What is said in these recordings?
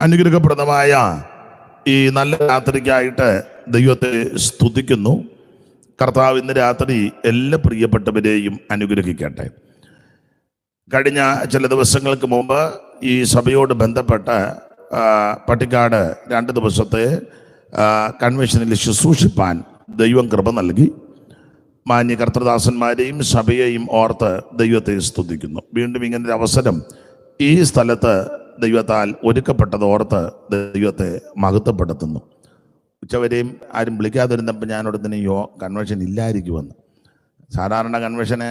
അനുഗ്രഹപ്രദമായ ഈ നല്ല രാത്രിക്കായിട്ട് ദൈവത്തെ സ്തുതിക്കുന്നു. കർത്താവ് ഇന്ന് രാത്രി എല്ലാ പ്രിയപ്പെട്ടവരെയും അനുഗ്രഹിക്കട്ടെ. കഴിഞ്ഞ ചില ദിവസങ്ങൾക്ക് മുമ്പ് ഈ സഭയോട് ബന്ധപ്പെട്ട് പട്ടിക്കാട് 2 ദിവസത്തെ കൺവെൻഷനിൽ ശുശ്രൂഷിപ്പാൻ ദൈവം കൃപ നൽകി. മാന്യ കർത്തൃദാസന്മാരെയും സഭയെയും ഓർത്ത് ദൈവത്തെ സ്തുതിക്കുന്നു. വീണ്ടും ഇങ്ങനൊരു അവസരം ഈ സ്ഥലത്ത് ദൈവത്താൽ ഒരുക്കപ്പെട്ടത് ഓർത്ത് ദൈവത്തെ മഹത്വപ്പെടുത്തുന്നു. ഉച്ചവരെയും ആരും വിളിക്കാതിരുന്നപ്പോൾ ഞാനോട് തന്നെ കൺവെൻഷൻ ഇല്ലായിരിക്കുമെന്ന്. സാധാരണ കൺവെൻഷന്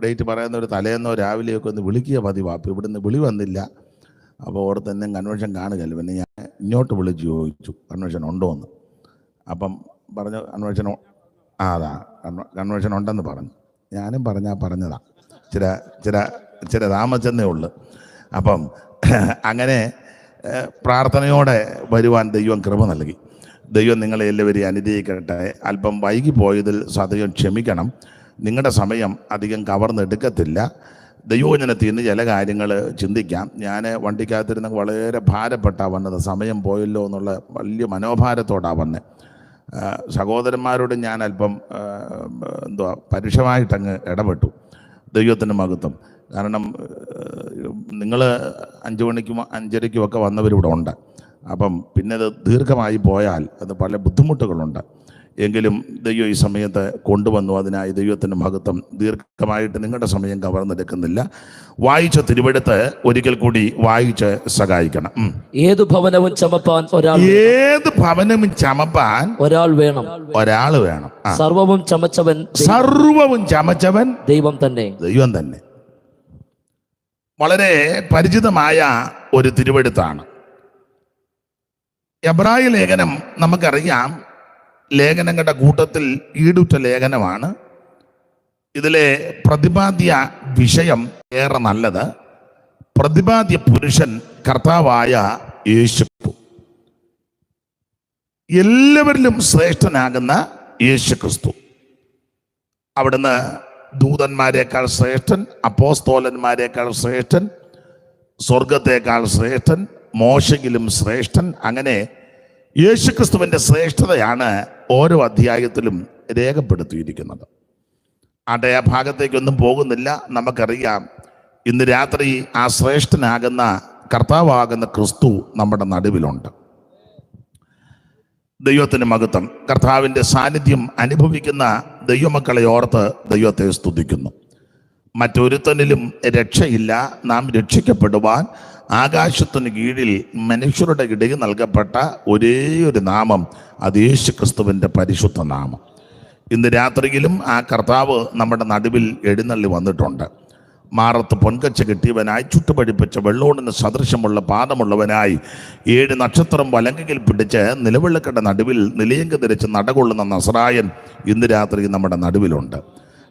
ഡേറ്റ് പറയുന്ന ഒരു തലേന്നോ രാവിലെയൊക്കെ ഒന്ന് വിളിക്കുക പതിവാപ്പ്. ഇവിടുന്ന് വിളി വന്നില്ല. അപ്പോൾ ഓർത്ത് തന്നെ കൺവെൻഷൻ കാണുകയല്ലോ. പിന്നെ ഞാൻ ഇങ്ങോട്ട് വിളിച്ച് ചോദിച്ചു കൺവെൻഷൻ ഉണ്ടോ എന്ന്. അപ്പം പറഞ്ഞു കൺവെൻഷൻ അതാ കൺവെൻഷൻ ഉണ്ടെന്ന് പറഞ്ഞു. ഞാനും പറഞ്ഞതാ ചില താമസെന്നേ ഉള്ളു. അപ്പം അങ്ങനെ പ്രാർത്ഥനയോടെ വരുവാൻ ദൈവം കൃപ നൽകി. ദൈവം നിങ്ങളെ എല്ലാവരെയും അനുഗ്രഹിക്കട്ടെ. അല്പം വൈകി പോയതിൽ സദയം ക്ഷമിക്കണം. നിങ്ങളുടെ സമയം അധികം കവർന്നെടുക്കത്തില്ല. ദൈവവചനത്തിൽ നിന്ന് ചില കാര്യങ്ങൾ ചിന്തിക്കാം. ഞാൻ വണ്ടിക്കകത്തിരുന്ന് വളരെ ഭാരപ്പെട്ടാണ് വന്നത്. സമയം പോയല്ലോ എന്നുള്ള വലിയ മനോഭാരത്തോടാണ് വന്നത്. സഹോദരന്മാരോട് ഞാൻ അല്പം പരുഷമായിട്ടങ്ങ് ഇടപെട്ടു. ദൈവത്തിൻ്റെ മഹത്വം. കാരണം നിങ്ങൾ 5 മണിക്കും 5:30ക്കും ഒക്കെ വന്നവരിവിടെ ഉണ്ട്. അപ്പം പിന്നെ അത് ദീർഘമായി പോയാൽ അത് പല ബുദ്ധിമുട്ടുകളുണ്ട്. എങ്കിലും ദൈവം ഈ സമയത്ത് കൊണ്ടുവന്നു. അതിനായി ദൈവത്തിൻ്റെ മഹത്വം. ദീർഘമായിട്ട് നിങ്ങളുടെ സമയം കവർന്നെടുക്കുന്നില്ല. വായിച്ച തിരുവെടുത്ത് ഒരിക്കൽ കൂടി വായിച്ച് സഹായിക്കണം. ഏത് ഭവനവും ചമപ്പാൻ ഒരാൾ വേണം. സർവവും ചമച്ചവൻ ദൈവം തന്നെ. വളരെ പരിചിതമായ ഒരു തിരുവെടുത്താണ് എബ്രായ ലേഖനം. നമുക്കറിയാം, ലേഖനങ്ങളുടെ കൂട്ടത്തിൽ ഈടുറ്റ ലേഖനമാണ്. ഇതിലെ പ്രതിപാദ്യ വിഷയം ഏറെ നല്ലത്. പ്രതിപാദ്യ പുരുഷൻ കർത്താവായ യേശു, എല്ലാവരിലും ശ്രേഷ്ഠനാകുന്ന യേശു ക്രിസ്തു. അവിടുന്ന് ദൂതന്മാരെക്കാൾ ശ്രേഷ്ഠൻ, അപ്പോസ്തോലന്മാരെക്കാൾ ശ്രേഷ്ഠൻ, സ്വർഗത്തേക്കാൾ ശ്രേഷ്ഠൻ, മോശയിലും ശ്രേഷ്ഠൻ. അങ്ങനെ യേശുക്രിസ്തുവിൻ്റെ ശ്രേഷ്ഠതയാണ് ഓരോ അധ്യായത്തിലും രേഖപ്പെടുത്തിയിരിക്കുന്നത്. ആ ഭാഗത്തേക്കൊന്നും പോകുന്നില്ല. നമുക്കറിയാം, ഇന്ന് രാത്രി ആ ശ്രേഷ്ഠനാകുന്ന കർത്താവാകുന്ന ക്രിസ്തു നമ്മുടെ നടുവിലുണ്ട്. ദൈവത്തിന് മഹത്വം. കർത്താവിൻ്റെ സാന്നിധ്യം അനുഭവിക്കുന്ന ദൈവമക്കളെ ഓർത്ത് ദൈവത്തെ സ്തുതിക്കുന്നു. മറ്റൊരുത്തനിലും രക്ഷയില്ല. നാം രക്ഷിക്കപ്പെടുവാൻ ആകാശത്തിന് കീഴിൽ മനുഷ്യരുടെ ഇടയിൽ നൽകപ്പെട്ട ഒരേ ഒരു നാമം, അത് യേശു ക്രിസ്തുവിൻ്റെ പരിശുദ്ധ നാമം. ഇന്ന് രാത്രിയിലും ആ കർത്താവ് നമ്മുടെ നടുവിൽ എഴുന്നള്ളി വന്നിട്ടുണ്ട്. മാറത്ത് പൊൻകച്ച കിട്ടിയവനായി, ചുട്ടുപഴിപ്പിച്ച വെള്ളോടിന് സദൃശമുള്ള പാദമുള്ളവനായി, 7 നക്ഷത്രം വലങ്കയിൽ പിടിച്ച് നിലവിളക്കയുടെ നടുവിൽ നിലയങ്ക് ധരിച്ച് നടകൊള്ളുന്ന നസറായൻ ഇന്ന് രാത്രി നമ്മുടെ നടുവിലുണ്ട്.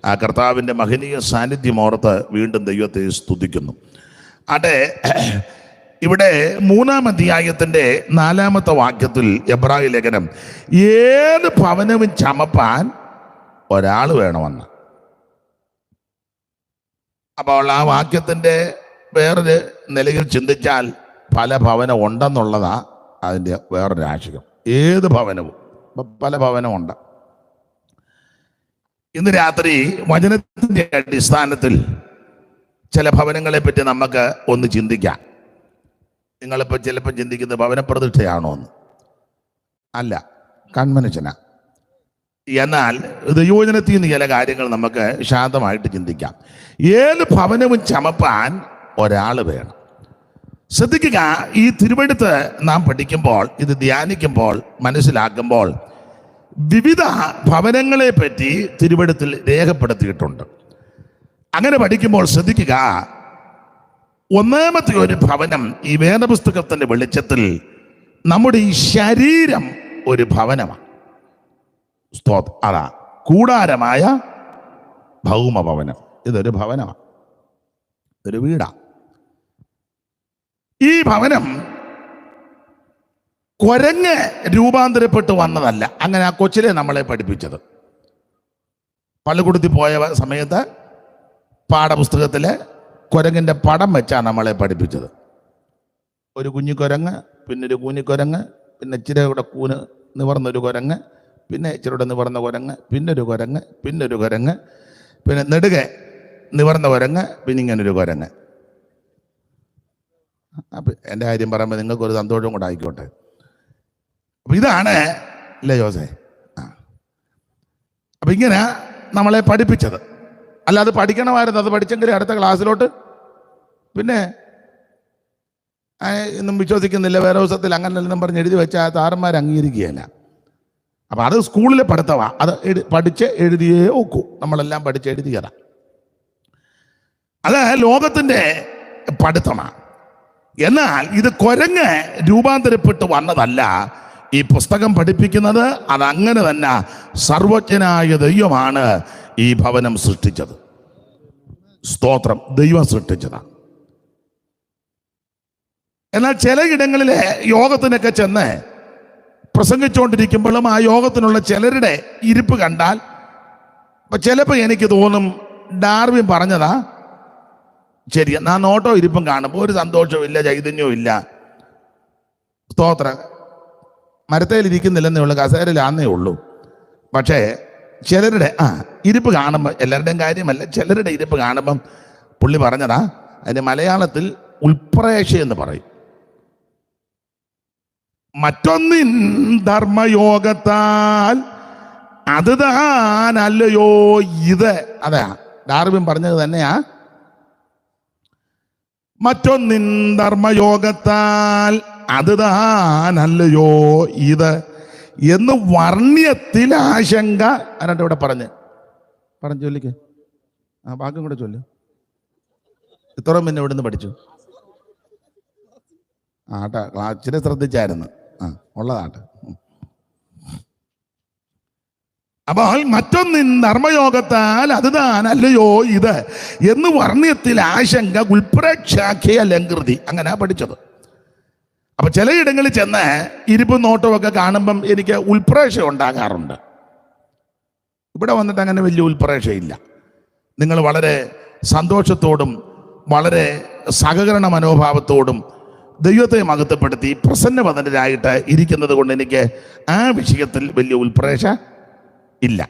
ആ കർത്താവിൻ്റെ മഹനീയ സാന്നിധ്യം ഓർത്ത് വീണ്ടും ദൈവത്തെ സ്തുതിക്കുന്നു. അതെ, ഇവിടെ 3-ാം അധ്യായത്തിൻ്റെ 4-ാമത്തെ വാക്യത്തിൽ എബ്രായ ലേഖനം, ഏത് ഭവനവും ചമപ്പാൻ ഒരാൾ വേണമെന്ന്. അപ്പോൾ ആ വാക്യത്തിൻ്റെ വേറൊരു നിലയിൽ ചിന്തിച്ചാൽ പല ഭവനം ഉണ്ടെന്നുള്ളതാ അതിൻ്റെ വേറൊരു ആശയം. ഏത് ഭവനവും, പല ഭവനമുണ്ട്. ഇന്ന് രാത്രി വചനത്തിൻ്റെ അടിസ്ഥാനത്തിൽ ചില ഭവനങ്ങളെ പറ്റി നമുക്ക് ഒന്ന് ചിന്തിക്കാം. നിങ്ങളിപ്പോൾ ചിലപ്പോൾ ചിന്തിക്കുന്നത് ഭവനപ്രതിഷ്ഠയാണോ എന്ന്. അല്ല, കൺവെൻഷനാ. എന്നാൽ ദൈവവചനത്തിൽ നിന്ന് ചില കാര്യങ്ങൾ നമുക്ക് ശാന്തമായിട്ട് ചിന്തിക്കാം. ഏത് ഭവനവും ചമപ്പാൻ ഒരാൾ വേണം. ശ്രദ്ധിക്കുക, ഈ തിരുവെടുത്ത് നാം പഠിക്കുമ്പോൾ, ഇത് ധ്യാനിക്കുമ്പോൾ, മനസ്സിലാക്കുമ്പോൾ വിവിധ ഭവനങ്ങളെ പറ്റി തിരുവെടുത്തിൽ രേഖപ്പെടുത്തിയിട്ടുണ്ട്. അങ്ങനെ പഠിക്കുമ്പോൾ ശ്രദ്ധിക്കുക, 1-ാമത്തെ ഒരു ഭവനം ഈ വേദപുസ്തകത്തിൻ്റെ വെളിച്ചത്തിൽ നമ്മുടെ ഈ ശരീരം ഒരു ഭവനമാണ്. അതാ കൂടാരമായ ഭൗമഭവനം. ഇതൊരു ഭവനമാണ്, ഇതൊരു വീടാണ്. ഈ ഭവനം കുരങ്ങ് രൂപാന്തരപ്പെട്ട് വന്നതല്ല. അങ്ങനെ ആ കൊച്ചിലെ നമ്മളെ പഠിപ്പിച്ചത്. പള്ളിക്കൂടത്തിൽ പോയ സമയത്ത് പാഠപുസ്തകത്തിലെ കുരങ്ങിൻ്റെ പടം വെച്ചാണ് നമ്മളെ പഠിപ്പിച്ചത്. ഒരു കുഞ്ഞിക്കുരങ്ങ്, പിന്നെ ഒരു കൂനിക്കുരങ്ങ്, പിന്നെ ഇച്ചിരി കൂടെ കൂന് നിവർന്നൊരു കുരങ്ങ്, പിന്നെ ഇച്ചിരി കൂടെ നിവർന്ന കുരങ്ങ്, പിന്നെ ഒരു കുരങ്ങ്, പിന്നെ ഒരു കുരങ്ങ്, പിന്നെ നെടുകെ നിവർന്ന കുരങ്ങ്, പിന്നെ ഇങ്ങനൊരു കുരങ്ങ്. അപ്പം എൻ്റെ കാര്യം പറയുമ്പോൾ നിങ്ങൾക്കൊരു സന്തോഷം കൂടെ ആയിക്കോട്ടെ. അപ്പം ഇതാണ് അല്ലേ ജോസേ? അപ്പം ഇങ്ങനെ നമ്മളെ പഠിപ്പിച്ചത്. അല്ല, അത് പഠിക്കണമായിരുന്നു. അത് പഠിച്ചെങ്കിൽ അടുത്ത ക്ലാസ്സിലോട്ട് പിന്നെ ഒന്നും വിശ്വസിക്കുന്നില്ല, വേറെ ദിവസത്തിൽ അങ്ങനെല്ലാം പറഞ്ഞ് എഴുതി വെച്ചാൽ താരന്മാർ അംഗീകരിക്കുകയല്ല. അപ്പം അത് സ്കൂളിലെ പഠിത്തമാണ്. അത് പഠിച്ച് എഴുതിയേ ഒക്കൂ. നമ്മളെല്ലാം പഠിച്ച് എഴുതിയതാ. അത് ലോകത്തിൻ്റെ പഠിത്തമാണ്. എന്നാൽ ഇത് കുരങ്ങ് രൂപാന്തരപ്പെട്ട് വന്നതല്ല. ഈ പുസ്തകം പഠിപ്പിക്കുന്നത് അതങ്ങനെ തന്നെ സർവജ്ഞനായ ദൈവമാണ് ഈ ഭവനം സൃഷ്ടിച്ചത്. സ്തോത്രം, ദൈവം സൃഷ്ടിച്ചതാണ്. എന്നാൽ ചിലയിടങ്ങളിൽ യോഗത്തിനൊക്കെ ചെന്ന് പ്രസംഗിച്ചുകൊണ്ടിരിക്കുമ്പോഴും ആ യോഗത്തിനുള്ള ചിലരുടെ ഇരിപ്പ് കണ്ടാൽ ചിലപ്പോൾ എനിക്ക് തോന്നും ഡാർവിൻ പറഞ്ഞതാ ശരിയാ. ഞാൻ നോട്ടോ ഇരിപ്പും കാണുമ്പോൾ ഒരു സന്തോഷവും ഇല്ല, ചൈതന്യവും ഇല്ല. സ്തോത്രം, മരത്തേലിരിക്കുന്നില്ലെന്നേ ഉള്ളൂ, കസേരയിലാന്നേ ഉള്ളൂ. പക്ഷേ ചിലരുടെ ഇരിപ്പ് കാണുമ്പോൾ, എല്ലാവരുടെയും കാര്യമല്ല, ചിലരുടെ ഇരിപ്പ് കാണുമ്പം പുള്ളി പറഞ്ഞതാ. അതിന് മലയാളത്തിൽ ഉൾപ്രേക്ഷ എന്ന് പറയും. മറ്റൊന്നിൻ ധർമ്മയോഗത്താൽ അത് താനല്ലയോ ഇത്. അതാ ഡാർവിൻ പറഞ്ഞത് തന്നെയാ. മറ്റൊന്നിൻ ധർമ്മയോഗത്താൽ അത് താനല്ലയോ ഇത് എന്ന് വർണ്ണ്യത്തിൽ ആശങ്ക. ആരാണ്ട് ഇവിടെ പറഞ്ഞു ചൊല്ലിക്ക്. ബാക്കി കൂടെ ചൊല്ലു. ഇത്രയും പിന്നെ ഇവിടുന്ന് പഠിച്ചു. ക്ലാസ്സിനെ ശ്രദ്ധിച്ചായിരുന്നു. ഉള്ളതാട്ടെ. അപ്പോൾ മറ്റൊന്നിൻ ധർമ്മയോഗത്താൽ അത് താനല്ലയോ ഇത് എന്ന് വർണ്ണ്യത്തിൽ ആശങ്ക ഉൾപ്രേക്ഷാഖ്യ ലംകൃതി. അങ്ങനെ പഠിച്ചത്. അപ്പൊ ചിലയിടങ്ങളിൽ ചെന്ന് ഇരിപ്പും നോട്ടമൊക്കെ കാണുമ്പം എനിക്ക് ഉൾപ്രേക്ഷ ഉണ്ടാകാറുണ്ട്. ഇവിടെ വന്നിട്ട് അങ്ങനെ വലിയ ഉൾപ്രേക്ഷയില്ല. നിങ്ങൾ വളരെ സന്തോഷത്തോടും വളരെ സഹകരണ മനോഭാവത്തോടും ദൈവത്തെ മഹത്വപ്പെടുത്തി പ്രസന്നവദനരായിട്ട് ഇരിക്കുന്നത് കൊണ്ട് എനിക്ക് ആ വിഷയത്തിൽ വലിയ ഉൾപ്രേക്ഷ ഇല്ല.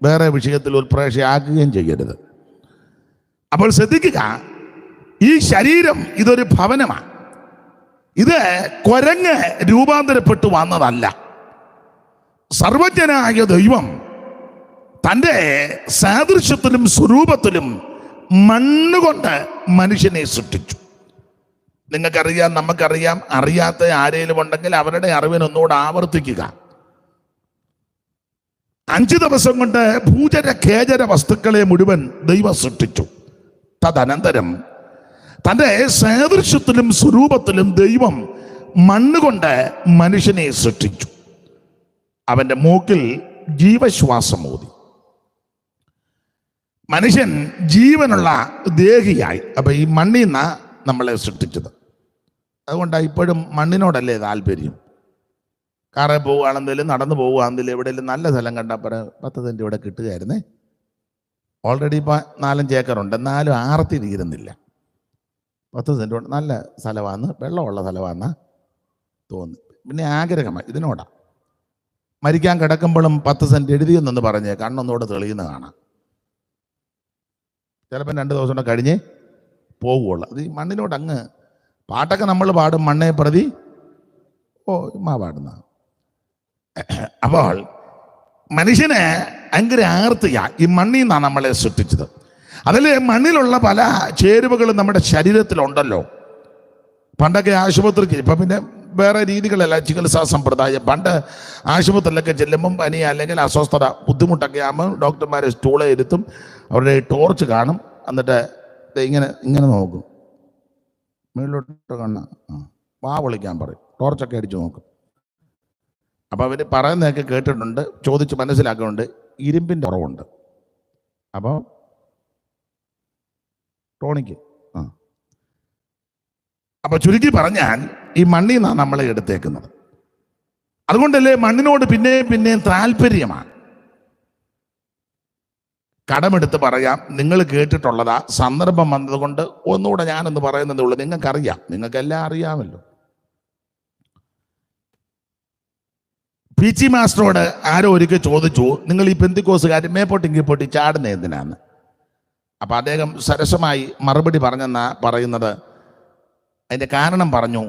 വേറെ വിഷയത്തിൽ ഉൾപ്രേക്ഷയാക്കുകയും ചെയ്യരുത്. അപ്പോൾ ശ്രദ്ധിക്കുക, ഈ ശരീരം ഇതൊരു ഭവനമാണ്. ഇത് കുരങ്ങ് രൂപാന്തരപ്പെട്ടു വന്നതല്ല. സർവജ്ഞനായ ദൈവം തൻ്റെ സാദൃശ്യത്തിലും സ്വരൂപത്തിലും മണ്ണുകൊണ്ട് മനുഷ്യനെ സൃഷ്ടിച്ചു. നിങ്ങൾക്കറിയാം, നമുക്കറിയാം. അറിയാത്ത ആരെങ്കിലും ഉണ്ടെങ്കിൽ അവരുടെ അറിവിനൊന്നുകൂടെ ആവർത്തിക്കുക. 5 ദിവസം കൊണ്ട് ഭൂചര ഖേചര വസ്തുക്കളെ മുഴുവൻ ദൈവം സൃഷ്ടിച്ചു. തദനന്തരം തൻ്റെ സാദൃശ്യത്തിലും സ്വരൂപത്തിലും ദൈവം മണ്ണുകൊണ്ട് മനുഷ്യനെ സൃഷ്ടിച്ചു. അവൻ്റെ മൂക്കിൽ ജീവശ്വാസം ഊതി. മനുഷ്യൻ ജീവനുള്ള ദേഹിയായി. അപ്പൊ ഈ മണ്ണിൽ നിന്നാ നമ്മളെ സൃഷ്ടിച്ചത്. അതുകൊണ്ടാണ് ഇപ്പോഴും മണ്ണിനോടല്ലേ താല്പര്യം. കാറിൽ പോവുകയാണെങ്കിലും നടന്നു പോവുകയാണെങ്കിലും എവിടെയെങ്കിലും നല്ല സ്ഥലം കണ്ടപ്പോൾ 10 സെൻറ്റ് ഇവിടെ കിട്ടുകയായിരുന്നേ. ഓൾറെഡി ഇപ്പോൾ 4-5 ഏക്കറുണ്ട്, എന്നാലും ആർത്തി തീരുന്നില്ല. 10 സെൻറ്റ് കൊണ്ട് നല്ല സ്ഥലമാണ്, വെള്ളമുള്ള സ്ഥലമാണ് തോന്നി. പിന്നെ ആഗ്രഹമായി ഇതിനോടാ. മരിക്കാൻ കിടക്കുമ്പോഴും 10 സെൻറ്റ് എഴുതിയെന്നൊന്ന് പറഞ്ഞ് കണ്ണൊന്നുകൂടെ തെളിയുന്ന കാണാം. ചിലപ്പോൾ 2 ദിവസം കൂടെ കഴിഞ്ഞ് പോകുള്ളൂ. അത് ഈ മണ്ണിനോട് അങ്ങ് പാട്ടൊക്കെ നമ്മൾ പാടും, മണ്ണെ പ്രതി പാടുന്ന. അപ്പോൾ മനുഷ്യന് ഭയങ്കര ആർത്തിയാ. ഈ മണ്ണിൽ നിന്നാണ് നമ്മളെ സൃഷ്ടിച്ചത്. അതിൽ മണ്ണിലുള്ള പല ചേരുവകളും നമ്മുടെ ശരീരത്തിലുണ്ടല്ലോ. പണ്ടൊക്കെ ആശുപത്രിക്ക്, ഇപ്പം പിന്നെ വേറെ രീതികളല്ല ചികിത്സാ സമ്പ്രദായം. പണ്ട് ആശുപത്രിയിലൊക്കെ ചെല്ലുമ്പം പനി അല്ലെങ്കിൽ അസ്വസ്ഥത ബുദ്ധിമുട്ടൊക്കെ ആകുമ്പോൾ ഡോക്ടർമാരെ സ്റ്റൂളെ ഇരുത്തും, അവരുടെ ടോർച്ച് കാണും, എന്നിട്ട് ഇങ്ങനെ നോക്കും, മേളിലോട്ട് കണ്ണ് വാ വിളിക്കാൻ പറയും, ടോർച്ചൊക്കെ അടിച്ചു നോക്കും. അപ്പോൾ അവർ പറയുന്നതൊക്കെ കേട്ടിട്ടുണ്ട്, ചോദിച്ച് മനസ്സിലാക്കുന്നുണ്ട്. ഇരുമ്പിൻ്റെ കുറവുണ്ട്. അപ്പോൾ ടോണിക്ക് അപ്പോൾ ചുരുക്കി പറഞ്ഞാൽ ഈ മണ്ണിൽ നിന്നാണ് നമ്മളെ എടുത്തേക്കുന്നത്. അതുകൊണ്ടല്ലേ മണ്ണിനോട് പിന്നെയും താല്പര്യമാണ്. കടമെടുത്ത് പറയാം, നിങ്ങൾ കേട്ടിട്ടുള്ളതാ. സന്ദർഭം വന്നതുകൊണ്ട് ഒന്നുകൂടെ ഞാനൊന്ന് പറയുന്നതേ ഉള്ളൂ. നിങ്ങൾക്കറിയാം, നിങ്ങൾക്കെല്ലാം അറിയാമല്ലോ. PC മാസ്റ്ററോട് ആരോ ഒരിക്കൽ ചോദിച്ചു, നിങ്ങൾ ഈ പെന്തിക്കോസുകാർ മേപ്പോട്ട് ഇങ്ങിപ്പോട്ട് ചാടുന്ന എന്തിനാന്ന്? അപ്പം അദ്ദേഹം സരസമായി മറുപടി പറഞ്ഞെന്നാ പറയുന്നത്. അതിൻ്റെ കാരണം പറഞ്ഞു,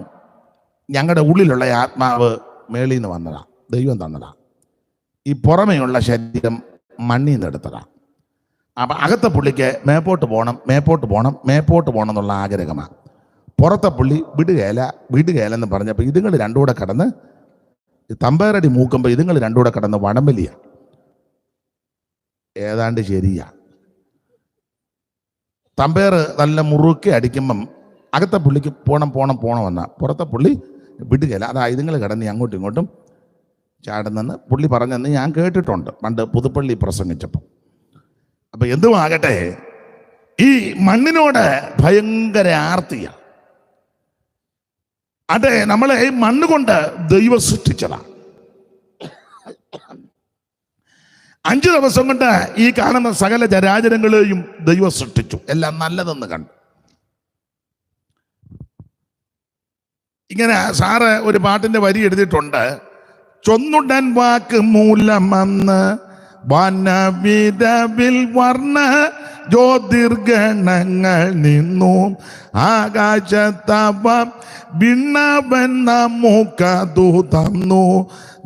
ഞങ്ങളുടെ ഉള്ളിലുള്ള ആത്മാവ് മേളിൽ നിന്ന് വന്നതാ, ദൈവം തന്നതാ. ഈ പുറമെയുള്ള ശരീരം മണ്ണിൽ നിന്ന് എടുത്തതാ. അപ്പം അകത്തെ പുള്ളിക്ക് മേപ്പോട്ട് പോകണം എന്നുള്ള ആഗ്രഹമാണ്. പുറത്തെ പുള്ളി വിടുകയിലെന്ന് പറഞ്ഞപ്പോൾ ഇതുങ്ങൾ രണ്ടും കൂടെ കടന്ന് തമ്പേരടി മൂക്കുമ്പോൾ ഇതുങ്ങൾ രണ്ടും കൂടെ കടന്ന് വടംവലിയ. ഏതാണ്ട് ശരിയാ. തമ്പേറ് നല്ല മുറുക്കി അടിക്കുമ്പം അകത്തെ പുള്ളിക്ക് പോണമെന്ന പുറത്തെ പുള്ളി വിടുകയില്ല. അതാ ഇതുങ്ങൾ കിടന്ന് അങ്ങോട്ടും ഇങ്ങോട്ടും ചാടുന്നെന്ന് പുള്ളി പറഞ്ഞെന്ന് ഞാൻ കേട്ടിട്ടുണ്ട് പണ്ട് പുതുപ്പള്ളി പ്രസംഗിച്ചപ്പോൾ. അപ്പം എന്തുമാകട്ടെ, ഈ മണ്ണിനോട് ഭയങ്കര ആർത്തിയ. അതെ, നമ്മളെ ഈ മണ്ണ് കൊണ്ട് ദൈവം സൃഷ്ടിച്ചതാ. 5 ദിവസം കൊണ്ട് ഈ കാണുന്ന സകല ചരാചരങ്ങളെയും ദൈവം സൃഷ്ടിച്ചു, എല്ലാം നല്ലതെന്ന് കണ്ടു. ഇങ്ങനെ സാറ് ഒരു പാട്ടിന്റെ വരി എഴുതിയിട്ടുണ്ട്. ചൊന്നുടൻ വാക്ക് മൂലമെന്ന് വനവിരവിൽ വർണ്ണ ജ്യോതിർഗണങ്ങൾ നിന്നു ആകാശത്തവ ഭിന്നവൻ നമുക്കതു തന്നു.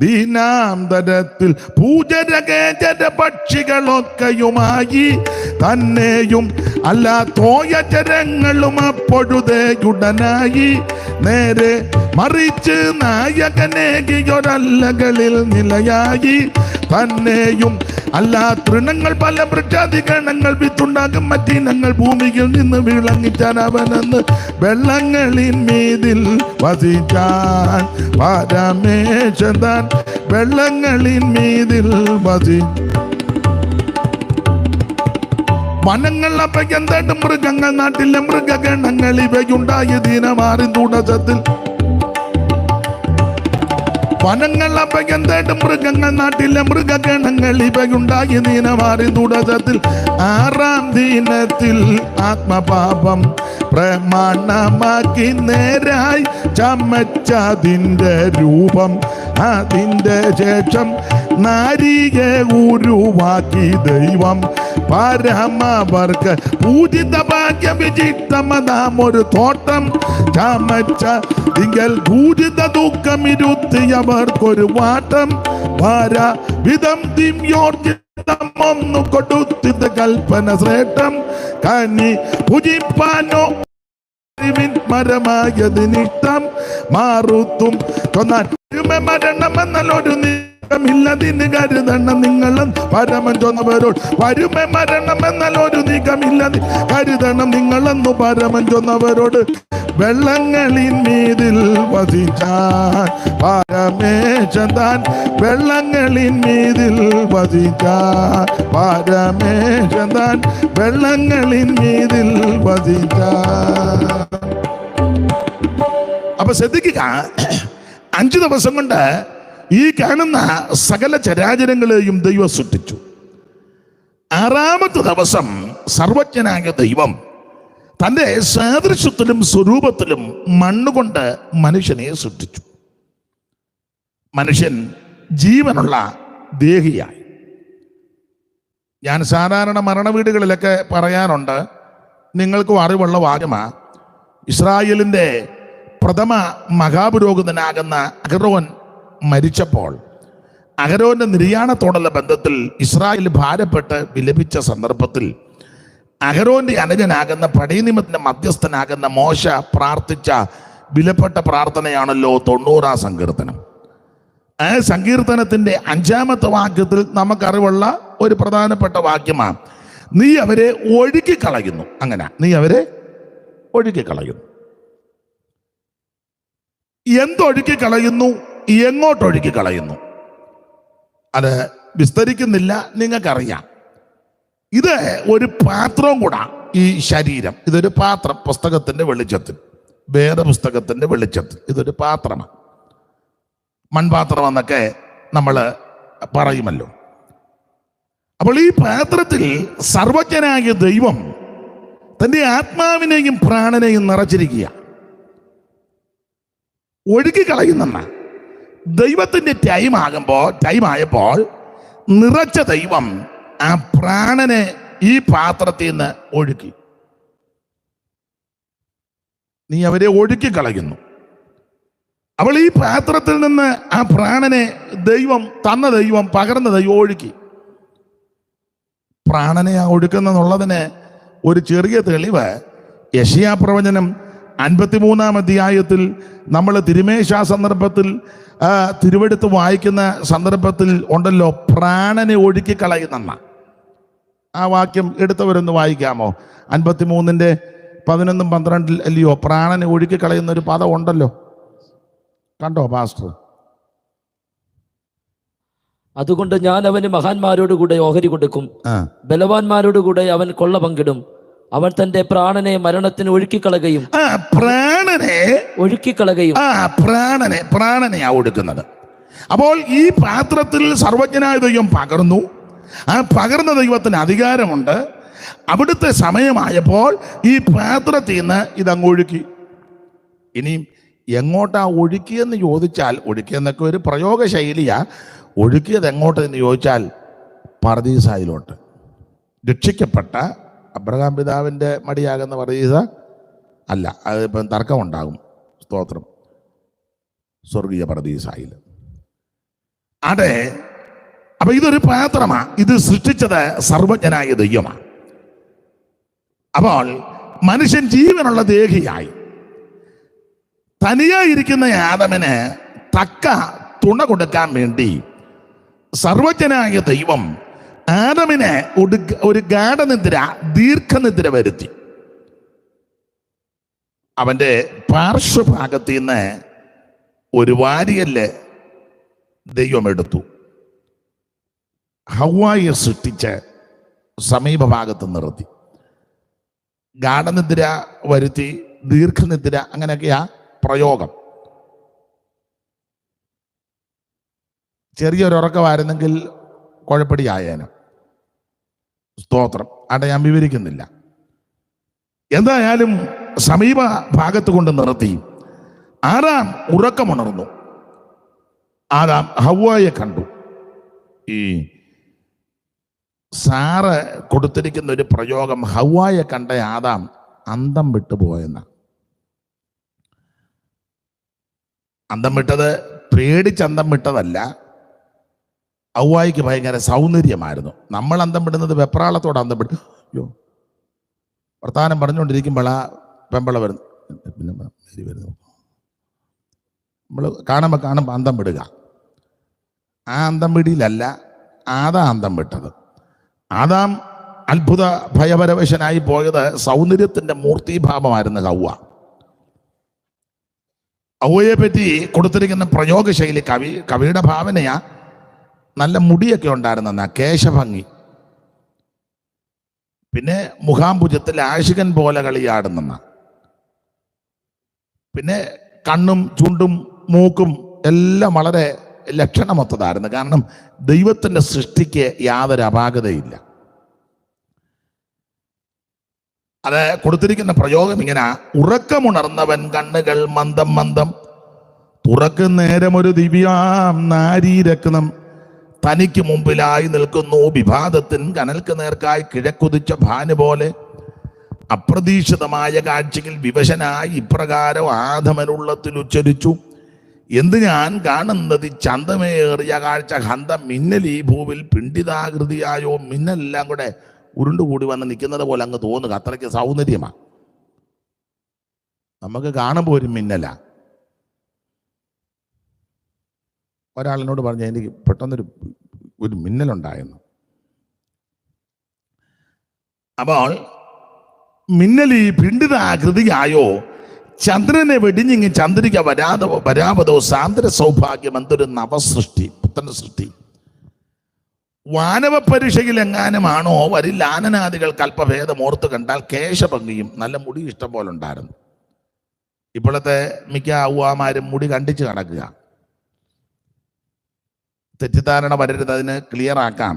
ദീനാന്തരത്തിൽ പൂജരകേജര പക്ഷികളൊക്കെയുമായി തന്നെയും അല്ലാത്തോയ ചരങ്ങളും അപ്പൊഴുതേയുടനായി നേരെ മറിച്ച് നായകനേകിയൊരല്ലകളിൽ നിലയായി തന്നെയും അല്ലാ തൃണങ്ങൾ പല വൃക്ഷാധികരണങ്ങൾ വിത്തുണ്ടാകും മറ്റിനങ്ങൾ ഭൂമിയിൽ നിന്ന് വിളങ്ങിച്ചാൻ അവനെന്ന് വെള്ളങ്ങളിൽ മീതിൽ വസിച്ചാൻ പരമേശൻ വെള്ളങ്ങളിൽ മീതിൽ വനങ്ങൾ അപ്പയ്ക്കെന്തായിട്ട് മൃഗങ്ങൾ നാട്ടിലെ മൃഗഗണങ്ങൾ ഇവയുണ്ടായ ദീനമാറി തുടസത്തിൽ വനങ്ങൾ അപ്പയ്ക്കെന്തായിട്ട് മൃഗങ്ങൾ നാട്ടിലെ മൃഗഗണങ്ങൾ ഇവയുണ്ടായ ദീനമാറി തുടസത്തിൽ 6-ാം ദിനത്തിൽ ആത്മപാപം പ്രമാണമാക്കി നേരായി ചമച്ചതിൻ്റെ രൂപം. അതിൻ്റെ ശേഷം നാരികെ ഉരുവാക്കി ദൈവം പരമവർക്ക് പൂജിത ഭാഗ്യ വിചിത്തമതാം ഒരു തോട്ടം ചമച്ച തിങ്കൽ പൂജിത ദുഃഖം ഇരുത്തിയവർക്കൊരു വാട്ടം ഭാര വിധം ദിവ്യോർജിതമൊന്നു കൊടുത്തിത് കൽപ്പന ശ്രേഷ്ഠം കനി പൂജിപ്പാനോ മരമായതിനിഷ്ടം മാറുത്തും മരണമെന്നൊരു നീക്കമില്ലതിന് കരുതണം നിങ്ങളും പരമൻ ചൊന്നവരോട് വരുമ മരണമെന്നൊരു നീക്കമില്ലതി കരുതണം നിങ്ങളെന്നു പരമൻ ചൊന്നവരോട് വെള്ളങ്ങളിൽ മീതിൽ വസിച്ചാൻ പരമേശൻ താൻ വെള്ളങ്ങളിൽ മീതിൽ വസിച്ചാൻ പരമേശൻ താൻ വെള്ളങ്ങളിൽ മീതിൽ വസിച്ചാൻ. അപ്പൊ ശ്രദ്ധിക്കുക, 5 ദിവസം കൊണ്ട് ഈ കാണുന്ന സകല ചരാചരങ്ങളെയും ദൈവം സൃഷ്ടിച്ചു. 6-ാമത്തെ ദിവസം സർവജ്ഞനായ ദൈവം തൻ്റെ സാദൃശ്യത്തിലും സ്വരൂപത്തിലും മണ്ണുകൊണ്ട് മനുഷ്യനെ സൃഷ്ടിച്ചു. മനുഷ്യൻ ജീവനുള്ള ദേഹിയായി. ഞാൻ സാധാരണ മരണവീടുകളിലൊക്കെ പറയാറുണ്ട്, നിങ്ങൾക്കും അറിവുള്ള വാക്യമാ. ഇസ്രായേലിൻ്റെ പ്രഥമ മഹാപുരോഹിതനാകുന്ന അഹരോൻ മരിച്ചപ്പോൾ അഹരോന്റെ നിര്യാണത്തോടുള്ള ബന്ധത്തിൽ ഇസ്രായേൽ ഭാരപ്പെട്ട് വിലപിച്ച സന്ദർഭത്തിൽ അഹരോന്റെ അനുജനാകുന്ന പടയനിയമത്തിന്റെ മധ്യസ്ഥനാകുന്ന മോശ പ്രാർത്ഥിച്ച വിലപ്പെട്ട പ്രാർത്ഥനയാണല്ലോ 90-ാം സങ്കീർത്തനം. ആ സങ്കീർത്തനത്തിന്റെ 5-ാമത്തെ വാക്യത്തിൽ നമുക്കറിവുള്ള ഒരു പ്രധാനപ്പെട്ട വാക്യമാണ്, നീ അവരെ ഒഴുക്കിക്കളയുന്നു. അങ്ങനെ നീ അവരെ ഒഴുക്കിക്കളയുന്നു. എന്തൊഴുക്കി കളയുന്നു, എങ്ങോട്ടൊഴുക്കി കളയുന്നു, അത് വിസ്തരിക്കുന്നില്ല, നിങ്ങൾക്കറിയാം. ഇത് ഒരു പാത്രവും കൂടാ. ഈ ശരീരം ഇതൊരു പാത്രം. പുസ്തകത്തിന്റെ വെളിച്ചത്തിൽ, വേദപുസ്തകത്തിന്റെ വെളിച്ചത്തിൽ ഇതൊരു പാത്രമാണ്. മൺപാത്രം എന്നൊക്കെ നമ്മൾ പറയുമല്ലോ. അപ്പോൾ ഈ പാത്രത്തിൽ സർവജ്ഞനായ ദൈവം തൻ്റെ ആത്മാവിനെയും പ്രാണനെയും നിറച്ചിരിക്കുക. ഒഴുകിക്കളയുന്ന ദൈവത്തിൻ്റെ ടൈം ആയപ്പോൾ നിറച്ച ദൈവം ആ പ്രാണനെ ഈ പാത്രത്തിൽ നിന്ന് ഒഴുക്കി. നീ അവരെ ഒഴുക്കി കളയുന്നു. അവൾ ഈ പാത്രത്തിൽ നിന്ന് ആ പ്രാണനെ ദൈവം പകർന്ന ദൈവം ഒഴുക്കി. പ്രാണനെ ആ ഒഴുക്കുന്നെന്നുള്ളതിന് ഒരു ചെറിയ തെളിവ് യെശയ്യാ പ്രവചനം 53-ാം അധ്യായത്തിൽ നമ്മൾ തിരുമേശ സന്ദർഭത്തിൽ തിരുവെടുത്ത് വായിക്കുന്ന സന്ദർഭത്തിൽ ഉണ്ടല്ലോ, പ്രാണനെ ഒഴുക്കി കളയുന്ന ആ വാക്യം എടുത്തവരൊന്ന് വായിക്കാമോ? 53-11-12 അല്ലയോ പ്രാണനെ ഒഴുക്കി കളയുന്ന ഒരു പദം ഉണ്ടല്ലോ, കണ്ടോ പാസ്റ്റർ? അതുകൊണ്ട് ഞാൻ അവന് മഹാന്മാരോട് കൂടെ ഓഹരി കൊടുക്കും, ബലവാന്മാരോട് കൂടെ അവൻ കൊള്ള പങ്കിടും. അവൻ തന്റെ പ്രാണനെ മരണത്തിന് ഒഴുക്കിക്കളകയും പ്രാണനെയാ ഒഴുക്കുന്നത്. അപ്പോൾ ഈ പാത്രത്തിൽ സർവജ്ഞനായ ദൈവം പകർന്നു. ആ പകർന്ന ദൈവത്തിന് അധികാരമുണ്ട്. അവിടുത്തെ സമയമായപ്പോൾ ഈ പാത്രത്തിൽ നിന്ന് ഇതങ്ങ് ഒഴുക്കി. ഇനിയും എങ്ങോട്ടാ ഒഴുക്കിയെന്ന് ചോദിച്ചാൽ, ഒഴുക്കിയെന്നൊക്കെ ഒരു പ്രയോഗ ശൈലിയാ. ഒഴുക്കിയത് എങ്ങോട്ട് എന്ന് ചോദിച്ചാൽ പർദീസായിലോട്ട്. രക്ഷിക്കപ്പെട്ട അബ്രഹാം പിതാവിൻ്റെ മടിയാകുന്ന പർദീസ അല്ല, അതിപ്പം തർക്കമുണ്ടാകും. സ്തോത്രം. സ്വർഗീയ പർദീസായിൽ. അതെ, അപ്പൊ ഇതൊരു പാത്രമാണ്. ഇത് സൃഷ്ടിച്ചത് സർവജ്ഞനായ ദൈവമാണ്. അപ്പോൾ മനുഷ്യൻ ജീവനുള്ള ദേഹിയായി തനിയായിരിക്കുന്ന ആദമിന് തക്ക തുണ കൊടുക്കാൻ വേണ്ടി സർവജ്ഞനായ ദൈവം ആദമിനെ ഒരു ദീർഘനിദ്ര വരുത്തി. അവന്റെ പാർശ്വഭാഗത്തിൽ നിന്ന് ഒരു വാരിയല് ദൈവം എടുത്തു. ഹവ്വായെ സൃഷ്ടിച്ച് സമീപഭാഗത്ത് നിർത്തി. ഗാഠനിദ്ര വരുത്തി, ദീർഘനിദ്ര, അങ്ങനെയൊക്കെയാ പ്രയോഗം. ചെറിയൊരുറക്കമായിരുന്നെങ്കിൽ കുഴപ്പടിയായേനും. സ്തോത്രം. അവിടെ ഞാൻ വിവരിക്കുന്നില്ല. എന്തായാലും സമീപ ഭാഗത്ത് കൊണ്ട് നിർത്തി. ആദാം ഉറക്കമുണർന്നു. ആദാം ഹവ്വായെ കണ്ടു. ഈ സാറ് കൊടുത്തിരിക്കുന്ന ഒരു പ്രയോഗം, ഹവ്വായെ കണ്ട ആദാം അന്തം വിട്ടുപോയെന്ന. അന്തം വിട്ടത് പേടിച്ചന്തം വിട്ടതല്ല. ഹവ്വായിക്ക് ഭയങ്കര സൗന്ദര്യമായിരുന്നു. നമ്മൾ അന്തം വിടുന്നത് വെപ്രാളത്തോടെ അന്തം വിട്ടു. അയ്യോ, വർത്താനം പറഞ്ഞുകൊണ്ടിരിക്കുമ്പോൾ ആ പെമ്പള വരുന്നു, പിന്നെ വരുന്നു. നമ്മൾ കാണുമ്പോൾ അന്തം വിടുക. ആ അന്തം വിടിയിലല്ല ആദാം അന്തം വിട്ടത്. ആദാം അത്ഭുത ഭയപരവശനായി പോയത് സൗന്ദര്യത്തിന്റെ മൂർത്തിഭാവമായിരുന്നു ഹവ്വ. ഹവ്വയെ പറ്റി കൊടുത്തിരിക്കുന്ന പ്രയോഗശൈലി കവിയുടെ ഭാവനയാ. നല്ല മുടിയൊക്കെ ഉണ്ടായിരുന്ന കേശഭംഗി, പിന്നെ മുഖാംബുജത്തിൽ ആശികൻ പോലെ കളിയാടുന്ന, പിന്നെ കണ്ണും ചുണ്ടും മൂക്കും എല്ലാം വളരെ ലക്ഷണമൊത്തതായിരുന്നു. കാരണം ദൈവത്തിന്റെ സൃഷ്ടിക്ക് യാതൊരു അപാകതയില്ല. അത് കൊടുത്തിരിക്കുന്ന പ്രയോഗം ഇങ്ങനെ: ഉറക്കമുണർന്നവൻ കണ്ണുകൾ മന്ദം മന്ദം തുറക്കും നേരം ഒരു ദിവ്യാം നാരീരത്നം തനിക്ക് മുമ്പിലായി നിൽക്കുന്നു. വിവാദത്തിൻ കനൽക്ക് നേർക്കായി കിഴക്കുതിച്ച ഭാനു പോലെ അപ്രതീക്ഷിതമായ കാഴ്ചയിൽ വിവശനായി ഇപ്രകാരം ആധമനുള്ളത്തിൽ ഉച്ചരിച്ചു: എന്ത് ഞാൻ കാണുന്നത് ചന്തമേറിയ കാഴ്ച, ഹന്ത മിന്നൽ ഈ ഭൂവിൽ പിണ്ടിതാകൃതിയായോ. മിന്നലെല്ലാം കൂടെ ഉരുണ്ടുകൂടി വന്ന് നിൽക്കുന്നത് പോലെ അങ്ങ് തോന്നുക. അത്രയ്ക്ക് സൗന്ദര്യമാണ്. നമുക്ക് കാണുമ്പോൾ ഒരു മിന്നല. ഒരാളിനോട് പറഞ്ഞു, എനിക്ക് പെട്ടെന്നൊരു മിന്നലുണ്ടായിരുന്നു. അപ്പോൾ മിന്നലി പിണ്ടിതാകൃതിയായോ, ചന്ദ്രനെ വെടിഞ്ഞിങ്ങി ചന്ദ്രിക വരാപതോ സാന്ദ്ര സൗഭാഗ്യം. എന്തൊരു നവസൃഷ്ടി, പുത്തൻ സൃഷ്ടി. വാനവ പരീക്ഷയിൽ എങ്ങാനുമാണോ വരിൽ ആനനാദികൾ കൽപ്പഭേദം ഓർത്ത് കണ്ടാൽ കേശഭംഗിയും നല്ല മുടി ഇഷ്ടം പോലെ ഉണ്ടായിരുന്നു. ഇപ്പോഴത്തെ മിക്ക ഔവാമാരും മുടി കണ്ടിച്ച് നടക്കുക. തെറ്റിദ്ധാരണ വരരുത്, അതിന് ക്ലിയർ ആക്കാം.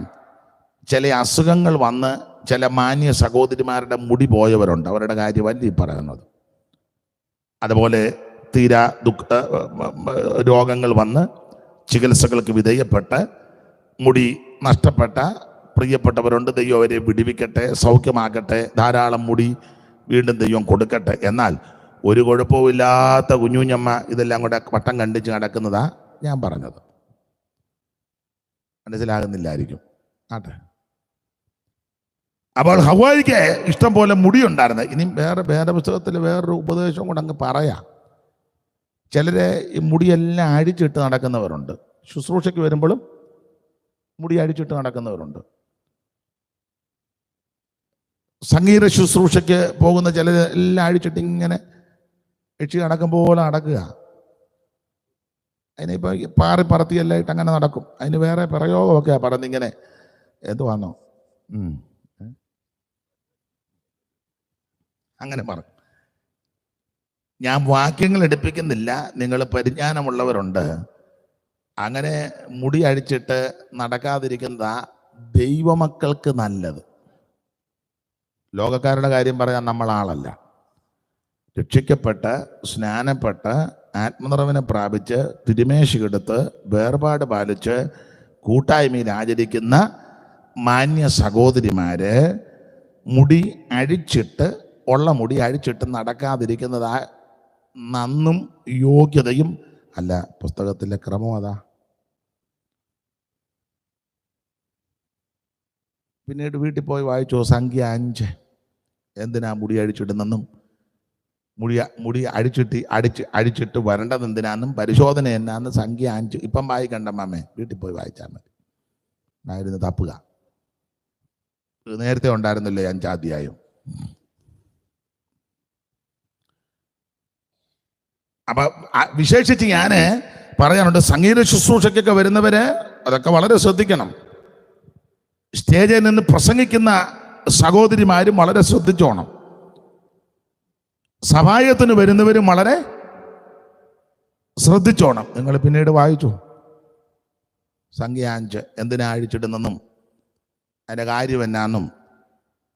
ചില അസുഖങ്ങൾ വന്ന് ചില മാന്യ സഹോദരിമാരുടെ മുടി പോയവരുണ്ട്. അവരുടെ കാര്യമല്ല ഈ പറയുന്നത്. അതുപോലെ തീരാ രോഗങ്ങൾ വന്ന് ചികിത്സകൾക്ക് വിധേയപ്പെട്ട് മുടി നഷ്ടപ്പെട്ട പ്രിയപ്പെട്ടവരുണ്ട്. ദൈവം അവരെ വിടുവിക്കട്ടെ, സൗഖ്യമാക്കട്ടെ, ധാരാളം മുടി വീണ്ടും ദൈവം കൊടുക്കട്ടെ. എന്നാൽ ഒരു കുഴപ്പമില്ലാത്ത കുഞ്ഞുഞ്ഞമ്മ ഇതെല്ലാം കൂടെ വട്ടം കണ്ടിച്ച് നടക്കുന്നതാ ഞാൻ പറഞ്ഞത്. മനസ്സിലാകുന്നില്ലായിരിക്കും. ആട്ടെ. അപ്പോൾ ഹവ്വായിക്ക് ഇഷ്ടം പോലെ മുടിയുണ്ടായിരുന്നു. ഇനി വേറെ പുസ്തകത്തിൽ വേറൊരു ഉപദേശം കൂടെ അങ്ങ് പറയാം. ചിലരെ ഈ മുടിയെല്ലാം അഴിച്ചിട്ട് നടക്കുന്നവരുണ്ട്. ശുശ്രൂഷയ്ക്ക് വരുമ്പോഴും മുടി അഴിച്ചിട്ട് നടക്കുന്നവരുണ്ട്. സംഗീത ശുശ്രൂഷയ്ക്ക് പോകുന്ന ചിലരെല്ലാം അഴിച്ചിട്ട് ഇങ്ങനെ രക്ഷി നടക്കും പോലെ നടക്കുക. അതിനിപ്പോൾ പാറി പറത്തിയെല്ലായിട്ട് അങ്ങനെ നടക്കും. അതിന് വേറെ പ്രയോഗമൊക്കെയാ പറഞ്ഞിങ്ങനെ എന്തുവാന്നോ അങ്ങനെ പറഞ്ഞു. ഞാൻ വാക്യങ്ങൾ എടുപ്പിക്കുന്നില്ല, നിങ്ങൾ പരിജ്ഞാനമുള്ളവരുണ്ട്. അങ്ങനെ മുടി അഴിച്ചിട്ട് നടക്കാതിരിക്കുന്നതാ ദൈവമക്കൾക്ക് നല്ലത്. ലോകക്കാരുടെ കാര്യം പറയാൻ നമ്മൾ ആളല്ല. രക്ഷിക്കപ്പെട്ട് സ്നാനപ്പെട്ട് ആത്മനിറവിനെ പ്രാപിച്ച് തിരുമേശിയെടുത്ത് വേർപാട് പാലിച്ച് കൂട്ടായ്മയിൽ ആചരിക്കുന്ന മാന്യ സഹോദരിമാര് മുടി അഴിച്ചിട്ട് ഉള്ള മുടി അഴിച്ചിട്ട് നടക്കാതിരിക്കുന്നതാ നന്നും യോഗ്യതയും അല്ല. പുസ്തകത്തിലെ ക്രമം അതാ. പിന്നീട് വീട്ടിൽ പോയി വായിച്ചോ. സംഖ്യ 5 എന്തിനാ മുടി അഴിച്ചിടുന്നെന്നും മുടി അഴിച്ചിട്ട് വരേണ്ടത് എന്തിനാന്നും പരിശോധന എന്നാന്ന് സംഖ്യ 5 ഇപ്പം വായിക്കണ്ട മാമേ, വീട്ടിൽ പോയി വായിച്ചാൽ മതി. ആയിരുന്നു തപ്പുക. നേരത്തെ ഉണ്ടായിരുന്നില്ലേ 5 അധ്യായം. അപ്പൊ വിശേഷിച്ച് ഞാൻ പറയാനുണ്ട്, സംഗീത ശുശ്രൂഷയ്ക്കൊക്കെ വരുന്നവര് അതൊക്കെ വളരെ ശ്രദ്ധിക്കണം. സ്റ്റേജിൽ നിന്ന് പ്രസംഗിക്കുന്ന സഹോദരിമാരും വളരെ ശ്രദ്ധിച്ചോണം. സഹായത്തിന് വരുന്നവരും വളരെ ശ്രദ്ധിച്ചോണം. നിങ്ങൾ പിന്നീട് വായിച്ചു സംഖ്യ 5 എന്തിനാ അഴിച്ചിടുന്നെന്നും അതിൻ്റെ കാര്യം എന്നാന്നും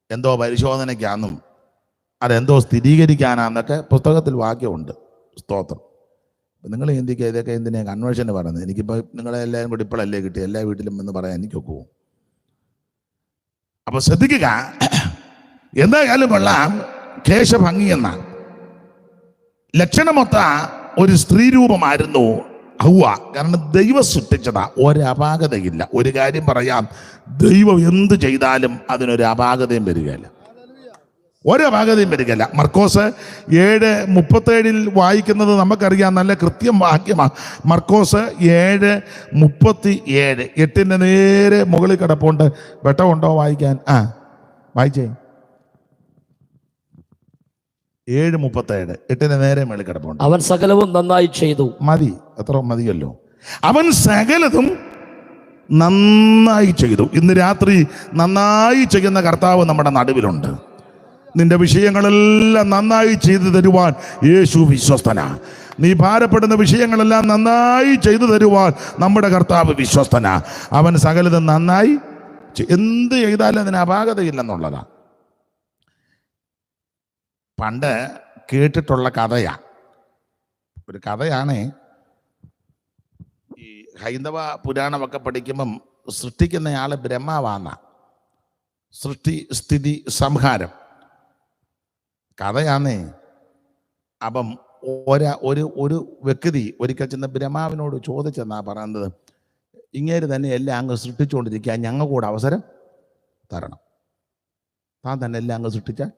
എന്തോ പരിശോധനയ്ക്കാന്നും അതെന്തോ സ്ഥിരീകരിക്കാനാന്നൊക്കെ പുസ്തകത്തിൽ വാക്യമുണ്ട്. സ്തോത്രം. നിങ്ങൾ ചിന്തിക്കുക ഇതൊക്കെ എന്തിനാ കൺവേർഷന് പറയുന്നത്? എനിക്കിപ്പോൾ നിങ്ങളെ എല്ലാവരും കൂടി ഇപ്പോഴല്ലേ കിട്ടി, എല്ലാ വീട്ടിലും എന്ന് പറയാൻ എനിക്കൊക്കെ പോകും. അപ്പൊ ശ്രദ്ധിക്കുക. എന്തായാലും കൊള്ളാം, കേശഭംഗി എന്ന ലക്ഷണമൊത്ത ഒരു സ്ത്രീ രൂപമായിരുന്നു ഹവ്വ. കാരണം ദൈവം സൃഷ്ടിച്ചതാ, ഒരപാകതയില്ല. ഒരു കാര്യം പറയാം, ദൈവം എന്ത് ചെയ്താലും അതിനൊരു അപാകതയും വരികയില്ല, ഒരപാകതയും വരികയില്ല. മർക്കോസ് 7:37 വായിക്കുന്നത് നമുക്കറിയാം, നല്ല കൃത്യം വാക്യമാണ്. മർക്കോസ് 7:37 8 നേരെ മുകളിൽ കിടപ്പുണ്ട്. വെട്ടമുണ്ടോ വായിക്കാൻ? വായിച്ചേ. 7:37 8 നേരെ മുകളിൽ കിടപ്പുണ്ട്. അവൻ സകലവും നന്നായി ചെയ്തു. മതി, അത്ര മതിയല്ലോ. അവൻ സകലതും നന്നായി ചെയ്തു. ഇന്ന് രാത്രി നന്നായി ചെയ്യുന്ന കർത്താവ് നമ്മുടെ നടുവിലുണ്ട്. നിന്റെ വിഷയങ്ങളെല്ലാം നന്നായി ചെയ്തു തരുവാൻ യേശു വിശ്വസ്തനാ. നീ ഭാരപ്പെടുന്ന വിഷയങ്ങളെല്ലാം നന്നായി ചെയ്തു തരുവാൻ നമ്മുടെ കർത്താവ് വിശ്വസ്തനാ. അവൻ സകലതും നന്നായി എന്ത് ചെയ്താലും അതിന് അപാകതയില്ലെന്നുള്ളതാ. പണ്ട് കേട്ടിട്ടുള്ള കഥയാ, ഒരു കഥയാണേ. ഈ ഹൈന്ദവ പുരാണമൊക്കെ പഠിക്കുമ്പം സൃഷ്ടിക്കുന്നയാള് ബ്രഹ്മാവാന്ന. സൃഷ്ടി സ്ഥിതി സംഹാരം കഥയാന്നേ. അപ്പം ഒരു വ്യക്തി ഒരിക്കൽ ചെന്ന് ബ്രഹ്മാവിനോട് ചോദിച്ചെന്നാ പറയുന്നത്, ഇങ്ങേര് തന്നെ എല്ലാം അങ്ങ് സൃഷ്ടിച്ചുകൊണ്ടിരിക്കുക, ഞങ്ങൾ കൂടെ അവസരം തരണം. താൻ തന്നെ എല്ലാം അങ്ങ് സൃഷ്ടിച്ചാൽ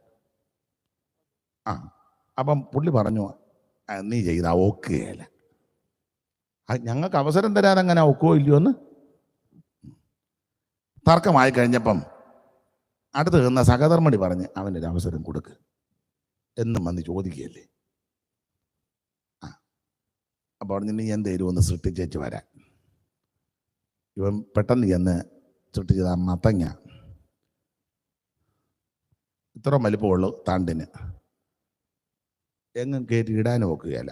അപ്പം പുള്ളി പറഞ്ഞു, നീ ചെയ്താ ഒക്കുകയല്ല, ഞങ്ങൾക്ക് അവസരം തരാതെ അങ്ങനെ ഒക്കുവോ ഇല്ലയോ എന്ന് തർക്കമായി കഴിഞ്ഞപ്പം അടുത്ത് നിന്ന സഹധർമ്മണി പറഞ്ഞ് അവനൊരു അവസരം കൊടുക്ക് എന്നും വന്ന് ചോദിക്കുകയല്ലേ. അപ്പോൾ പറഞ്ഞു, നീ എന്ത് തരുമെന്ന് സൃഷ്ടിച്ചേച്ച് വരാൻ. ഇവൻ പെട്ടെന്ന് ചെന്ന് സൃഷ്ടിച്ചത് മത്തങ്ങ, ഇത്ര വലിപ്പമുള്ളൂ താണ്ടിന്, എങ്ങും കയറ്റി ഇടാൻ നോക്കുകയല്ല.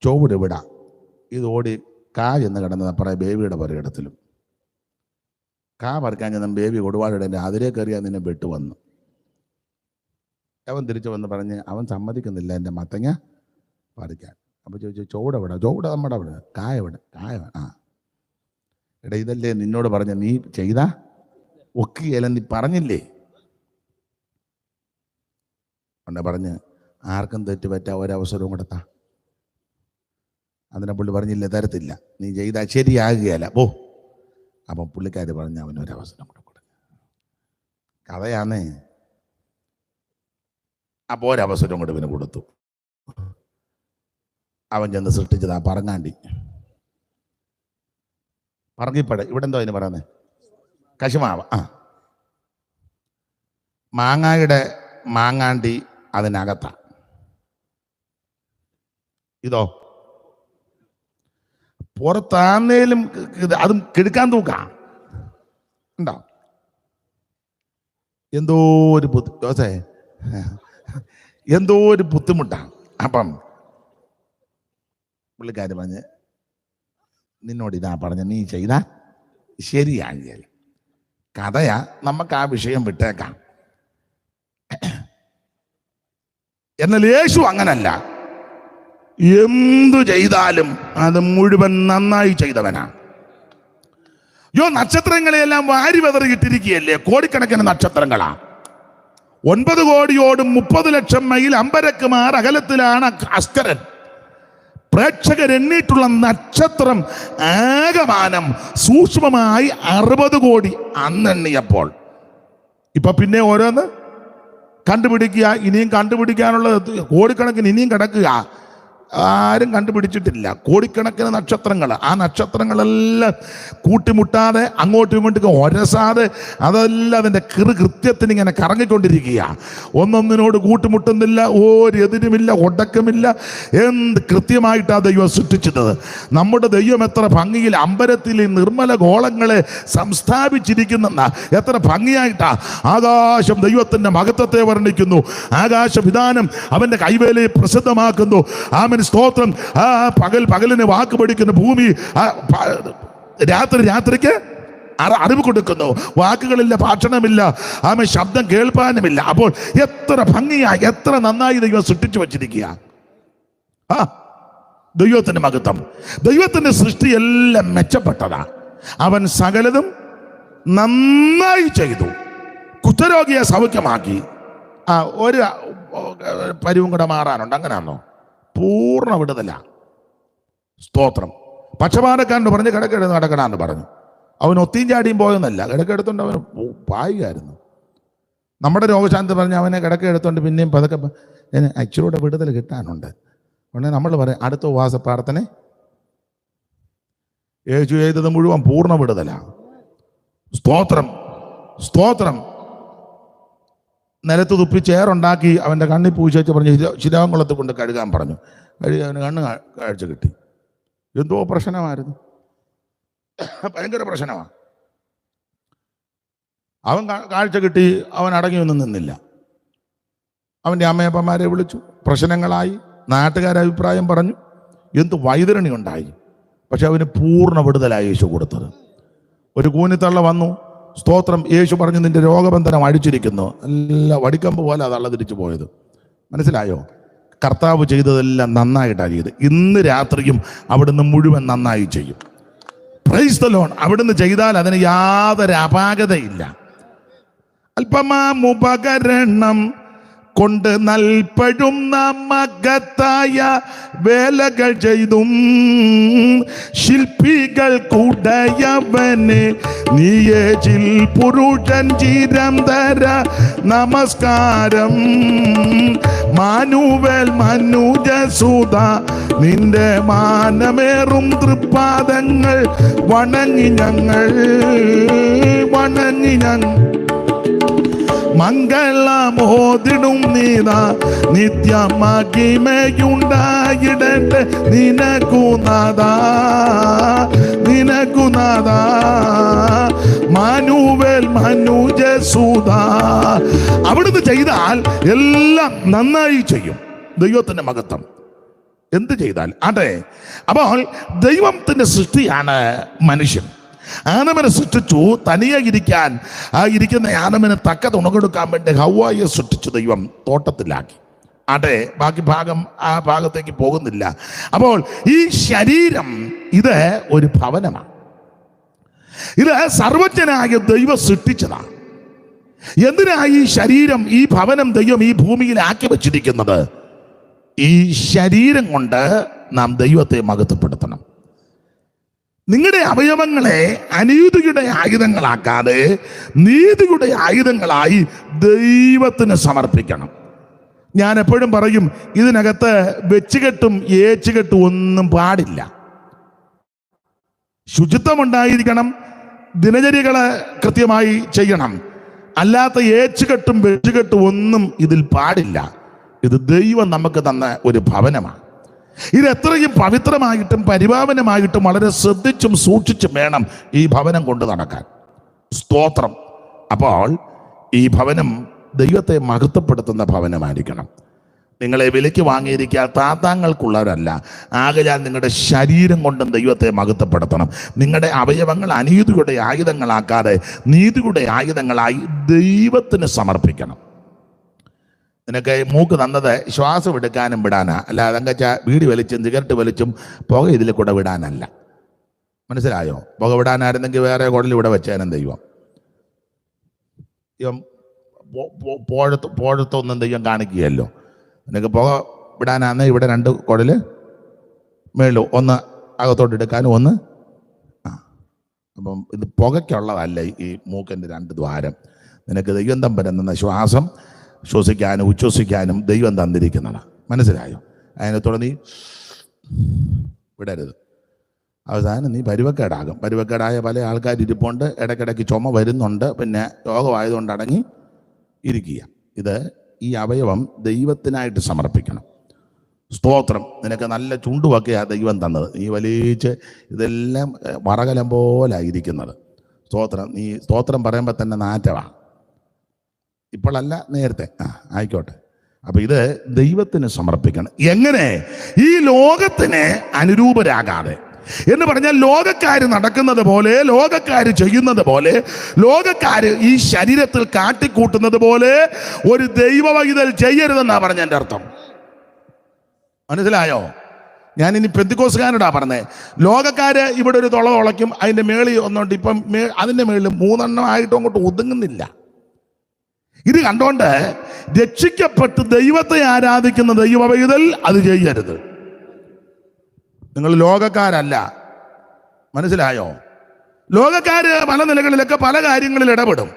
ചുവട് വിടാം, ഇത് ഓടി കാ ചെന്ന് കിടന്നത് അപ്പുറം ബേബിയുടെ പുരയിടത്തിലും. കാ പറിക്കാൻ ചെന്ന ബേബി കൊടുവാടിടേൻ്റെ അതിലേ കയറിയാൽ നിന്നെ വെട്ട് വന്നു. അവൻ തിരിച്ചു വന്ന് പറഞ്ഞ് അവൻ സമ്മതിക്കുന്നില്ല എൻ്റെ മത്തങ്ങ പറിക്കാൻ. അപ്പോൾ ചോദിച്ചു ചുവടെവിടെ? ചുവട് നമ്മുടെ അവിടെ. കായവിടെ? ആ എടാ, ഇതല്ലേ നിന്നോട് പറഞ്ഞ, നീ ചെയ്താ ഒക്കുകയില്ല, നീ പറഞ്ഞില്ലേ? ഉണ്ടെ പറഞ്ഞ് ആർക്കും തെറ്റുപറ്റാ ഒരവസരവും കൊടുത്താ. അതിനെ പുള്ളി പറഞ്ഞില്ലേ, തരത്തില്ല, നീ ചെയ്താൽ ശരിയാകുകയല്ല, പോ. അപ്പം പുള്ളിക്കാർ പറഞ്ഞ് അവനൊരവസരം കൂടെ കൊടുക്കും. കഥയാന്നേ. അപ്പോൾ ഒരവസരം കൂടെ ഇവന് കൊടുത്തു. അവൻ ചെന്ന് സൃഷ്ടിച്ചതാ പറങ്ങാണ്ടി. പറങ്കിപ്പട, ഇവിടെ എന്തോ അതിന് പറയുന്നത്, കശുമാവ്. മാങ്ങായുടെ മാങ്ങാണ്ടി അതിനകത്താ. ഇതോ പുറത്താന്നേലും അതും കെടുക്കാൻ തൂക്കാം ഉണ്ടോ? എന്തോ ഒരു ബുദ്ധിമുട്ടാണ്. അപ്പം പുള്ളിക്കാര് പറഞ്ഞ് നിന്നോട് ഇതാ പറഞ്ഞ, നീ ചെയ്താ ശരിയാകില്ല. കഥയാ, നമുക്ക് ആ വിഷയം വിട്ടേക്കാം. എന്നാൽ യേശു അങ്ങനല്ല. എന്തു ചെയ്താലും അത് മുഴുവൻ നന്നായി ചെയ്തവനാ. നക്ഷത്രങ്ങളെയെല്ലാം വാരി വെതറിയിട്ടിരിക്കുകയല്ലേ, കോടിക്കണക്കിന് നക്ഷത്രങ്ങളാ. 9 കോടിയോടും 30 ലക്ഷം മൈൽ അമ്പരക്കുമാർ അകലത്തിലാണ് അസ്കരൻ. പ്രേക്ഷകരെണ്ണിട്ടുള്ള നക്ഷത്രം ആകമാനം സൂക്ഷ്മമായി 60 കോടി അന്നെണ്ണിയപ്പോൾ. ഇപ്പൊ പിന്നെ ഓരോന്ന് കണ്ടുപിടിക്കുക, ഇനിയും കണ്ടുപിടിക്കാനുള്ളത് കോടിക്കണക്കിന് ഇനിയും കിടക്കുക. ആരും കണ്ടുപിടിച്ചിട്ടില്ല. കോടിക്കണക്കിന് നക്ഷത്രങ്ങൾ. ആ നക്ഷത്രങ്ങളെല്ലാം കൂട്ടിമുട്ടാതെ അങ്ങോട്ടും ഇങ്ങോട്ടും ഒരസാതെ അതെല്ലാം അതിൻ്റെ കൃത്യത്തിന് ഇങ്ങനെ കറങ്ങിക്കൊണ്ടിരിക്കുക. ഒന്നൊന്നിനോട് കൂട്ടിമുട്ടുന്നില്ല, ഒരെതിരുമില്ല, ഒടക്കമില്ല. എന്ത് കൃത്യമായിട്ടാണ് ദൈവം സൃഷ്ടിച്ചത്. നമ്മുടെ ദൈവം എത്ര ഭംഗിയിൽ അമ്പരത്തിൽ നിർമ്മല ഗോളങ്ങളെ സംസ്ഥാപിച്ചിരിക്കുന്ന എത്ര ഭംഗിയായിട്ടാ. ആകാശം ദൈവത്തിൻ്റെ മഹത്വത്തെ വർണ്ണിക്കുന്നു. ആകാശവിധാനം അവൻ്റെ കൈവേലയെ പ്രസിദ്ധമാക്കുന്നു. ആമേൻ, സ്തോത്രം. പകലിന് വാക്ക് പഠിക്കുന്ന ഭൂമി, രാത്രിക്ക് അറിവ് കൊടുക്കുന്നു. വാക്കുകളില്ല, ഭാഷണമില്ല, ആമേൻ, ശബ്ദം കേൾപ്പാനുമില്ല. അപ്പോൾ എത്ര ഭംഗിയായി, എത്ര നന്നായി ദൈവം സൃഷ്ടിച്ചു വച്ചിരിക്കുക. ദൈവത്തിന്റെ മഹത്വം. ദൈവത്തിന്റെ സൃഷ്ടി എല്ലാം മെച്ചപ്പെട്ടതാ. അവൻ സകലതും നന്നായി ചെയ്തു. കുഷ്ഠരോഗിയെ സൗഖ്യമാക്കി. ഒരു പരിവും കൂടെ മാറാനുണ്ട്. അങ്ങനെയാണോ? പൂർണ്ണ വിടുതല. സ്തോത്രം. പക്ഷപാതക്കാരനോട് പറഞ്ഞ് കിടക്കെടുത്ത് നടക്കണമെന്ന് പറഞ്ഞു. അവൻ ഒത്തിയും ചാടിയും പോയെന്നല്ല, കിടക്കെടുത്തോണ്ട് അവന് പായുകയായിരുന്നു. നമ്മുടെ രോഗശാന്തി പറഞ്ഞ് അവനെ കിടക്കെടുത്തോണ്ട് പിന്നെയും പതുക്കെ ഇച്ചിരൂടെ വിടുതൽ കിട്ടാനുണ്ട്. ഉടനെ നമ്മൾ പറയും അടുത്ത ഉപവാസ പ്രാർത്ഥന യേശു ചെയ്തത് മുഴുവൻ പൂർണ്ണ വിടുതല. സ്തോത്രം, സ്തോത്രം. നിലത്ത് തുപ്പി ചേറുണ്ടാക്കി അവൻ്റെ കണ്ണിൽ പൂച്ചേച്ച് പറഞ്ഞ് ശിലാകുളത്ത് കൊണ്ട് കഴുകാൻ പറഞ്ഞു. കഴുകി അവന് കണ്ണ് കാഴ്ച കിട്ടി. എന്തോ പ്രശ്നമായിരുന്നു, ഭയങ്കര പ്രശ്നമാണ്. അവൻ കാഴ്ച കിട്ടി, അവൻ അടങ്ങിയൊന്നും നിന്നില്ല. അവൻ്റെ അമ്മയപ്പന്മാരെ വിളിച്ചു, പ്രശ്നങ്ങളായി, നാട്ടുകാരെ അഭിപ്രായം പറഞ്ഞു, എന്ത് വൈതരണി ഉണ്ടായി. പക്ഷെ അവന് പൂർണ്ണ വിടുതലായി യേശു കൊടുത്തത്. ഒരു കൂനിത്തള്ള വന്നു. സ്തോത്രം. യേശു പറഞ്ഞു, നിന്റെ രോഗബന്ധനം അഴിച്ചിരിക്കുന്നു. എല്ലാം വടിക്കമ്പ് പോലെ അതള്ള തിരിച്ചു പോയത്. മനസ്സിലായോ? കർത്താവ് ചെയ്തതെല്ലാം നന്നായിട്ടാണ് ചെയ്ത്. ഇന്ന് രാത്രിയും അവിടുന്ന് മുഴുവൻ നന്നായി ചെയ്യും. Price the Lord. അവിടുന്ന് ചെയ്താൽ അതിന് യാതൊരു അപാകതയില്ല. അല്പമാമുപകരണം കൊണ്ട് നൽപ്പഴും മകത്തായ വേലകൾ ചെയ്തും ശില്പികൾ കൂടയവനെ നീയേജിൽ പുരുഷൻ ചിരം തര നമസ്കാരം. മാനുവേൽ മനുജസുത നിന്റെ മാനമേറും തൃപ്പാദങ്ങൾ വണങ്ങി ഞങ്ങൾ മംഗളമോതിടും നീതാ നിത്യമഹിമയുണ്ടായിടട്ടെ നിനക്കുനാഥാ മാനുവേൽ മനുജസുതാ. അവിടുന്ന് ചെയ്താൽ എല്ലാം നന്നായി ചെയ്യും. ദൈവത്തിന്റെ മഹത്വം. എന്ത് ചെയ്താൽ അതെ. അപ്പോൾ ദൈവത്തിന്റെ സൃഷ്ടിയാണ് മനുഷ്യൻ. ആനമനെ സൃഷ്ടിച്ചു. തനിയെ ഇരിക്കുന്ന ആനമനെ തക്ക തുണ കൊടുക്കാൻ വേണ്ടി ഹവ്വായെ സൃഷ്ടിച്ചു ദൈവം തോട്ടത്തിലാക്കി. ആട്ടെ, ബാക്കി ഭാഗം ആ ഭാഗത്തേക്ക് പോകുന്നില്ല. അപ്പോൾ ഈ ശരീരം ഇത് ഒരു ഭവനമാണ്. ഇത് സർവജ്ഞനായ ദൈവം സൃഷ്ടിച്ചതാണ്. എന്തിനായി ഈ ശരീരം, ഈ ഭവനം ദൈവം ഈ ഭൂമിയിൽ ആക്കി വച്ചിരിക്കുന്നത്? ഈ ശരീരം കൊണ്ട് നാം ദൈവത്തെ മഹത്വപ്പെടുത്തണം. നിങ്ങളുടെ അവയവങ്ങളെ അനീതിയുടെ ആയുധങ്ങളാക്കാതെ നീതിയുടെ ആയുധങ്ങളായി ദൈവത്തിന് സമർപ്പിക്കണം. ഞാൻ എപ്പോഴും പറയും, ഇതിനകത്ത് വെച്ചുകെട്ടും ഏച്ചുകെട്ടും ഒന്നും പാടില്ല. ശുചിത്വമുണ്ടായിരിക്കണം, ദിനചര്യകള് കൃത്യമായി ചെയ്യണം. അല്ലാത്ത ഏച്ചുകെട്ടും വെച്ചുകെട്ടും ഒന്നും ഇതിൽ പാടില്ല. ഇത് ദൈവം നമുക്ക് തന്ന ഒരു ഭവനമാണ്. ഇത് എത്രയും പവിത്രമായിട്ടും പരിപാവനമായിട്ടും വളരെ ശ്രദ്ധിച്ചും സൂക്ഷിച്ചും വേണം ഈ ഭവനം കൊണ്ട് നടക്കാൻ. സ്തോത്രം. അപ്പോൾ ഈ ഭവനം ദൈവത്തെ മഹത്വപ്പെടുത്തുന്ന ഭവനമായിരിക്കണം. നിങ്ങളെ വിലയ്ക്ക് വാങ്ങിയിരിക്കുക താത്താങ്ങൾക്കുള്ളവരല്ല. ആകയാൽ നിങ്ങളുടെ ശരീരം കൊണ്ടും ദൈവത്തെ മഹത്വപ്പെടുത്തണം. നിങ്ങളുടെ അവയവങ്ങൾ അനീതിയുടെ ആയുധങ്ങളാക്കാതെ നീതിയുടെ ആയുധങ്ങളായി ദൈവത്തിന് സമർപ്പിക്കണം. നിനക്ക് മൂക്ക് തന്നത് ശ്വാസം എടുക്കാനും വിടാനാ, അല്ല അതങ്കച്ച വീടി വലിച്ചും സിഗരറ്റ് വലിച്ചും പുക ഇതിൽ കൂടെ വിടാനല്ല. മനസ്സിലായോ? പുക വിടാനായിരുന്നെങ്കിൽ വേറെ കുടൽ ഇവിടെ വെച്ചേനും ദൈവം. ദൈവം പോഴത്തൊന്നും ദൈവം കാണിക്കുകയല്ലോ. നിനക്ക് പുക വിടാനാന്ന് ഇവിടെ 2 കുടല് മേളു, ഒന്ന് അകത്തോട്ട് എടുക്കാനും ഒന്ന് അപ്പം ഇത് പുകയ്ക്കുള്ളതല്ല. ഈ മൂക്കിൻ്റെ 2 ദ്വാരം നിനക്ക് ദൈവം തമ്പരുന്ന ശ്വാസം ശ്വസിക്കാനും ഉച്ഛ്വസിക്കാനും ദൈവം തന്നിരിക്കുന്നതാണ്. മനസ്സിലായോ? അതിനകത്തോടെ നീ വിടരുത്. അവസാനം നീ പരുവക്കേടാകും. പരുവക്കേടായ പല ആൾക്കാർ ഇരിപ്പുണ്ട്, ഇടയ്ക്കിടയ്ക്ക് ചുമ വരുന്നുണ്ട്, പിന്നെ രോഗമായതുകൊണ്ട് അടങ്ങി ഇരിക്കുക. ഇത് ഈ അവയവം ദൈവത്തിനായിട്ട് സമർപ്പിക്കണം. സ്തോത്രം. നിനക്ക് നല്ല ചുണ്ടുമൊക്കെയാണ് ദൈവം തന്നത്. നീ വലിച്ച് ഇതെല്ലാം വറകലം പോലെ ഇരിക്കുന്നത്. സ്തോത്രം. നീ സ്തോത്രം പറയുമ്പോൾ തന്നെ നാറ്റമാണ്. ഇപ്പോഴല്ല, നേരത്തെ. ആയിക്കോട്ടെ. അപ്പൊ ഇത് ദൈവത്തിന് സമർപ്പിക്കണം. എങ്ങനെ? ഈ ലോകത്തിന് അനുരൂപരാകാതെ എന്ന് പറഞ്ഞാൽ ലോകക്കാര് നടക്കുന്നത് പോലെ, ലോകക്കാര് ചെയ്യുന്നത് പോലെ, ലോകക്കാര് ഈ ശരീരത്തിൽ കാട്ടിക്കൂട്ടുന്നത് പോലെ ഒരു ദൈവവൈതൽ ചെയ്യരുതെന്നാ പറഞ്ഞ എൻ്റെ അർത്ഥം. മനസ്സിലായോ? ഞാനിനി പെന്തിക്കോസുകാരോടാ പറഞ്ഞേ. ലോകക്കാര് ഇവിടെ ഒരു തുളയ്ക്കും, അതിന്റെ മേളിൽ ഒന്നുണ്ട്. ഇപ്പം അതിന്റെ മേളിൽ 3 എണ്ണം ആയിട്ടും അങ്ങോട്ട് ഒതുങ്ങുന്നില്ല. ഇത് കണ്ടോണ്ട് രക്ഷിക്കപ്പെട്ട് ദൈവത്തെ ആരാധിക്കുന്ന ദൈവവൈതൽ അത് ചെയ്യരുത്. നിങ്ങൾ ലോകക്കാരല്ല. മനസ്സിലായോ? ലോകക്കാര് പല നിലകളിലൊക്കെ പല കാര്യങ്ങളിൽ ഇടപെടും.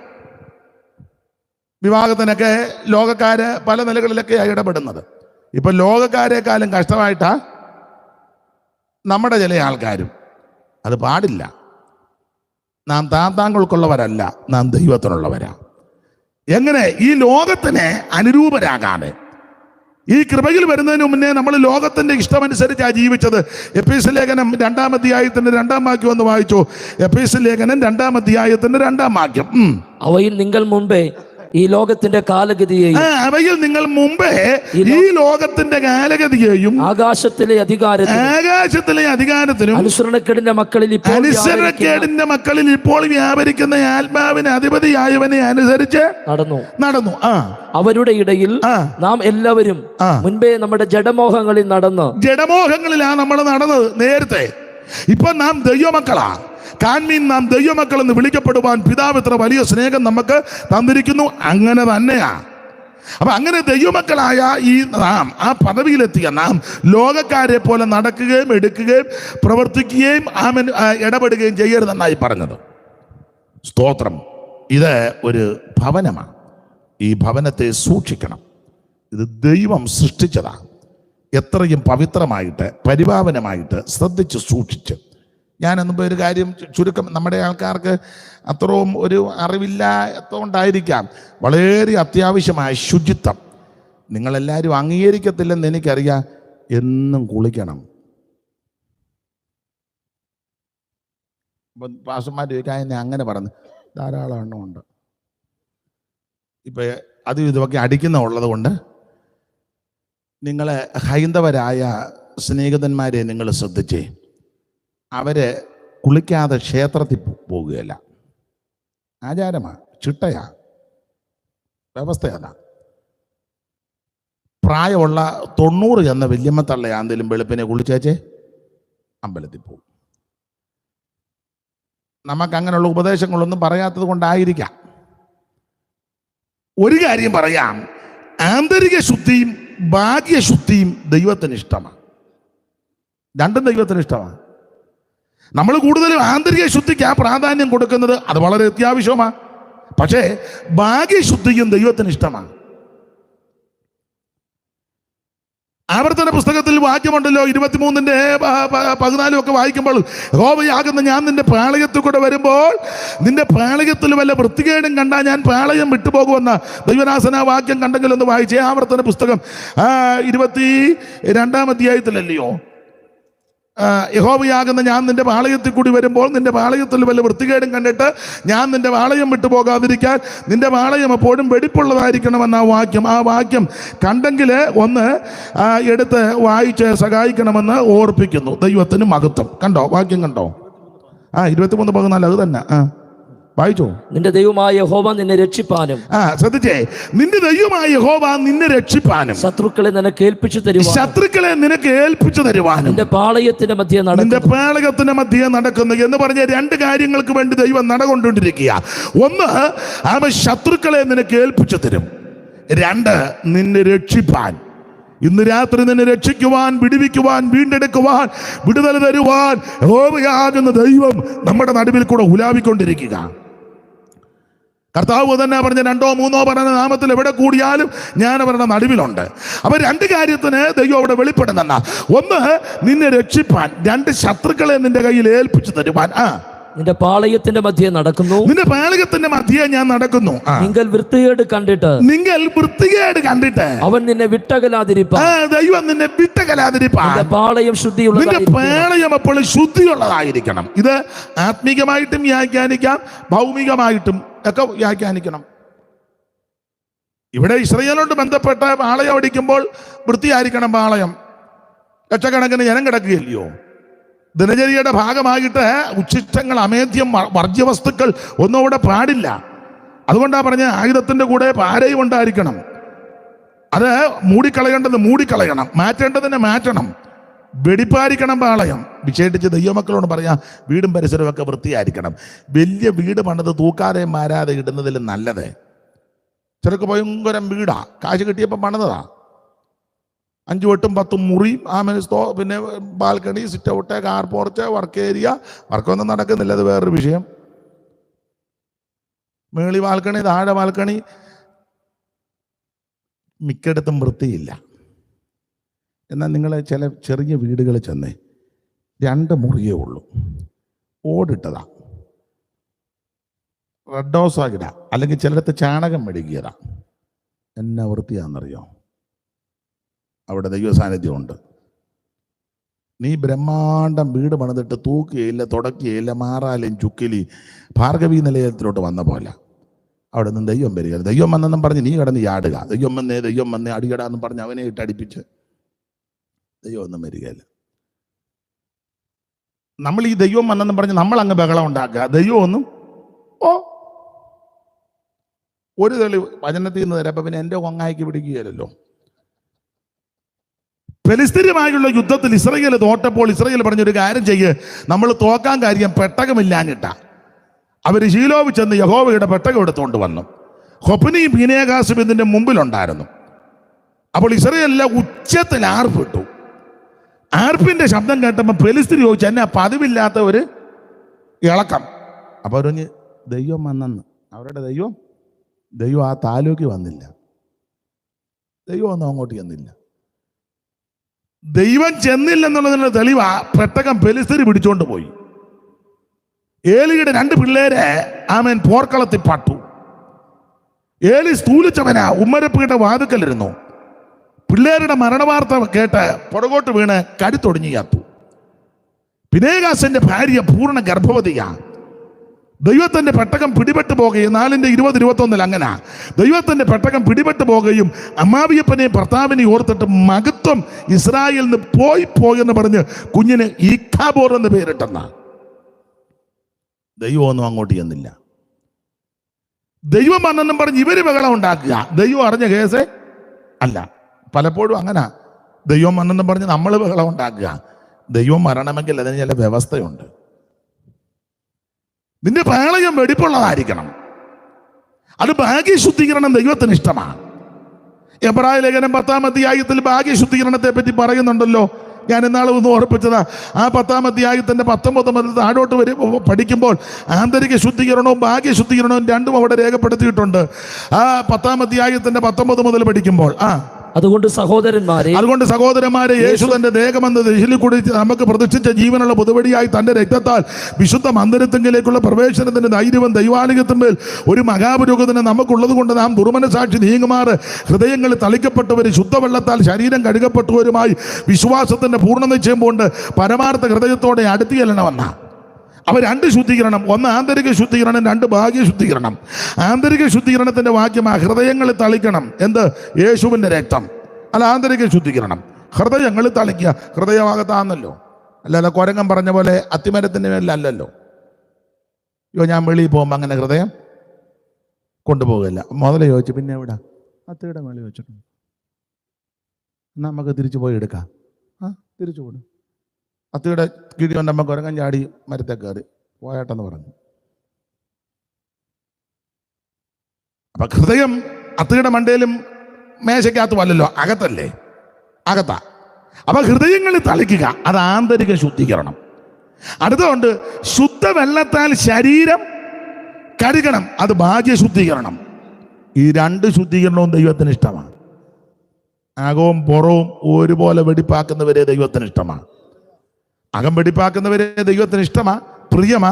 വിവാഹത്തിനൊക്കെ ലോകക്കാര് പല നിലകളിലൊക്കെയാണ് ഇടപെടുന്നത്. ഇപ്പൊ ലോകക്കാരെക്കാളും കഷ്ടമായിട്ടാ നമ്മുടെ ചില ആൾക്കാരും. അത് പാടില്ല. നാം താത്താങ്കൾക്കുള്ളവരല്ല, നാം ദൈവത്തിനുള്ളവരാ. എങ്ങനെ? ഈ ലോകത്തിന് അനുരൂപരാകാതെ. ഈ കൃപയിൽ വരുന്നതിന് മുന്നേ നമ്മൾ ലോകത്തിന്റെ ഇഷ്ടമനുസരിച്ചാണ് ജീവിച്ചത്. എഫേസ്യ ലേഖനം 2-ാം അധ്യായത്തിന്റെ 2-ാം വാക്യം ഒന്ന് വായിച്ചു. എഫേസ്യ ലേഖനം 2-ാം അധ്യായത്തിന്റെ 2-ാം വാക്യം. അവയിൽ നിങ്ങൾ മുമ്പേ ഈ ലോകത്തിന്റെ കാലഗതിയെയും അവയിൽ നിങ്ങൾ മുമ്പേ ഈ ലോകത്തിന്റെ കാലഗതിയെയും ആകാശത്തിലെ അധികാരത്തിനും അനുസരണക്കേടിന്റെ മക്കളിൽ ഇപ്പോൾ വ്യാപരിക്കുന്ന ആത്മാവിന് അധിപതിയായവനെ അനുസരിച്ച് നടന്നു. അവരുടെ ഇടയിൽ നാം എല്ലാവരും മുൻപേ നമ്മുടെ ജഡമോഹങ്ങളിലാണ് നമ്മൾ നടന്നത് നേരത്തെ. ഇപ്പൊ നാം ദൈവമക്കളാ. കാൺമീൻ, നാം ദൈവമക്കളെന്ന് വിളിക്കപ്പെടുവാൻ പിതാവ് ഇത്ര വലിയ സ്നേഹം നമുക്ക് തന്നിരിക്കുന്നു. അങ്ങനെ തന്നെയാ. അപ്പൊ അങ്ങനെ ദൈവമക്കളായ ഈ നാം, ആ പദവിയിലെത്തിയ നാം ലോകക്കാരെ പോലെ നടക്കുകയും എടുക്കുകയും പ്രവർത്തിക്കുകയും ഇടപെടുകയും ചെയ്യരുതെന്നായി പറഞ്ഞത്. സ്തോത്രം. ഇത് ഒരു ഭവനമാണ്. ഈ ഭവനത്തെ സൂക്ഷിക്കണം. ഇത് ദൈവം സൃഷ്ടിച്ചതാണ്. എത്രയും പവിത്രമായിട്ട് പരിപാവനമായിട്ട് ശ്രദ്ധിച്ച് സൂക്ഷിച്ച്. ഞാനെന്നുമ്പോൾ ഒരു കാര്യം ചുരുക്കം, നമ്മുടെ ആൾക്കാർക്ക് അത്രയും ഒരു അറിവില്ലാത്തതുകൊണ്ടായിരിക്കാം, വളരെ അത്യാവശ്യമായ ശുചിത്വം. നിങ്ങളെല്ലാവരും അംഗീകരിക്കത്തില്ലെന്ന് എനിക്കറിയാം. എന്നും കുളിക്കണം. ഇപ്പം പാസ്റ്റർമാർ ചോദിക്കാൻ എന്നെ അങ്ങനെ പറഞ്ഞു, ധാരാളം എണ്ണമുണ്ട്. ഇപ്പം അതും ഇതുമൊക്കെ അടിക്കുന്ന കൊണ്ട് നിങ്ങളെ ഹൈന്ദവരായ സ്നേഹിതന്മാരെ നിങ്ങൾ ശ്രദ്ധിച്ചേ. അവര് കുളിക്കാതെ ക്ഷേത്രത്തിൽ പോകുകയല്ല. ആചാരമാണ്, ചിട്ടയാ, വ്യവസ്ഥയല്ല. പ്രായമുള്ള 90 എന്ന വല്യമ്മ തള്ളയാന്തേലും വെളുപ്പിനെ കുളിച്ചേച്ചേ അമ്പലത്തിൽ പോകും. നമുക്ക് അങ്ങനെയുള്ള ഉപദേശങ്ങളൊന്നും പറയാത്തത് കൊണ്ടായിരിക്കാം. ഒരു കാര്യം പറയാം, ആന്തരിക ശുദ്ധിയും ബാഹ്യശുദ്ധിയും ദൈവത്തിന് ഇഷ്ടമാണ്. രണ്ടും ദൈവത്തിന് ഇഷ്ടമാണ്. നമ്മൾ കൂടുതലും ആന്തരിക ശുദ്ധിക്ക് ആ പ്രാധാന്യം കൊടുക്കുന്നത് അത് വളരെ അത്യാവശ്യമാണ്. പക്ഷേ ബാഹ്യശുദ്ധിയും ദൈവത്തിന് ഇഷ്ടമാണ്. ആവർത്തന പുസ്തകത്തിൽ വാക്യമുണ്ടല്ലോ, 23:14 ഒക്കെ വായിക്കുമ്പോൾ, യഹോവയാകുന്ന ഞാൻ നിന്റെ പാളയത്തിൽ കൂടെ വരുമ്പോൾ നിന്റെ പാളയത്തിൽ വല്ല വൃത്തികേടും കണ്ടാൽ ഞാൻ പാളയം വിട്ടുപോകുമെന്ന ദൈവദാസന വാക്യം കണ്ടെങ്കിൽ ഒന്ന് വായിച്ചേ. ആവർത്തന പുസ്തകം 22-ാം അധ്യായത്തിലല്ലയോ, യഹോവയാകുന്ന ഞാൻ നിന്റെ പാളയത്തിൽ കൂടി വരുമ്പോൾ നിന്റെ പാളയത്തിൽ വല്ല വൃത്തികേടും കണ്ടിട്ട് ഞാൻ നിന്റെ പാളയം വിട്ടുപോകാതിരിക്കാൻ നിന്റെ പാളയം എപ്പോഴും വെടിപ്പുള്ളതായിരിക്കണമെന്ന ആ വാക്യം കണ്ടെങ്കിൽ ഒന്ന് എടുത്ത് വായിച്ച് സഹായിക്കണമെന്ന് ഓർപ്പിക്കുന്നു. ദൈവത്തിന് മഹത്വം. കണ്ടോ വാക്യം? കണ്ടോ? 23:14 അത് തന്നെ. വായിച്ചോ. നിന്റെ ദൈവമായ യഹോവ നിന്നെ രക്ഷിപ്പാനും. ശ്രദ്ധിച്ചേ, നിന്റെ ദൈവമായ യഹോവ നിന്നെ രക്ഷിപ്പാനും ശത്രുക്കളെ നിനക്ക് ഏൽപ്പിച്ചു തരുവാനും നിന്റെ പാളയത്തിന്റെ മധ്യേ നടക്കുന്നു എന്ന് പറഞ്ഞ രണ്ട് കാര്യങ്ങൾക്ക് വേണ്ടി ദൈവം നടകൊണ്ടിരിക്കുക. ഒന്ന്, അവൻ ശത്രുക്കളെ നിനക്ക് ഏൽപ്പിച്ചു തരും. രണ്ട്, നിന്നെ രക്ഷിപ്പാൻ. ഇന്ന് രാത്രി നിന്നെ രക്ഷിക്കുവാൻ, വിടുവിക്കുവാൻ, വീണ്ടെടുക്കുവാൻ, വിടുതൽ തരുവാൻ യഹോവയാകുന്ന ദൈവം നമ്മുടെ നടുവിൽ കൂടെ ഉലാവിക്കൊണ്ടിരിക്കുക. കർത്താവ് തന്നെ പറഞ്ഞ 2-3 പറഞ്ഞ നാമത്തിൽ എവിടെ കൂടിയാലും ഞാൻ അവരുടെ നടുവിലുണ്ട്. അപ്പൊ രണ്ട് കാര്യത്തിന് ദൈവം അവിടെ വെളിപ്പെടുന്ന, ഒന്ന് നിന്നെ രക്ഷിപ്പാൻ, രണ്ട് ശത്രുക്കളെ നിന്റെ കയ്യിൽ ഏൽപ്പിച്ചു തരുവാൻ. നിന്റെ പാളയത്തിന്റെ മധ്യേ നടക്കുന്നു. നിന്റെ പാളയത്തിന്റെ മധ്യേ ഞാൻ നടക്കുന്നു. നിങ്ങൾ വൃത്തികേട് കണ്ടിട്ട് അവൻ നിന്നെ വിട്ടകലാതിരിപ്പാൻ. ദൈവം നിന്നെ വിട്ടകലാതിരിപ്പാൻ. പാളയം ശുദ്ധിയുള്ള, നിന്റെ പാളയം എപ്പോഴും ശുദ്ധിയുള്ളതായിരിക്കണം. ഇത് ആത്മീകമായിട്ടും വ്യാഖ്യാനിക്കാം, ഭൗമികമായിട്ടും ഒക്കെ വ്യാഖ്യാനിക്കണം. ഇവിടെ ഇസ്രായേലോട് ബന്ധപ്പെട്ട പാളയം അടിക്കുമ്പോൾ വൃത്തിയായിരിക്കണം പാളയം. ലക്ഷക്കണക്കിന് ജനം കിടക്കുകയല്ലയോ. ദിനചര്യയുടെ ഭാഗമായിട്ട് ഉച്ഛിഷ്ടങ്ങൾ, അമേദ്യം, വർജ്യവസ്തുക്കൾ ഒന്നും അവിടെ പാടില്ല. അതുകൊണ്ടാണ് പറഞ്ഞ ആയുധത്തിന്റെ കൂടെ പാരയും ഉണ്ടായിരിക്കണം. അത് മൂടിക്കളയേണ്ടത് മൂടിക്കളയണം, മാറ്റേണ്ടതിനെ മാറ്റണം. വെടിപ്പായിരിക്കണം പാളയം. വിശേഷിച്ച് ദൈവമക്കളോട് പറയാം, വീടും പരിസരവും ഒക്കെ വൃത്തിയായിരിക്കണം. വലിയ വീട് പണിത് തൂക്കാതെ മാരാതെ ഇടുന്നതിൽ നല്ലത് ചെറുക്ക് ഭയങ്കരം വീടാ, കാശ് കിട്ടിയപ്പോൾ പണിതതാ. 5, 8, 10 മുറി, പിന്നെ balcony, sit out, car porch, work area. വർക്കൊന്നും നടക്കുന്നില്ല, അത് വേറൊരു വിഷയം. മേളി ബാൽക്കണി, താഴെ ബാൽക്കണി, മിക്കയിടത്തും വൃത്തിയില്ല. എന്നാൽ നിങ്ങൾ ചില ചെറിയ വീടുകൾ ചെന്നേ, 2 മുറിയേ ഉള്ളൂ, ഓടിട്ടതാ, റെഡ് ഹൗസാകിട, അല്ലെങ്കിൽ ചിലടത്ത് ചാണകം മെഴുകിയതാ. എന്നാ വൃത്തിയാണെന്നറിയോ? അവിടെ ദൈവ സാന്നിധ്യമുണ്ട്. നീ ബ്രഹ്മാണ്ടം വീട് പണിതിട്ട് തൂക്കുകയില്ല, തുടക്കുകയില്ല, മാറാലും ചുക്കിലി ഭാർഗവി നിലയത്തിലോട്ട് വന്ന പോലെ അവിടെ നിന്ന് ദൈവം വരിക. ദൈവം വന്നെന്നും പറഞ്ഞ് നീ കിടന്ന് ചാടുക. ദൈവം വന്നേ അടികടാന്ന് പറഞ്ഞ് അവനെ ഇട്ട് അടിപ്പിച്ച് ദൈവം ഒന്നും വരികയില്ല. നമ്മൾ ഈ ദൈവം വന്നെന്നും പറഞ്ഞ് നമ്മൾ അങ്ങ് ബഹളം ഉണ്ടാക്കുക. ദൈവം ഒന്നും ഒരു തെളിവ് വചനത്തിൽ നിന്ന് തരാം. അപ്പൊ പിന്നെ എൻ്റെ കൊങ്ങായിക്ക് പിടിക്കുകയല്ലോ. ഫെലിസ്തീനുമായുള്ള യുദ്ധത്തിൽ ഇസ്രായേൽ തോറ്റപ്പോൾ ഇസ്രായേൽ പറഞ്ഞൊരു കാര്യം ചെയ്യ്, നമ്മൾ തോക്കാൻ കാര്യം പെട്ടകമില്ലാഞ്ഞിട്ടാ. അവർ ശീലോവിൽ ചെന്ന് യഹോവയുടെ പെട്ടകം എടുത്തുകൊണ്ട് വന്നു. ഹൊപ്നിയും ഫീനെഹാസും ഇതിന്റെ മുമ്പിലുണ്ടായിരുന്നു. അപ്പോൾ ഇസ്രായേലിലെ ഉച്ചത്തിൽ ആർപ്പിട്ടു. ആർപ്പിന്റെ ശബ്ദം കേട്ടപ്പോൾ ഫെലിസ്തീൻ ചോദിച്ചു, എന്നെ പതിവില്ലാത്ത ഒരു ഇളക്കം. അപ്പൊ പറഞ്ഞ് ദൈവം വന്നെന്ന്. അവരുടെ ദൈവം ആ താലൂക്ക് വന്നില്ല, ദൈവം ഒന്നും അങ്ങോട്ട് ചെന്നില്ല. ദൈവം ചെന്നില്ലെന്നുള്ളതിനുള്ള തെളിവാ പെട്ടകം ഫെലിസ്തീൻ പിടിച്ചോണ്ട് പോയി. ഏലിയുടെ 2 പിള്ളേരെ പോർക്കളത്തിൽ പട്ടു. ഏലി സ്ഥൂലിച്ചവനാ, ഉമ്മരപ്പീട്ട വാതുക്കലിരുന്നു. പിള്ളേരുടെ മരണവാർത്ത കേട്ട് പുറകോട്ട് വീണ് കരുത്തൊടിഞ്ഞു ചത്തു. ഫീനെഹാസിന്റെ ഭാര്യ പൂർണ്ണ ഗർഭവതിയാ. ദൈവത്തിന്റെ പെട്ടകം പിടിപെട്ടു പോകുകയും 4:20-21 അങ്ങനെ ദൈവത്തിന്റെ പെട്ടകം പിടിപെട്ടു പോകുകയും അമ്മാവിയപ്പനെയും ഭർത്താവിനെയും ഓർത്തിട്ട് മഹത്വം ഇസ്രായേലിൽ നിന്ന് പോയെന്ന് പറഞ്ഞ് കുഞ്ഞിന് ഈഖാബോർ എന്ന് പേരിട്ടെന്ന. ദൈവമൊന്നും അങ്ങോട്ട് ചെന്നില്ല. ദൈവം വന്നെന്നും പറഞ്ഞ് ഇവര് ബഹളം ഉണ്ടാക്കുക. ദൈവം അറിഞ്ഞ കേസ് അല്ല. പലപ്പോഴും അങ്ങനെ ദൈവം വന്നെന്നും പറഞ്ഞ് നമ്മൾ ബഹളം ഉണ്ടാക്കുക. ദൈവം വരണമെങ്കിൽ അതിന് ചില വ്യവസ്ഥയുണ്ട്. നിന്റെ പാളയം വെടിപ്പുള്ളതായിരിക്കണം. അത് ഭാഗ്യശുദ്ധീകരണം ദൈവത്തിന് ഇഷ്ടമാണ്. എബ്രായ ലേഖനം 10-ാം അധ്യായത്തിൽ ഭാഗ്യശുദ്ധീകരണത്തെ പറ്റി പറയുന്നുണ്ടല്ലോ. ഞാൻ ഇന്നാളെ ഒന്ന് ഓർപ്പിച്ചതാ. ആ 10-ാം അധ്യായത്തിന്റെ 19 മുതൽ താഴോട്ട് പഠിക്കുമ്പോൾ ആന്തരിക ശുദ്ധീകരണവും ഭാഗ്യശുദ്ധീകരണവും രണ്ടും അവിടെ രേഖപ്പെടുത്തിയിട്ടുണ്ട്. ആ 10-ാം അധ്യായത്തിന്റെ 19 മുതൽ പഠിക്കുമ്പോൾ അതുകൊണ്ട് സഹോദരന്മാരെ യേശു തന്റെ ദേഹമെന്ന് ദഹിലിൽ കൂടി നമുക്ക് പ്രതിഷ്ഠിച്ച ജീവനുള്ള പുതുവടിയായി തന്റെ രക്തത്താൽ വിശുദ്ധ മന്ദിരത്തിങ്കിലേക്കുള്ള പ്രവേശനത്തിന്റെ ധൈര്യവും ദൈവാനുഗ്രഹത്തിന്മേൽ ഒരു മഹാപുരോഗതിന് നമുക്കുള്ളത് കൊണ്ട് നാം ദുർമനസാക്ഷി നീങ്ങുമാറ് ഹൃദയങ്ങളിൽ തളിക്കപ്പെട്ടവരും ശുദ്ധവെള്ളത്താൽ ശരീരം കഴുകപ്പെട്ടവരുമായി വിശ്വാസത്തിന്റെ പൂർണ്ണ നിശ്ചയം കൊണ്ട് പരമാർത്ഥ ഹൃദയത്തോടെ അടുത്ത് ചെല്ലണമെന്ന. അവ രണ്ട് ശുദ്ധീകരണം, ഒന്ന് ആന്തരിക ശുദ്ധീകരണം, രണ്ട് ഭാഗ്യ ശുദ്ധീകരണം. ആന്തരിക ശുദ്ധീകരണത്തിന്റെ വാക്യമാ ഹൃദയങ്ങളിൽ തളിക്കണം. എന്ത്? യേശുവിന്റെ രക്തം. അല്ല, ആന്തരിക ശുദ്ധീകരണം ഹൃദയങ്ങളിൽ തളിക്കുക. ഹൃദയഭാഗത്താന്നല്ലോ, അല്ലല്ല കൊരങ്ങൻ പറഞ്ഞ പോലെ അത്തിമരത്തിന്റെ മേലല്ലല്ലോ. അയ്യോ, ഞാൻ വെളിയിൽ പോകുമ്പോൾ അങ്ങനെ ഹൃദയം കൊണ്ടുപോകില്ല. മുതലേ ചോദിച്ചു, പിന്നെ എവിടെ? അത്തിയുടെ മേളിൽ വെച്ചിട്ടുണ്ട്. നമുക്ക് തിരിച്ചു പോയി എടുക്കാം. തിരിച്ചു പോടും. അത്തിയുടെ കിഴി കൊണ്ട് നമുക്ക് കുരങ്ങൻ ചാടി മരത്തെ കയറി പോയാട്ടെന്ന് പറഞ്ഞു. അപ്പൊ ഹൃദയം അത്തിയുടെ മണ്ടയിലും മേശയ്ക്കകത്തും അല്ലല്ലോ, അകത്തല്ലേ, അകത്താ. അപ്പൊ ഹൃദയങ്ങളിൽ തളിക്കുക, അത് ആന്തരിക ശുദ്ധീകരണം. അടുത്തതുകൊണ്ട് ശുദ്ധവെള്ളത്താൽ ശരീരം കഴുകണം, അത് ഭാഗ്യ ശുദ്ധീകരണം. ഈ രണ്ട് ശുദ്ധീകരണവും ദൈവത്തിന് ഇഷ്ടമാണ്. അകവും പുറവും ഒരുപോലെ വെടിപ്പാക്കുന്നവരെ ദൈവത്തിന് ഇഷ്ടമാണ്. അകം വെടിപ്പാക്കുന്നവരെ ദൈവത്തിന് ഇഷ്ടമാ, പ്രിയമാ.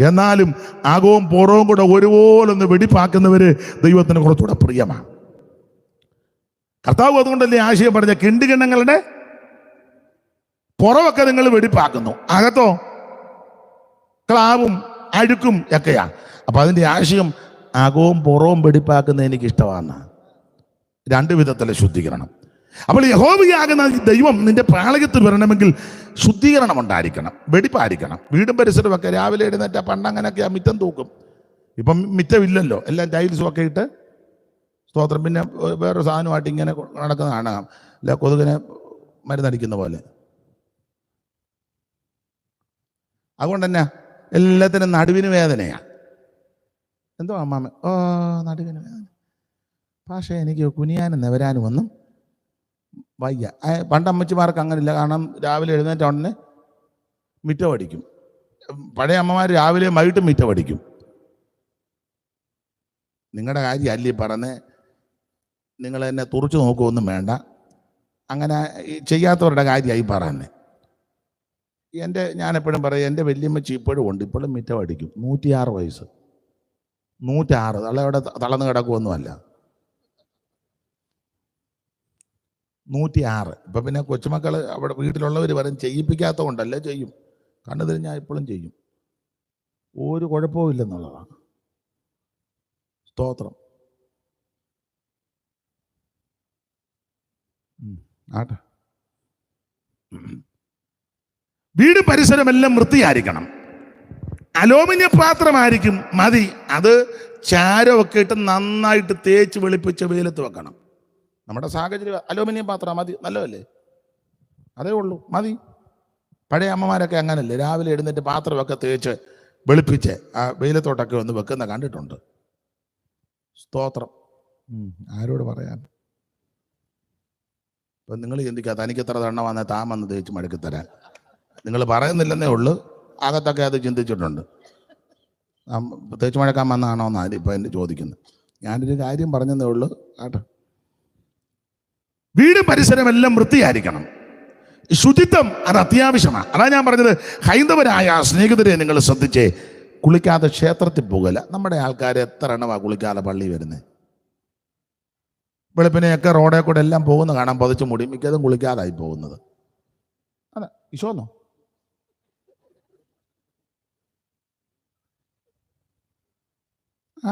എന്നാലും അകവും പുറവും കൂടെ ഒരുപോലെ ഒന്ന് വെടിപ്പാക്കുന്നവര് ദൈവത്തിന് കുറച്ചുകൂടെ പ്രിയമാ. കർത്താവ് അതുകൊണ്ടല്ലേ ആശയം പറഞ്ഞ കിണ്ടുകിണ്ണങ്ങളുടെ പുറമൊക്കെ നിങ്ങൾ വെടിപ്പാക്കുന്നു, അകത്തോ ക്ലാവും അഴുക്കും ഒക്കെയാ. അപ്പൊ അതിന്റെ ആശയം അകവും പുറവും വെടിപ്പാക്കുന്ന എനിക്ക് ഇഷ്ടമാണ്. രണ്ടു വിധത്തിലെ ശുദ്ധീകരണം. അപ്പോൾ യഹോവയാകുന്ന ദൈവം നിന്റെ പാളയത്തിൽ വരണമെങ്കിൽ ശുദ്ധീകരണം ഉണ്ടായിരിക്കണം, വെടിപ്പായിരിക്കണം. വീടും പരിസരവും ഒക്കെ രാവിലെ എഴുന്നേറ്റ പണ്ടങ്ങനെയൊക്കെ ആ മിറ്റം തൂക്കും. ഇപ്പം മിറ്റമില്ലല്ലോ, എല്ലാം ടൈൽസും ഒക്കെ ഇട്ട് സ്തോത്രം. പിന്നെ വേറൊരു സാധനമായിട്ട് ഇങ്ങനെ നടക്കുന്നതാണ്, അല്ല കൊതുകിനെ മരുന്നടിക്കുന്ന പോലെ. അതുകൊണ്ട് തന്നെ എല്ലാത്തിനും നടുവിന് വേദനയാണ്. എന്തോ അമ്മാമ, നടുവിന് വേദന. പക്ഷേ എനിക്ക് കുനിയാനും നിവരാനും ഒന്നും വയ്യ. പണ്ടമ്മച്ചിമാർക്ക് അങ്ങനില്ല. കാരണം രാവിലെ എഴുന്നേറ്റ ഉടനെ മിറ്റമടിക്കും. പഴയ അമ്മമാർ രാവിലെ വൈകിട്ടും മിറ്റമടിക്കും. നിങ്ങളുടെ കാര്യം അല്ലേ പറഞ്ഞ് നിങ്ങൾ എന്നെ തുറച്ചു നോക്കുമൊന്നും വേണ്ട. അങ്ങനെ ചെയ്യാത്തവരുടെ കാര്യമായി പറയുന്നത്. ഞാനെപ്പോഴും പറയും, എൻ്റെ വല്യമ്മച്ചി ഇപ്പോഴും ഉണ്ട്, ഇപ്പോഴും മിറ്റമടിക്കും. 106 വയസ്സ്, 106. അവിടെ തളർന്ന് കിടക്കുമൊന്നുമല്ല, 106. ഇപ്പം പിന്നെ കൊച്ചുമക്കൾ അവിടെ വീട്ടിലുള്ളവർ പറയും ചെയ്യിപ്പിക്കാത്ത കൊണ്ടല്ലേ, ചെയ്യും. കണ്ണു തിരിഞ്ഞാൽ ഇപ്പോഴും ചെയ്യും, ഒരു കുഴപ്പവും ഇല്ലെന്നുള്ളതാണ്. സ്തോത്രം. ആട്ടെ. വീട് പരിസരമെല്ലാം വൃത്തിയായിരിക്കണം. അലൂമിനിയം പാത്രമായിരിക്കും മതി. അത് ചാരമൊക്കെ ഇട്ട് നന്നായിട്ട് തേച്ച് വെളുപ്പിച്ച് വെയിലത്ത് വെക്കണം. നമ്മുടെ സാഹചര്യം അലൂമിനിയം പാത്രം മതി, നല്ലതല്ലേ? അതേ ഉള്ളൂ, മതി. പഴയ അമ്മമാരൊക്കെ അങ്ങനല്ലേ, രാവിലെ എഴുന്നേറ്റ് പാത്രമൊക്കെ തേച്ച് വെളുപ്പിച്ച് ആ വെയിലത്തോട്ടൊക്കെ ഒന്ന് വെക്കുന്ന കണ്ടിട്ടുണ്ട്. സ്തോത്രം. ആരോട് പറയാൻ? ഇപ്പം നിങ്ങൾ ചിന്തിക്കുക, തനിക്ക് എത്ര തണ്ണ വന്നാൽ താൻ വന്ന് തേച്ച് മടക്കി തരാൻ. നിങ്ങൾ പറയുന്നില്ലെന്നേ ഉള്ളൂ, അകത്തൊക്കെ അത് ചിന്തിച്ചിട്ടുണ്ട്. തേച്ച് മഴക്കാൻ വന്നാണോ എന്നാണ് ഇപ്പം എന്നെ ചോദിക്കുന്നത്. ഞാനൊരു കാര്യം പറഞ്ഞതേ ഉള്ളൂ. ആട്ടെ. വീട് പരിസരമെല്ലാം വൃത്തിയായിരിക്കണം. ശുചിത്വം അത് അത്യാവശ്യമാണ്. അതാ ഞാൻ പറഞ്ഞത്, ഹൈന്ദവരായ സ്നേഹിതരെ നിങ്ങൾ ശ്രദ്ധിച്ചേ, കുളിക്കാതെ ക്ഷേത്രത്തിൽ പോകില്ല. നമ്മുടെ ആൾക്കാർ എത്ര എണ്ണമാണ് കുളിക്കാതെ പള്ളി വരുന്നത്. വെളുപ്പിനെയൊക്കെ റോഡേ കൂടെ എല്ലാം പോകുന്ന കാണാൻ പതിച്ചു മുടി, മിക്കതും കുളിക്കാതായി പോകുന്നത്. അതെ, വിശ്വന്നോ?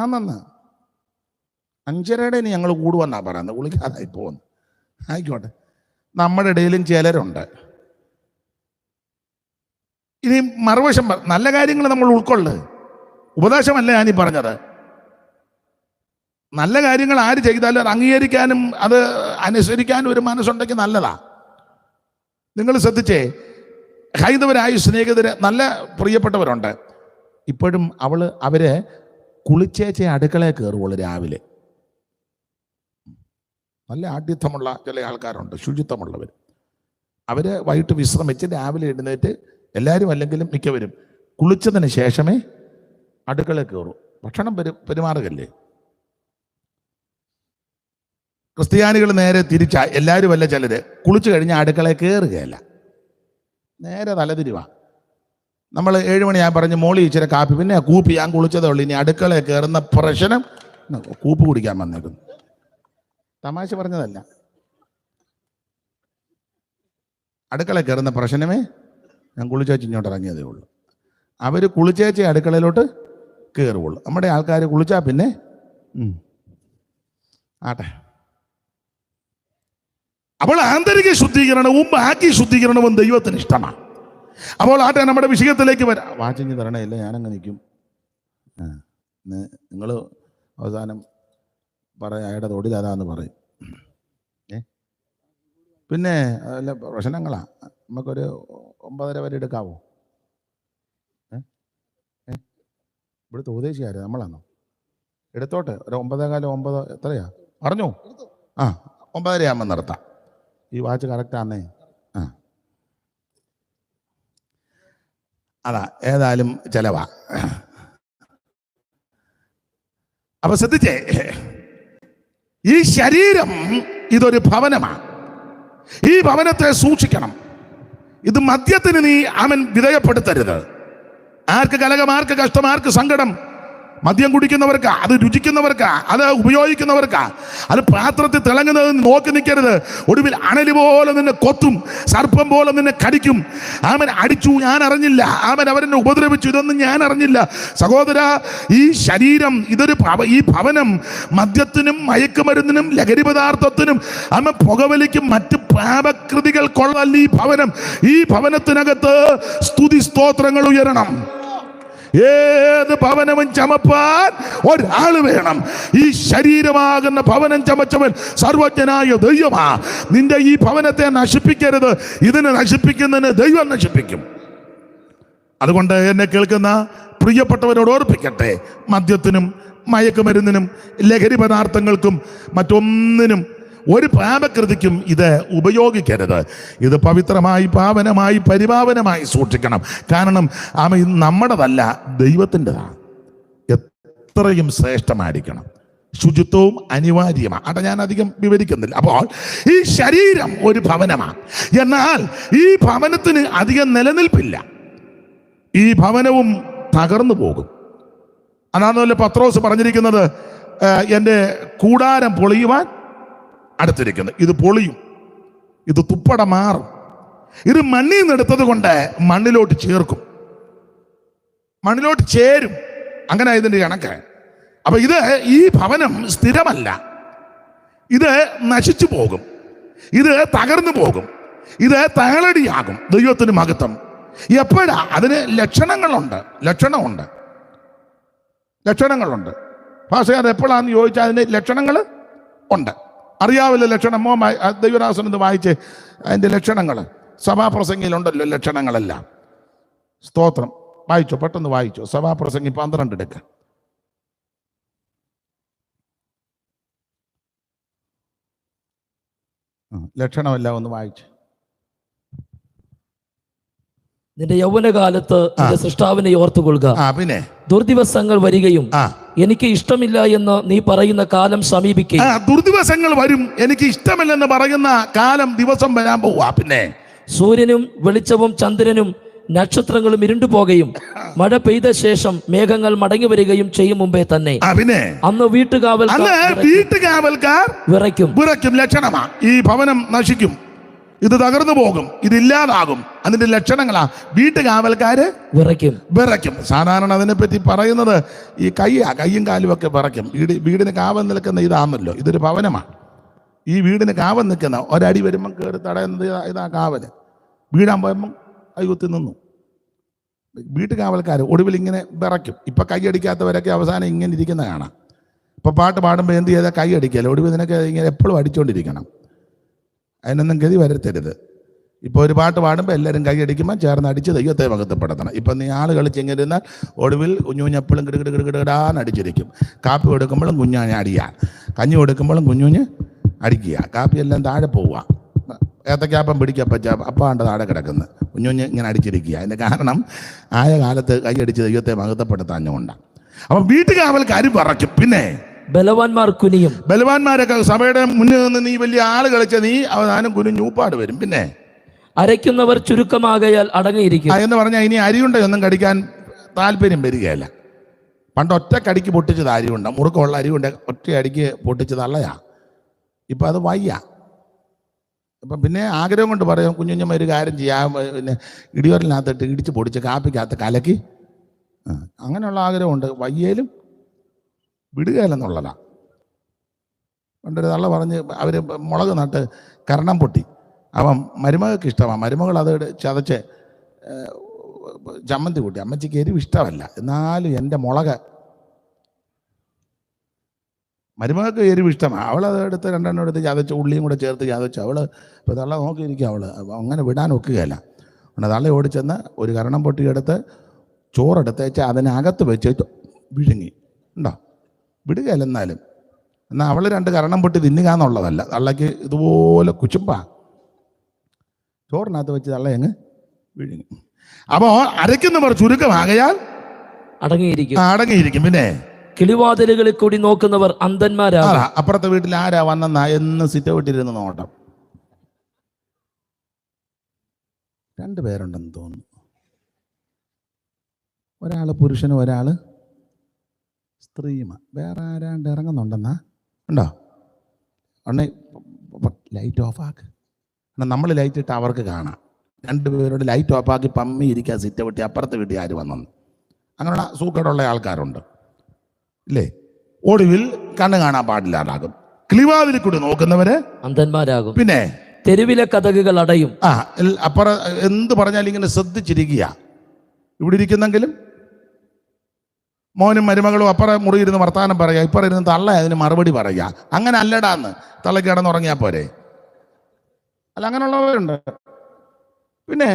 ആണെന്ന് 5:30 ഇനി ഞങ്ങൾ കൂടുവെന്നാ പറയുന്നത്, കുളിക്കാതായി പോകുന്നു. ആയിക്കോട്ടെ, നമ്മുടെ ഇടയിലും ചിലരുണ്ട്. ഇനി മറുവശം, നല്ല കാര്യങ്ങൾ നമ്മൾ ഉൾക്കൊള്ളു. ഉപദേശമല്ല ഞാനീ പറഞ്ഞത്. നല്ല കാര്യങ്ങൾ ആര് ചെയ്താലും അത് അംഗീകരിക്കാനും അത് അനുസരിക്കാനും ഒരു മനസ്സുണ്ടെങ്കിൽ നല്ലതാ. നിങ്ങൾ ശ്രദ്ധിച്ചേ, ഹൈന്ദവരായ സ്നേഹിതര് നല്ല പ്രിയപ്പെട്ടവരുണ്ട്. ഇപ്പോഴും അവര് കുളിച്ചേച്ചേ അടുക്കളയിൽ കയറുള്ളൂ രാവിലെ. നല്ല ആഢ്യത്വമുള്ള ചില ആൾക്കാരുണ്ട്, ശുചിത്വമുള്ളവർ. അവർ വൈകിട്ട് വിശ്രമിച്ച് രാവിലെ എഴുന്നേറ്റ് എല്ലാവരും അല്ലെങ്കിലും മിക്കവരും കുളിച്ചതിന് ശേഷമേ അടുക്കളയിൽ കയറും. ഭക്ഷണം പെരുമാറുകല്ലേ. ക്രിസ്ത്യാനികൾ നേരെ തിരിച്ചാ. എല്ലാവരും അല്ല, ചിലര് കുളിച്ചു കഴിഞ്ഞാൽ അടുക്കളയിൽ കയറുകയല്ല, നേരെ തലതിരിവാ. നമ്മൾ 7 മണി ഞാൻ പറഞ്ഞ് മോളി ഇച്ചിരി കാപ്പി, പിന്നെ കൂപ്പി ഞാൻ കുളിച്ചതേ ഉള്ളൂ, ഇനി അടുക്കളയിൽ കയറുന്ന പ്രശ്നം. കൂപ്പ് കുടിക്കാൻ വന്നേക്കുന്നു. തമാശ പറഞ്ഞതല്ല. അടുക്കളയിൽ കയറുന്ന പ്രശ്നമേ ഞാൻ കുളിച്ചേച്ച് ഇങ്ങോട്ട് ഇറങ്ങിയതേ ഉള്ളൂ. അവർ കുളിച്ചേച്ച് അടുക്കളയിലോട്ട് കയറുള്ളൂ. നമ്മുടെ ആൾക്കാർ കുളിച്ചാൽ പിന്നെ ആട്ടെ. അപ്പോൾ ആന്തരിക ശുദ്ധീകരണവും ബാക്കി ശുദ്ധീകരണവും ദൈവത്തിന് ഇഷ്ടമാണ്. അപ്പോൾ ആട്ടെ, നമ്മുടെ വിഷയത്തിലേക്ക് വരാം. വാച്ചിങ് തരണമില്ല, ഞാനങ്ങ് നിൽക്കും. നിങ്ങൾ അവസാനം അയാളുടെ തൊടിലതാന്ന് പറയും. പിന്നെ അല്ല പ്രശ്നങ്ങളാ. നമുക്കൊരു 9:30 വരെ എടുക്കാവോ? ഇവിടുത്തെ ഉപദേശിയാര് നമ്മളാണോ? എടുത്തോട്ടെ, ഒരു 9:15 9 എത്രയാ പറഞ്ഞു? 9:30 ആകുമ്പോൾ നിർത്താം. ഈ വാച്ച് കറക്റ്റാന്നേ. അതാ, ഏതായാലും ചെലവാ. അപ്പൊ ശ്രദ്ധിച്ചേ, ഈ ശരീരം ഇതൊരു ഭവനമാണ്. ഈ ഭവനത്തെ സൂക്ഷിക്കണം. ഇത് മദ്യത്തിന് നീ വിധേയപ്പെടുത്തരുത്. ആർക്ക് കലകം, ആർക്ക് കഷ്ടം, ആർക്ക് സങ്കടം. മദ്യം കുടിക്കുന്നവർക്കാ, അത് രുചിക്കുന്നവർക്കാ, അത് ഉപയോഗിക്കുന്നവർക്കാ. അത് പാത്രത്തിൽ തിളങ്ങുന്നത് നോക്കി നിൽക്കരുത്. ഒടുവിൽ അണലി പോലെ നിന്നെ കൊത്തും, സർപ്പം പോലെ നിന്നെ കടിക്കും. അടിച്ചു, ഞാൻ അറിഞ്ഞില്ല. അവരെന്നെ ഉപദ്രവിച്ചു, ഇതൊന്നും ഞാൻ അറിഞ്ഞില്ല. സഹോദര, ഈ ശരീരം ഈ ഭവനം മദ്യത്തിനും മയക്കുമരുന്നിനും ലഹരി പദാർത്ഥത്തിനും പുകവലിക്കും മറ്റ് പാപകൃതികൾക്കുള്ളതല്ല ഈ ഭവനം. ഈ ഭവനത്തിനകത്ത് സ്തുതി സ്തോത്രങ്ങൾ ഉയരണം. ഏത് ഭവനവും ചമപ്പാൻ ഒരാൾ വേണം. ഈ ശരീരമാകുന്ന ഭവനം ചമച്ചവൻ സർവജ്ഞനായ ദൈവമാ. നിന്റെ ഈ ഭവനത്തെ നശിപ്പിക്കരുത്. ഇതിനെ നശിപ്പിക്കുന്നതിന് ദൈവം നശിപ്പിക്കും. അതുകൊണ്ട് എന്നെ കേൾക്കുന്ന പ്രിയപ്പെട്ടവരോട് ഓർപ്പിക്കട്ടെ, മദ്യത്തിനും മയക്കുമരുന്നിനും ലഹരി പദാർത്ഥങ്ങൾക്കും മറ്റൊന്നിനും ഒരു പാപകൃതിക്കും ഇത് ഉപയോഗിക്കരുത്. ഇത് പവിത്രമായി, പാവനമായി, പരിപാവനമായി സൂക്ഷിക്കണം. കാരണം നമ്മുടേതല്ല, ദൈവത്തിൻ്റെതാണ്. എത്രയും ശ്രേഷ്ഠമായിരിക്കണം. ശുചിത്വവും അനിവാര്യമാണ്. അവിടെ ഞാൻ അധികം വിവരിക്കുന്നില്ല. അപ്പോൾ ഈ ശരീരം ഒരു ഭവനമാണ്. എന്നാൽ ഈ ഭവനത്തിന് അധികം നിലനിൽപ്പില്ല. ഈ ഭവനവും തകർന്നു പോകും. അതാണല്ലോ പത്രോസ് പറഞ്ഞിരിക്കുന്നത്, എൻ്റെ കൂടാരം പൊളിയുവാൻ അടുത്തിരിക്കുന്നത്. ഇത് പൊളിയും, ഇത് തുപ്പട മാറും. ഇത് മണ്ണിൽ നിന്ന് എടുത്തത് കൊണ്ട് മണ്ണിലോട്ട് ചേർക്കും, മണ്ണിലോട്ട് ചേരും. അങ്ങനെ ഇതിൻ്റെ കണക്ക്. അപ്പൊ ഈ ഭവനം സ്ഥിരമല്ല. ഇത് നശിച്ചു പോകും, ഇത് തകർന്നു പോകും, ഇത് തകളടിയാകും. ദൈവത്തിന് മഹത്വം. എപ്പോഴാ? അതിന് ലക്ഷണങ്ങളുണ്ട്. പക്ഷേ അത് എപ്പോഴാന്ന് ചോദിച്ചാൽ അതിന് ലക്ഷണങ്ങൾ ഉണ്ട്. അറിയാവില്ല ലക്ഷണം. ദൈവദാസൻ എന്ന് വായിച്ച് അതിൻ്റെ ലക്ഷണങ്ങൾ സഭാപ്രസംഗിയിലുണ്ടല്ലോ, ലക്ഷണങ്ങളെല്ലാം. സ്തോത്രം. വായിച്ചോ, പെട്ടെന്ന് വായിച്ചോ. സഭാപ്രസംഗി 12 എടുക്ക. ലക്ഷണമെല്ലാം ഒന്ന് വായിച്ചു. നിന്റെ യൗവനകാലത്ത് നിന്റെ സൃഷ്ടാവിനെ ഓർത്തുകൊള്ളുക. പിന്നെ ദുർദിവസങ്ങൾ വരികയും എനിക്ക് ഇഷ്ടമില്ല എന്ന് നീ പറയുന്ന കാലം സമീപിക്കും. ദുർദിവസങ്ങൾ വരും, എനിക്ക് ഇഷ്ടമില്ലെന്ന് പറയുന്ന കാലം, ദിവസം വരാൻ പോവാ. പിന്നെ സൂര്യനും വെളിച്ചവും ചന്ദ്രനും നക്ഷത്രങ്ങളും ഇരുണ്ടുപോകുകയും മഴ പെയ്ത ശേഷം മേഘങ്ങൾ മടങ്ങി വരികയും ചെയ്യും മുമ്പേ തന്നെ പിന്നെ അന്ന് വീട്ടുകാവൽക്കാർ വിറയ്ക്കും. ലക്ഷണമാ. ഈ ഭവനം നശിക്കും, ഇത് തകർന്നു പോകും, ഇതില്ലാതാകും. അതിന്റെ ലക്ഷണങ്ങളാ. വീട്ടുകാവൽക്കാര് വിറയ്ക്കും. സാധാരണ അതിനെപ്പറ്റി പറയുന്നത് ഈ കൈയും കാലും ഒക്കെ വിറയ്ക്കും. വീടിന് കാവൽ നിൽക്കുന്ന ഇതാണല്ലോ, ഇതൊരു ഭവനമാണ്. ഈ വീടിന് കാവൽ നിൽക്കുന്ന ഒരടി വരുമ്പം കയറി തടയുന്നത് ഇതാ കാവല്. വീടാൻ പോയപ്പം കൈകുത്തി നിന്നു. വീട്ടുകാവൽക്കാർ ഒടുവിൽ ഇങ്ങനെ വിറയ്ക്കും. ഇപ്പൊ കൈയടിക്കാത്തവരൊക്കെ അവസാനം ഇങ്ങനെ ഇരിക്കുന്ന കാണാം. ഇപ്പം പാട്ട് പാടുമ്പോൾ എന്ത് ചെയ്താൽ കൈ അടിക്കാമല്ലോ, ഒടുവിൽ നിനക്ക് ഇങ്ങനെ എപ്പോഴും അടിച്ചുകൊണ്ടിരിക്കണം, അതിനൊന്നും ഗതി വരുത്തരുത്. ഇപ്പോൾ ഒരു പാട്ട് പാടുമ്പോൾ എല്ലാവരും കൈ അടിക്കുമ്പോൾ ചേർന്ന് അടിച്ച് ദൈവത്തെ മഹത്വപ്പെടുത്തണം. ഇപ്പം നീ ആൾ കളിച്ചിങ്ങനെ ഇരുന്നാൽ ഒടുവിൽ കുഞ്ഞുഞ്ഞ് എപ്പോഴും കിടുകിടാന്ന് അടിച്ചിരിക്കും. കാപ്പി കൊടുക്കുമ്പോഴും കുഞ്ഞാഞ്ഞ് അടിക്കുക, കഞ്ഞി കൊടുക്കുമ്പോഴും കുഞ്ഞുഞ്ഞ് അടിക്കുക, കാപ്പിയെല്ലാം താഴെ പോവുക, ഏത്തക്കാപ്പം പിടിക്കപ്പച്ച അപ്പാണ്ട് താഴെ കിടക്കുന്നത്, കുഞ്ഞുഞ്ഞ് ഇങ്ങനെ അടിച്ചിരിക്കുക. അതിൻ്റെ കാരണം ആയ കാലത്ത് കൈ അടിച്ച് ദൈവത്തെ മഹത്വപ്പെടുത്താഞ്ഞുകൊണ്ടാണ്. അപ്പം വീട്ടുകാവൽക്കാർ പറയ്ക്കും. പിന്നെ ബലവാന്മാർ കുനിയും. ബലവാന്മാരൊക്കെ സഭയുടെ മുന്നിൽ നിന്ന് നീ വലിയ ആള് കളിച്ച നീ അവസാനം കുനിഞ്ഞൂപ്പാട് വരും. പിന്നെ അരയ്ക്കുന്നവർ ചുരുക്കമാകയാൽ അടങ്ങിയിരിക്കും എന്ന് പറഞ്ഞാൽ ഇനി അരിയുണ്ട ഒന്നും കടിക്കാൻ താല്പര്യം വരികയല്ല. പണ്ട് ഒറ്റ കടിക്ക് പൊട്ടിച്ചത് അരിയുണ്ട, മുറുക്കമുള്ള അരിയുണ്ട ഒറ്റ അടിക്ക് പൊട്ടിച്ചത് അല്ലയാ. ഇപ്പം അത് വയ്യ. അപ്പം പിന്നെ ആഗ്രഹം കൊണ്ട് പറയും, കുഞ്ഞുഞ്ഞമ്മ ഒരു കാര്യം ചെയ്യാം, പിന്നെ ഇടിയോറിനകത്തിട്ട് ഇടിച്ച് പൊടിച്ച് കാപ്പിക്കകത്ത് കലക്കി, അങ്ങനെയുള്ള ആഗ്രഹമുണ്ട്. വയ്യേലും വിടുകയില്ലെന്നുള്ളതാണ്. പണ്ടൊരു തള്ള പറഞ്ഞ് അവർ മുളക് നട്ട് കരണം പൊട്ടി, അപ്പം മരുമകൾക്ക് ഇഷ്ടമാണ്, മരുമകൾ അത് ചതച്ച് ചമ്മന്തി കൂട്ടി. അമ്മച്ചിക്ക് എരിവ് ഇഷ്ടമല്ല, എന്നാലും എൻ്റെ മുളക് മരുമകൾക്ക് എരിവ് ഇഷ്ടമാണ്. അവളത് എടുത്ത് രണ്ടെണ്ണം എടുത്ത് ചതച്ച് ഉള്ളിയും കൂടെ ചേർത്ത് ചതച്ച് അവൾ ഇപ്പോൾ തള്ള നോക്കിയിരിക്കുക. അവൾ അങ്ങനെ വിടാൻ ഒക്കുകയില്ല. അതുകൊണ്ട് തള്ള ഓടിച്ചെന്ന് ഒരു കരണം പൊട്ടിയെടുത്ത് ചോറെടുത്തേച്ച് അതിനകത്ത് വെച്ച് വിഴുങ്ങി. ഉണ്ടോ? വിടുകയല്ല. എന്നാലും എന്നാൽ അവൾ രണ്ട് കരണം പൊട്ടി തിന്നുക എന്നുള്ളതല്ല, തള്ളയ്ക്ക് ഇതുപോലെ കുച്ചുമ്പാ ചോറിനകത്ത് വെച്ച് തള്ള അങ്ങ് വിഴുങ്ങി. അപ്പോൾ അരയ്ക്കുന്നവർ ചുരുക്കമാകയാൽ അടങ്ങിയിരിക്കും. പിന്നെ കിളിവാതിലുകളിൽ കൂടി നോക്കുന്നവർ അന്ധന്മാരാണ്. അപ്പുറത്തെ വീട്ടിൽ ആരാ വന്നെന്നാ എന്ന് സിറ്റൗട്ടിരുന്ന് നോട്ടം. 2 പേരുണ്ടെന്ന് തോന്നുന്നു, ഒരാൾ പുരുഷനും ഒരാൾ സ്ത്രീയുമ. വേറെ ആരാണ്ട് ഇറങ്ങുന്നുണ്ടെന്നാ ഉണ്ടോ? ഉണ്ണേ ലൈറ്റ് ഓഫ് ആക്ക്. എന്നാൽ നമ്മൾ ലൈറ്റ് ഇട്ട് അവർക്ക് കാണാം. 2 പേരോട് ലൈറ്റ് ഓഫാക്കി പമ്മി ഇരിക്കുക സിറ്റൗട്ടി. അപ്പുറത്തെ വീട്ടിൽ ആര് വന്നെന്ന് അങ്ങനെയുള്ള സൂക്കേടുള്ള ആൾക്കാരുണ്ട് ഇല്ലേ? ഒടുവിൽ കണ്ണ് കാണാൻ പാടില്ലാതാകും. കിളിവാതിൽ കൂടി നോക്കുന്നവര് അന്ധന്മാരാകും. പിന്നെ തെരുവിലെ കതകുകൾ അടയും. അപ്പുറം എന്ത് പറഞ്ഞാലും ഇങ്ങനെ ശ്രദ്ധിച്ചിരിക്കുക. ഇവിടെ ഇരിക്കുന്നെങ്കിലും മോനും മരുമകളും അപ്പുറം മുറിയിരുന്ന് വർത്താനം പറയുക, ഇപ്പുറം ഇരുന്ന് തള്ള അതിന് മറുപടി പറയുക. അങ്ങനെ അല്ലടാന്ന് തള്ളക്ക് കിടന്നുറങ്ങിയാൽ പോരെ? അല്ല, അങ്ങനെയുള്ളവരുണ്ട്. പിന്നെ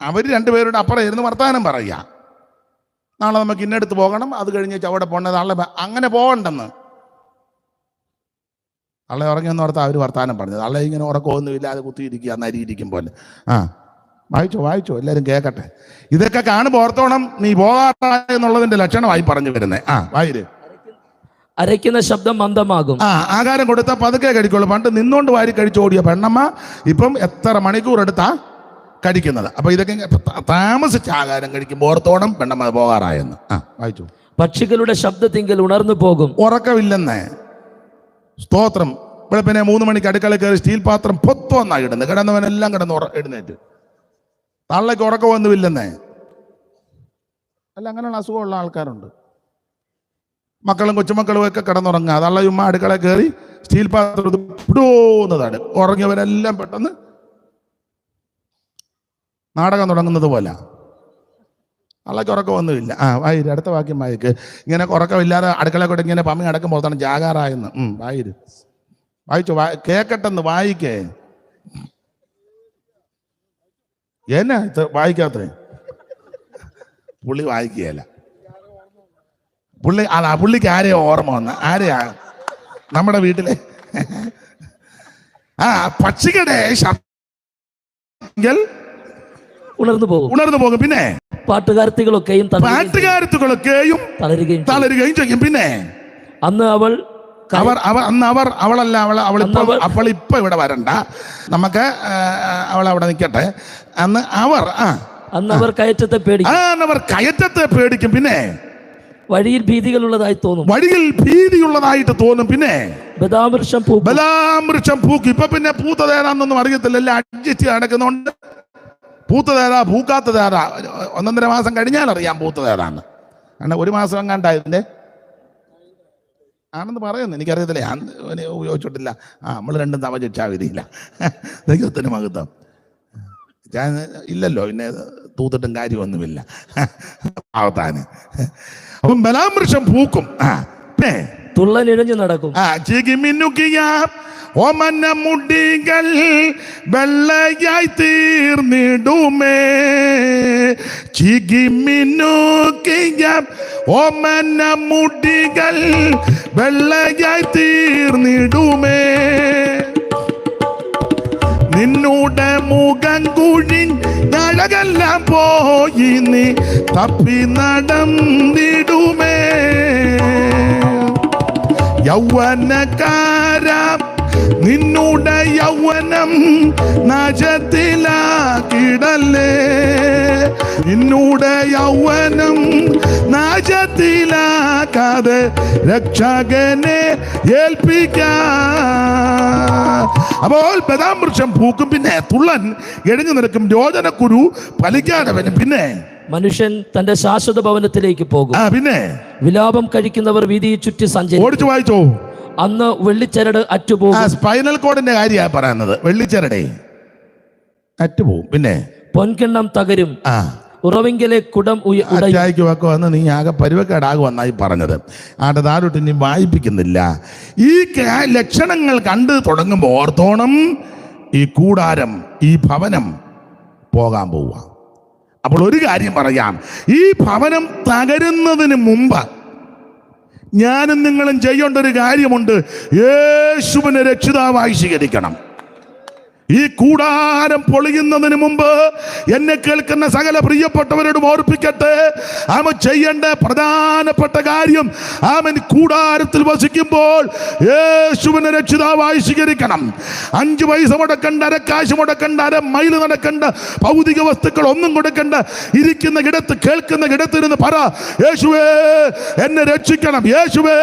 അവർ 2 പേരുടെ അപ്പുറം ഇരുന്ന് വർത്താനം പറയുക. നാളെ നമുക്ക് ഇന്നടുത്ത് പോകണം, അത് കഴിഞ്ഞ് അവിടെ പോകേണ്ടത് നാളെ അങ്ങനെ പോകണ്ടെന്ന്. തള്ള ഉറങ്ങിയെന്ന് ഓർത്താ അവർ വർത്താനം പറഞ്ഞത്. തള്ള ഇങ്ങനെ ഉറക്കമൊന്നുമില്ലാതെ കുത്തിയിരിക്കുക, നരിയിരിക്കും പോലെ. വായിച്ചോ എല്ലാവരും കേൾക്കട്ടെ. ഇതൊക്കെ കാണുമ്പോൾ ഓർത്തോണം നീ പോകാത്ത എന്നുള്ളതിന്റെ ലക്ഷണമായി പറഞ്ഞു വരുന്നേ. വായിര്. അരയ്ക്കുന്ന ശബ്ദം മന്ദമാകും. ആഹാരം കൊടുത്താൽ പതുക്കെ കഴിക്കുള്ളൂ. പണ്ട് നിന്നുകൊണ്ട് വാരി കഴിച്ചോടിയ പെണ്ണമ്മ ഇപ്പം എത്ര മണിക്കൂർ എടുത്താ കഴിക്കുന്നത്. അപ്പൊ ഇതൊക്കെ താമസിച്ച് ആഹാരം കഴിക്കുമ്പോൾ ഓർത്തോണം പെണ്ണമ്മ പോകാറായെന്ന്. വായിച്ചു. പക്ഷികളുടെ ശബ്ദത്തിങ്കിൽ ഉണർന്നു പോകും. ഉറക്കമില്ലെന്നേ. സ്തോത്രം. വെളുപ്പിനെ 3 മണിക്ക് അടുക്കള കയറി സ്റ്റീൽ പാത്രം പൊത്തുവന്നായി ഇടുന്നത്. കിടന്നവനെല്ലാം കിടന്ന് എഴുന്നേറ്റ്. തള്ളയ്ക്ക് ഉറക്കമൊന്നുമില്ലെന്നേ. അല്ല, അങ്ങനെയുള്ള അസുഖമുള്ള ആൾക്കാരുണ്ട്. മക്കളും കൊച്ചുമക്കളും ഒക്കെ കിടന്നുറങ്ങുക. തള്ള ചുമ്മാ അടുക്കള കയറി സ്റ്റീൽ പാത്രം ഇടൂന്നതാണ്. ഉറങ്ങിയവരെല്ലാം പെട്ടെന്ന് നാടകം തുടങ്ങുന്നത് പോലെ. തള്ളയ്ക്ക് ഉറക്കമൊന്നുമില്ല. വായിര്. അടുത്ത വാക്യം വായിക്ക്. ഇങ്ങനെ ഉറക്കമില്ലാതെ അടുക്കള കൂടെ ഇങ്ങനെ പമ്മി അടക്കുമ്പോൾ തന്നെ ജാഗാറായെന്ന്. വായിര്. വായിച്ചു. കേക്കട്ടെന്ന് വായിക്കേ. എന്നാ ഇത് വായിക്കാത്ത? പുള്ളി വായിക്കുകയല്ല. പുള്ളിക്ക് ആരെയോ ഓർമ്മ വന്ന ആരെയാ? നമ്മുടെ വീട്ടിലെ പക്ഷികളുടെ ശബ്ദം ഉണർന്നു പോകും. പിന്നെ പാട്ടുകാരത്തികളൊക്കെയും തളരുകയും ചെയ്യും. പിന്നെ അന്ന് അവൾ ഇപ്പൊ ഇവിടെ വരണ്ട, നമുക്ക് അവൾ അവിടെ നിൽക്കട്ടെ. അന്ന് അവർ കയറ്റത്തെ പേടിക്കും. പിന്നെ വഴിയിൽ ഭീതികളുള്ളതായി തോന്നും. പിന്നെ ബദാമൃക്ഷം പൂക്കും. ഇപ്പൊ പിന്നെ പൂത്തതേതാന്നൊന്നും അറിയത്തില്ല, എല്ലാം അഡ്ജസ്റ്റ് നടക്കുന്നോണ്ട് പൂത്തതേതാ പൂക്കാത്തതേതാ 1.5 മാസം കഴിഞ്ഞാൽ അറിയാം പൂത്തതേതാന്ന്. കാരണം 1 മാസം എങ്ങാണ്ടായതിന്റെ ആണെന്ന് പറയുന്നു. എനിക്കറിയത്തില്ല, ഞാൻ ഉപയോഗിച്ചിട്ടില്ല. നമ്മൾ രണ്ടും തവ ചോദിച്ചാൽ വിധിയില്ല. ദൈവത്തിന് മഹത്വം. ഇല്ലല്ലോ, പിന്നെ തൂത്തിട്ടും കാര്യമൊന്നുമില്ല ആവത്താന്. അപ്പം ബലാമൃഷം പൂക്കും. പിന്നെ തുള്ളനിഴഞ്ഞു നടക്കും. ചികിമിന്നുക്കിയ ഓമന മുടികൾ വെള്ളയായി തീർന്നിടുമേ. ചികിമിന്നുക്കിയ ഓമന മുടികൾ വെള്ളയായി തീർന്നിടുമേ. നിന്നൂടെ മുഖം കുഴിഞ്ഞഴകെല്ലാം പോയി നീ തപ്പി നടന്നിടുമേ. യൗവനക്കാരാം നിന്നൂടെ യൗവനം നാശത്തിലാക്കിടല്ലേ. നിന്നൂടെ യൗവനം നാശത്തിലാക്കാതെ രക്ഷകനെ ഏൽപ്പിക്കാം. അപ്പോൾ ബദാമൃക്ഷം പൂക്കും, പിന്നെ തുള്ളൻ എഴുഞ്ഞു നിൽക്കും, യോജനക്കുരു ഫലിക്കാതെ വരും. പിന്നെ മനുഷ്യൻ തന്റെ ശാശ്വത ഭവനത്തിലേക്ക് പോകും. പിന്നെ വിലാപം കഴിക്കുന്നവർ വീതിയെ ചുറ്റി സഞ്ചരിക്കും. ഓടിച്ചു വായിച്ചോ. അന്ന് വെള്ളിച്ചരട് അറ്റുപോകും. സ്പൈനൽ കോഡിന്റെ കാര്യമാണ് പറയുന്നത്. വെള്ളിച്ചരടേ അറ്റുപോകും. പിന്നെ പൊൻകിണ്ണം തകരും. ഉറവിങ്കിലെ കുടം ഉടയ്ക്ക് വെക്കോ എന്ന് നീ ആകെ പരുവക്കേടാകുമെന്നായി പറഞ്ഞത്. താഴോട്ട് ഇനി വായിപ്പിക്കുന്നില്ല. ഈ ലക്ഷണങ്ങൾ കണ്ട് തുടങ്ങുമ്പോൾ ഓർത്തോണം, ഈ കൂടാരം, ഈ ഭവനം പോകാൻ പോവുക. അപ്പോൾ ഒരു കാര്യം പറയാം, ഈ ഭവനം തകരുന്നതിന് മുമ്പ് ഞാനും നിങ്ങളും ചെയ്യേണ്ട ഒരു കാര്യമുണ്ട്. യേശുവിനെ രക്ഷിതാവായി സ്വീകരിക്കണം. ഈ കൂടാരം പൊളിയുന്നതിന് മുമ്പ് എന്നെ കേൾക്കുന്ന സകല പ്രിയപ്പെട്ടവരോടും ഓർപ്പിക്കട്ടെ, അവൻ ചെയ്യേണ്ട പ്രധാനപ്പെട്ട കാര്യം, അവൻ കൂടാരത്തിൽ വസിക്കുമ്പോൾ യേശുവിനെ രക്ഷിതാവായി സ്വീകരിക്കണം. 5 പൈസ മുടക്കണ്ട, അരക്കാശ് മുടക്കണ്ട, 1 മൈൽ നടക്കണ്ട, ഭൗതിക വസ്തുക്കൾ ഒന്നും കൊടുക്കണ്ട. ഇരിക്കുന്ന ഇടത്ത്, കേൾക്കുന്ന ഇടത്തിരുന്ന് പറ, യേശുവേ എന്നെ രക്ഷിക്കണം, യേശുവേ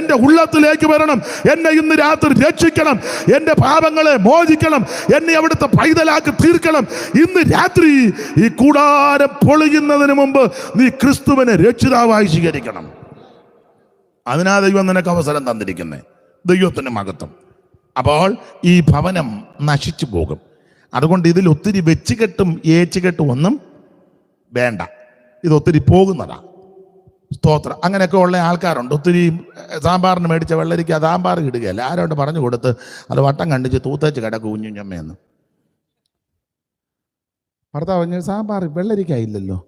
എൻ്റെ ഉള്ളത്തിലേക്ക് വരണം, എന്നെ ഇന്ന് രാത്രി രക്ഷിക്കണം, എൻ്റെ പാപങ്ങളെ മോചിക്കണം, എന്നെ അവിടുത്തെ പൈതലാക്കി തീർക്കണം. ഇന്ന് രാത്രി ഈ കൂടാരം പൊളിയുന്നതിന് മുമ്പ് നീ ക്രിസ്തുവിനെ രക്ഷിതാവായി സ്വീകരിക്കണം. അതിനാ ദൈവം നിനക്ക് അവസരം തന്നിരിക്കുന്നേ. ദൈവത്തിന്റെ മഹത്വം. അപ്പോൾ ഈ ഭവനം നശിച്ചു പോകും. അതുകൊണ്ട് ഇതിൽ ഒത്തിരി വെച്ചുകെട്ടും ഏച്ചുകെട്ടും ഒന്നും വേണ്ട. ഇതൊത്തിരി പോകുന്നതാ. സ്തോത്രം. അങ്ങനെയൊക്കെ ഉള്ള ആൾക്കാരുണ്ട്. ഒത്തിരി സാമ്പാറിന് മേടിച്ച വെള്ളരിക്ക സാമ്പാർ ഇടുകയല്ല, ആരോട് പറഞ്ഞു കൊടുത്ത് അത് വട്ടം കണ്ടിച്ച് തൂത്തേച്ച് കിടക്കും കുഞ്ഞുഞ്ഞമ്മയെന്ന്. ഭർത്താവ് പറഞ്ഞു, സാമ്പാർ വെള്ളരിക്ക ഇല്ലല്ലോ.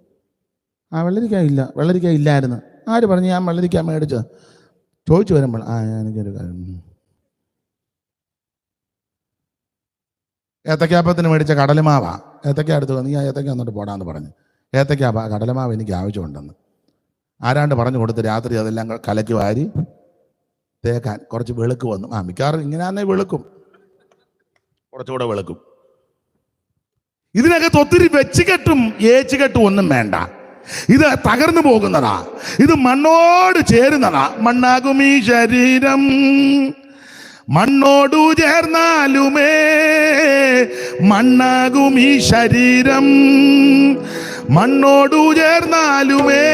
വെള്ളരിക്ക ഇല്ലായിരുന്നു. ആര് പറഞ്ഞു ഞാൻ വെള്ളരിക്ക മേടിച്ചത്? ചോദിച്ചു വരുമ്പോൾ എനിക്കൊരു കാര്യം, ഏത്തക്കാപ്പത്തിന് മേടിച്ച കടലമാവാ. ഏത്തക്ക അടുത്ത് നീ ആ ഏത്തക്ക വന്നിട്ട് പോടാന്ന് പറഞ്ഞു. ഏത്തക്ക കടലമാവ് എനിക്ക് ആവശ്യമുണ്ടെന്ന് ആരാണ്ട് പറഞ്ഞു കൊടുത്ത് രാത്രി അതെല്ലാം കലക്കി വാരി തേക്കാൻ കുറച്ച് വെളുക്ക് വന്നു. മിക്കവാറും ഇങ്ങനെയാന്നേ വെളുക്കും, കുറച്ചുകൂടെ വെളുക്കും. ഇതിനകത്ത് ഒത്തിരി വെച്ചുകെട്ടും ഏച്ചുകെട്ടും ഒന്നും വേണ്ട. ഇത് തകർന്നു പോകുന്നതാ. ഇത് മണ്ണോട് ചേരുന്നതാ. മണ്ണാകും ഈ ശരീരം, മണ്ണോടു ചേർന്നാലുമേ മണ്ണാകും ഈ ശരീരം, മണ്ണോടു ചേർന്നാലുമേ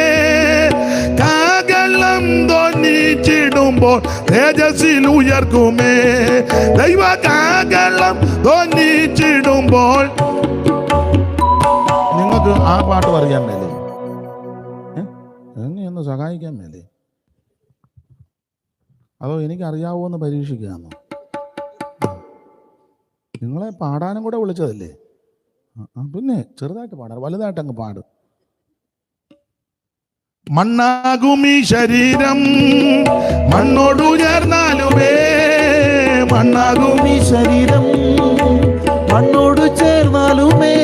കാകളം ധ്വനിച്ചിടുമ്പോൾ തേജസ്സിൽ ഉയർക്കുമേ. ദൈവ കാകളം ധ്വനിച്ചിടുമ്പോൾ. നിങ്ങൾക്ക് ആ പാട്ട് പറയാൻ മേലേ? എന്നെ ഒന്ന് സഹായിക്കാൻ മേലേ? അതോ എനിക്കറിയാവോ എന്ന് പരീക്ഷിക്കാന്നോ? നിങ്ങളെ പാടാനും കൂടെ വിളിച്ചതല്ലേ? പിന്നെ ചെറുതായിട്ട് പാടാറ്, വലുതായിട്ട് അങ്ങ് പാടും. മണ്ണാകും ഈ ശരീരം, മണ്ണോടു ചേർന്നാലുമേ മണ്ണാകും ഈ ശരീരം, മണ്ണോടു ചേർന്നാലുമേ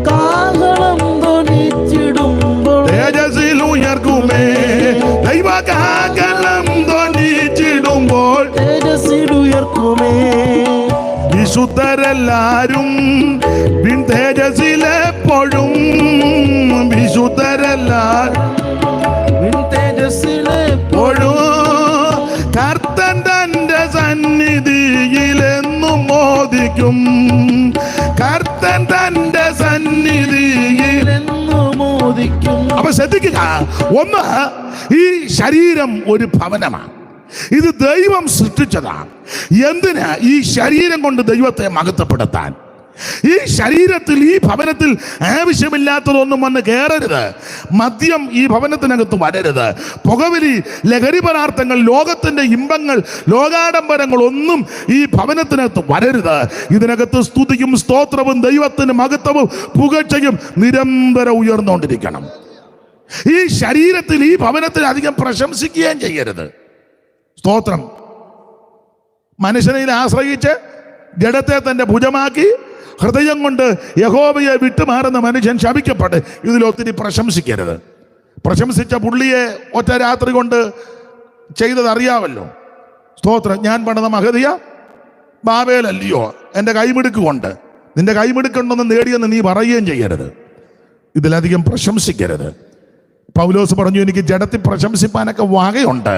കാഹളം ധ്വനിച്ചിടുമ്പോൾ തേജസ്സിൽ ഉയർക്കുമേ. ദൈവ കാഹളം ധ്വനിച്ചിടുമ്പോൾ തേജസ്സിൽ ഉയർക്കുമേ. വിശുദ്ധരെല്ലാരും പിൻ തേജസ്സിലെപ്പോഴും, വിശുദ്ധരെല്ലാരും തേജസ്സിലെപ്പോഴും കർത്തൻ തന്റെ സന്നിധിയിലെന്നും മോദിക്കും. കർത്തൻ തന്റെ സന്നിധിയിലെന്നും മോദിക്കും. അപ്പൊ ശ്രദ്ധിക്കുക, ഒന്ന്, ഈ ശരീരം ഒരു ഭവനമാണ്. ഇത് ദൈവം സൃഷ്ടിച്ചതാണ്. എന്തിനാ? ഈ ശരീരം കൊണ്ട് ദൈവത്തെ മഹത്വപ്പെടുത്താൻ. ഈ ശരീരത്തിൽ, ഈ ഭവനത്തിൽ ആവശ്യമില്ലാത്തതൊന്നും വന്ന് കയറരുത്. മദ്യം ഈ ഭവനത്തിനകത്ത് വരരുത്. പുകവലി, ലഹരി പദാർത്ഥങ്ങൾ, ലോകത്തിന്റെ ഇമ്പങ്ങൾ, ലോകാഡംബരങ്ങൾ ഒന്നും ഈ ഭവനത്തിനകത്ത് വരരുത്. ഇതിനകത്ത് സ്തുതിയും സ്തോത്രവും ദൈവത്തിന് മഹത്വവും പുകഴ്ചയും നിരന്തരം ഉയർന്നുകൊണ്ടിരിക്കണം. ഈ ശരീരത്തിൽ, ഈ ഭവനത്തിൽ അധികം പ്രശംസിക്കുകയും ചെയ്യരുത്. സ്തോത്രം. മനുഷ്യനെ ആശ്രയിച്ച് ജഡത്തെ തന്റെ ഭുജമാക്കി ഹൃദയം കൊണ്ട് യഹോവയെ വിട്ടുമാറുന്ന മനുഷ്യൻ ശപിക്കപ്പെട്ട്. ഇതിലൊത്തിരി പ്രശംസിക്കരുത്. പ്രശംസിച്ച പുള്ളിയെ ഒറ്റ രാത്രി കൊണ്ട് ചെയ്തത് അറിയാമല്ലോ. സ്തോത്രം. ഞാൻ പണിത മഹതിയ ബാബേലല്ലയോ, എൻ്റെ കൈമിടുക്കുകൊണ്ട്. നിന്റെ കൈമിടുക്കുണ്ടെന്ന് നേടിയെന്ന് നീ പറയുകയും ചെയ്യരുത്. ഇതിലധികം പ്രശംസിക്കരുത്. പൗലോസ് പറഞ്ഞു, എനിക്ക് ജഡത്തിൽ പ്രശംസിപ്പാനൊക്കെ വകയുണ്ട്.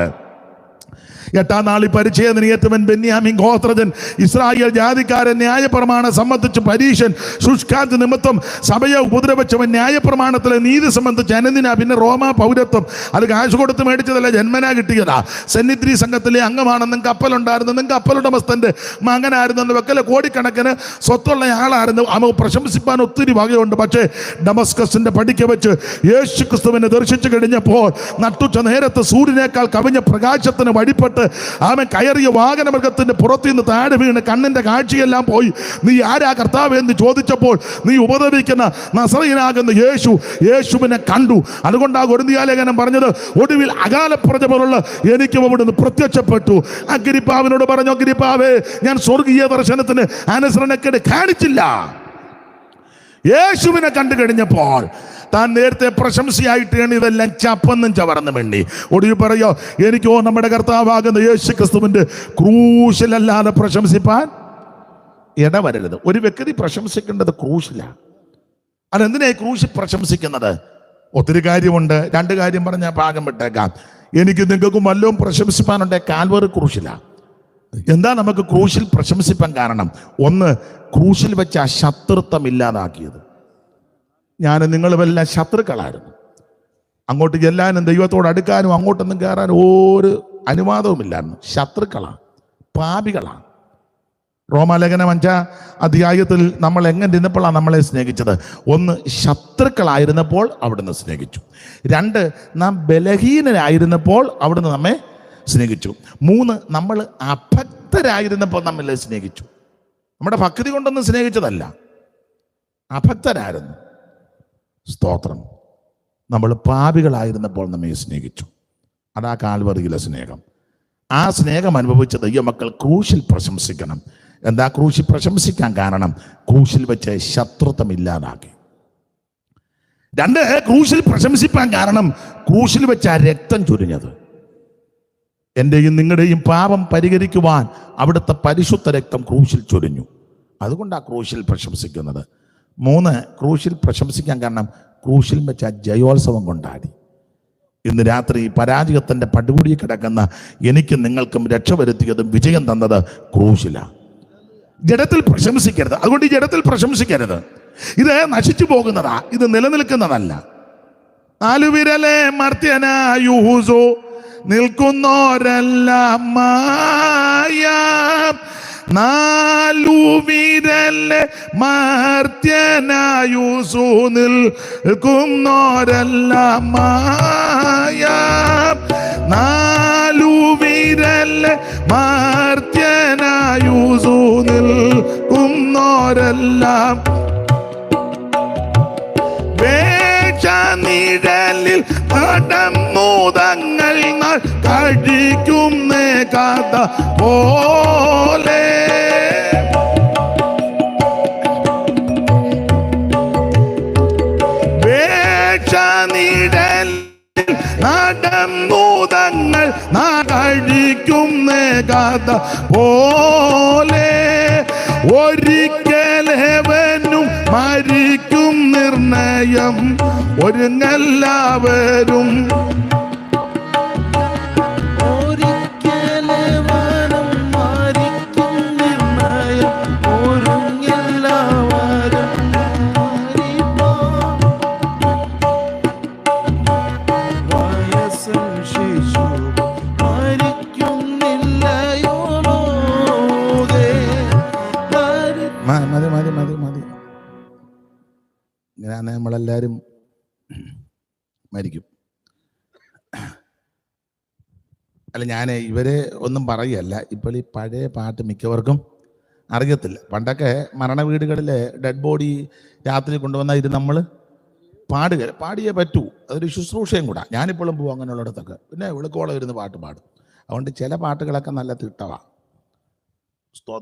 8-ാം നാളിൽ പരിച്ഛേദനയേറ്റവൻ ബെന്യാമീൻ ഗോത്രജൻ, ഇസ്രായേൽ ജാതിക്കാരൻ, ന്യായപ്രമാണം സംബന്ധിച്ച് പരീശൻ, ശുഷ്കാന്തി നിമിത്തം സഭയെ ഉപദ്രവിച്ചവൻ, ന്യായപ്രമാണത്തിലെ നീതി സംബന്ധിച്ച് അനന്തിനാ, പിന്നെ റോമാ പൗരത്വം. അത് കാശ് കൊടുത്ത് മേടിച്ചതല്ല, ജന്മനാ കിട്ടിയതാ. സെന്നിദ്രി സംഘത്തിലെ അംഗമാണെന്നും കപ്പലുണ്ടായിരുന്നെന്നും കപ്പലുടമസ്ഥന്റെ മകനായിരുന്നെന്നും വെക്കല കോടിക്കണക്കിന് സ്വത്തുള്ള ആളായിരുന്നു. അവ പ്രശംസിപ്പാൻ ഒത്തിരി വകയുണ്ട്. പക്ഷേ ഡമസ്കസിന്റെ പടിക്ക് വെച്ച് യേശു ക്രിസ്തുവിനെ ദർശിച്ചു കഴിഞ്ഞപ്പോൾ നട്ടുച്ച നേരത്ത് സൂര്യനേക്കാൾ കവിഞ്ഞ പ്രകാശത്തിന് വഴിപ്പെട്ട് അവൻ കയറിയ വാഹനമൃഗത്തിന്റെ പുറത്തു നിന്ന് താഴെ വീണ് കണ്ണിന്റെ കാഴ്ചയെല്ലാം പോയി. നീ ആരാ കർത്താവ് എന്ന് ചോദിച്ചപ്പോൾ നീ ഉപദ്രവിക്കുന്ന നസറയനാകുന്ന യേശുവിനെ കണ്ടു. അതുകൊണ്ടാ കൊരിന്ത്യലേഖനം പറഞ്ഞത്, ഒടുവിൽ അകാലപ്രജ പോലുള്ള എനിക്കും അവിടുന്ന് പ്രത്യക്ഷപ്പെട്ടു. അഗ്രിപ്പാവിനോട് പറഞ്ഞു, അഗ്രിപ്പാവേ, ഞാൻ സ്വർഗീയ ദർശനത്തിന് അനുസരണക്കേട് കാണിച്ചില്ല. യേശുവിനെ കണ്ടു കഴിഞ്ഞപ്പോൾ താൻ നേരത്തെ പ്രശംസയായിട്ടാണ് ഇതെല്ലാം ചപ്പന്നും ചവർന്ന് വേണ്ടി. ഒടുവിൽ പറയോ, എനിക്കോ നമ്മുടെ കർത്താവാകുന്ന യേശു ക്രിസ്തുവിന്റെ ക്രൂശിലല്ലാതെ പ്രശംസിപ്പാൻ ഇടവരരുത്. ഒരു വ്യക്തി പ്രശംസിക്കേണ്ടത് ക്രൂശിലാണ്. അതെന്തിനായി ക്രൂശിൽ പ്രശംസിക്കുന്നത്? ഒത്തിരി കാര്യമുണ്ട്. 2 കാര്യം പറഞ്ഞാൽ ഭാഗം വിട്ടേക്കാം. എനിക്ക് നിങ്ങൾക്കും വല്ലതും പ്രശംസിപ്പാനുണ്ടെ കാൽവറി ക്രൂശിലാണ്. എന്താ നമുക്ക് ക്രൂശിൽ പ്രശംസിപ്പാൻ കാരണം? ഒന്ന്, ക്രൂശിൽ വെച്ച് ആ ശത്രുത്വം ഇല്ലാതാക്കിയത്. ഞാൻ നിങ്ങളുമെല്ലാം ശത്രുക്കളായിരുന്നു. അങ്ങോട്ട് ചെല്ലാനും ദൈവത്തോട് അടുക്കാനും അങ്ങോട്ടൊന്നും കയറാനും ഒരു അനുവാദവുമില്ലായിരുന്നു. ശത്രുക്കളാണ്, പാപികളാണ്. റോമാലേഖനം 5-ാം അധ്യായത്തിൽ നമ്മൾ എങ്ങനെ ഇരുന്നപ്പോഴാണ് നമ്മളെ സ്നേഹിച്ചത്? 1, ശത്രുക്കളായിരുന്നപ്പോൾ അവിടുന്ന് സ്നേഹിച്ചു. 2, നാം ബലഹീനരായിരുന്നപ്പോൾ അവിടുന്ന് നമ്മെ സ്നേഹിച്ചു. 3, നമ്മൾ അഭക്തരായിരുന്നപ്പോൾ നമ്മളെ സ്നേഹിച്ചു. നമ്മുടെ ഭക്തി കൊണ്ടൊന്നും സ്നേഹിച്ചതല്ല, അഭക്തരായിരുന്നു. സ്തോത്രം. നമ്മൾ പാപികളായിരുന്നപ്പോൾ നമ്മെ സ്നേഹിച്ചു. അതാ കാൽവറിയിലെ സ്നേഹം. ആ സ്നേഹം അനുഭവിച്ച ദൈവമക്കൾ ക്രൂശിൽ പ്രശംസിക്കണം. എന്താ ക്രൂശിൽ പ്രശംസിക്കാൻ കാരണം? ക്രൂശിൽ വെച്ച് ശത്രുത്വം ഇല്ലാതാക്കി. 2, ക്രൂശിൽ പ്രശംസിപ്പാൻ കാരണം ക്രൂശിൽ വെച്ച് ആ രക്തം ചൊരിഞ്ഞത്. എൻ്റെയും നിങ്ങളുടെയും പാപം പരിഹരിക്കുവാൻ അവിടുത്തെ പരിശുദ്ധ രക്തം ക്രൂശിൽ ചൊരിഞ്ഞു. അതുകൊണ്ടാണ് ക്രൂശിൽ പ്രശംസിക്കുന്നത്. 3, ക്രൂശിൽ പ്രശംസിക്കാൻ കാരണം ക്രൂശിൽ വെച്ച ജയോത്സവം കൊണ്ടാടി. ഇന്ന് രാത്രി പരാജയത്തിൻ്റെ പടുകൂടി കിടക്കുന്ന എനിക്കും നിങ്ങൾക്കും രക്ഷ വരുത്തിയതും വിജയം തന്നത് ക്രൂശിലാണ്. ജഡത്തിൽ പ്രശംസിക്കരുത്. അതുകൊണ്ട് ഈ ജഡത്തിൽ പ്രശംസിക്കരുത്. ഇത് നശിച്ചു പോകുന്നതാ, ഇത് നിലനിൽക്കുന്നതല്ല. 4 വിരലെ മർത്യനായൂസോ നിൽക്കുന്നോരെല്ലാം മായ. 4 വിരലെ മർത്യനായൂസു നിൽക്കുന്നോരെല്ലാം മായ. 4 വിരലെ മർത്യനായൂസു നിൽക്കുന്നോരെല്ലാം നിഴലിൽ നടന്നൂതങ്ങൾ കഴിക്കുന്ന കഥ പോലെ. നിഴലിൽ നടന്നൂതങ്ങൾ കഴിക്കുന്ന കഥ പോലെ. ഒരിക്കലേവനും മരിക്കും നിർണയം ഒരുങ്ങെല്ലാവരും. ഒരിക്കലേവനും മരിക്കും നിർണയം ഒരുങ്ങെല്ലാവരും. വയസ്സും ശിശുവും മരിക്കുന്നില്ലയോ? മതി ഇങ്ങനെയാണെ നമ്മളെല്ലാവരും മരിക്കും. അല്ല, ഞാൻ ഇവരെ ഒന്നും പറയുകയല്ല. ഇപ്പോൾ ഈ പഴയ പാട്ട് മിക്കവർക്കും അറിയത്തില്ല. പണ്ടൊക്കെ മരണ വീടുകളിലെ ഡെഡ് ബോഡി രാത്രി കൊണ്ടുവന്നാൽ ഇത് നമ്മൾ പാടിയേ പറ്റൂ. അതൊരു ശുശ്രൂഷയും കൂടാ. ഞാനിപ്പോഴും പോകും അങ്ങനെയുള്ളിടത്തൊക്കെ. പിന്നെ വിളിക്കോളം ഇരുന്ന് പാട്ട് പാടും. അതുകൊണ്ട് ചില പാട്ടുകളൊക്കെ നല്ല തിട്ടമാണ്.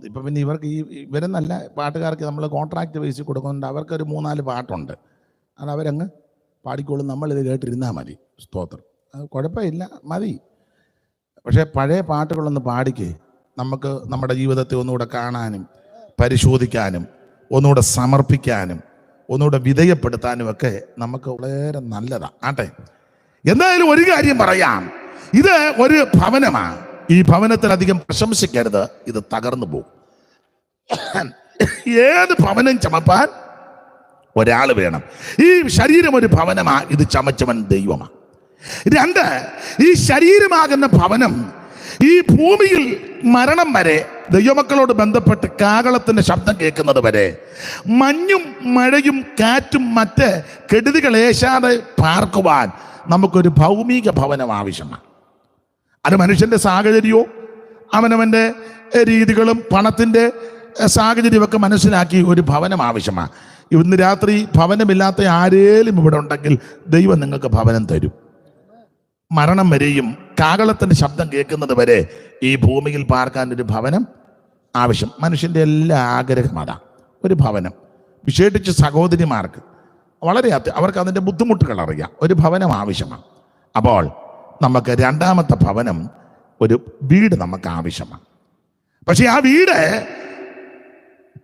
ഇപ്പം പിന്നെ ഇവരെന്നല്ല, പാട്ടുകാർക്ക് നമ്മൾ കോൺട്രാക്ട് ബേസിൽ കൊടുക്കുന്നുണ്ട്. അവർക്കൊരു 3-4 പാട്ടുണ്ട്. അത് അവരങ്ങ് പാടിക്കോളും. നമ്മളിത് കേട്ടിരുന്നാൽ മതി. സ്തോത്രം, അത് കുഴപ്പമില്ല, മതി. പക്ഷേ പഴയ പാട്ടുകളൊന്ന് പാടിക്കേ, നമുക്ക് നമ്മുടെ ജീവിതത്തെ ഒന്നുകൂടെ കാണാനും പരിശോധിക്കാനും ഒന്നുകൂടെ സമർപ്പിക്കാനും ഒന്നുകൂടെ വിധേയപ്പെടുത്താനും ഒക്കെ നമുക്ക് വളരെ നല്ലതാണ്. ആട്ടെ, എന്തായാലും ഒരു കാര്യം പറയാം. ഇത് ഒരു ഭവനമാണ്. ഈ ഭവനത്തിലധികം പ്രശംസിക്കരുത്, ഇത് തകർന്നു പോകും. ഏത് ഭവനം ചമപ്പാൻ ഒരാൾ വേണം. ഈ ശരീരം ഒരു ഭവനമാണ്. ഇത് ചമച്ചവൻ ദൈവമാണ്. 2, ഈ ശരീരമാകുന്ന ഭവനം ഈ ഭൂമിയിൽ മരണം വരെ ദൈവമക്കളോട് ബന്ധപ്പെട്ട് കാഹളത്തിന്റെ ശബ്ദം കേൾക്കുന്നത് വരെ മഞ്ഞും മഴയും കാറ്റും മറ്റ് കെടുതികൾ ഏശാതെ പാർക്കുവാൻ നമുക്കൊരു ഭൗമിക ഭവനം ആവശ്യമാണ്. അത് മനുഷ്യന്റെ സാഹചര്യവും അവനവൻ്റെ രീതികളും പണത്തിൻ്റെ സാഹചര്യമൊക്കെ മനസ്സിലാക്കി ഒരു ഭവനം ആവശ്യമാണ്. ഇന്ന് രാത്രി ഭവനമില്ലാത്ത ആരേലും ഇവിടെ ഉണ്ടെങ്കിൽ ദൈവം നിങ്ങൾക്ക് ഭവനം തരും. മരണം വരെയും കാഹളത്തിൻ്റെ ശബ്ദം കേൾക്കുന്നത് വരെ ഈ ഭൂമിയിൽ പാർക്കാൻ ഒരു ഭവനം ആവശ്യം. മനുഷ്യൻ്റെ എല്ലാ ആഗ്രഹം അതാ, ഒരു ഭവനം. വിശേഷിച്ച് സഹോദരിമാർക്ക് വളരെ അവർക്ക് അതിൻ്റെ ബുദ്ധിമുട്ടുകൾ അറിയാം. ഒരു ഭവനം ആവശ്യമാണ്. അപ്പോൾ നമുക്ക് രണ്ടാമത്തെ ഭവനം, ഒരു വീട് നമുക്ക് ആവശ്യമാണ്. പക്ഷെ ആ വീട്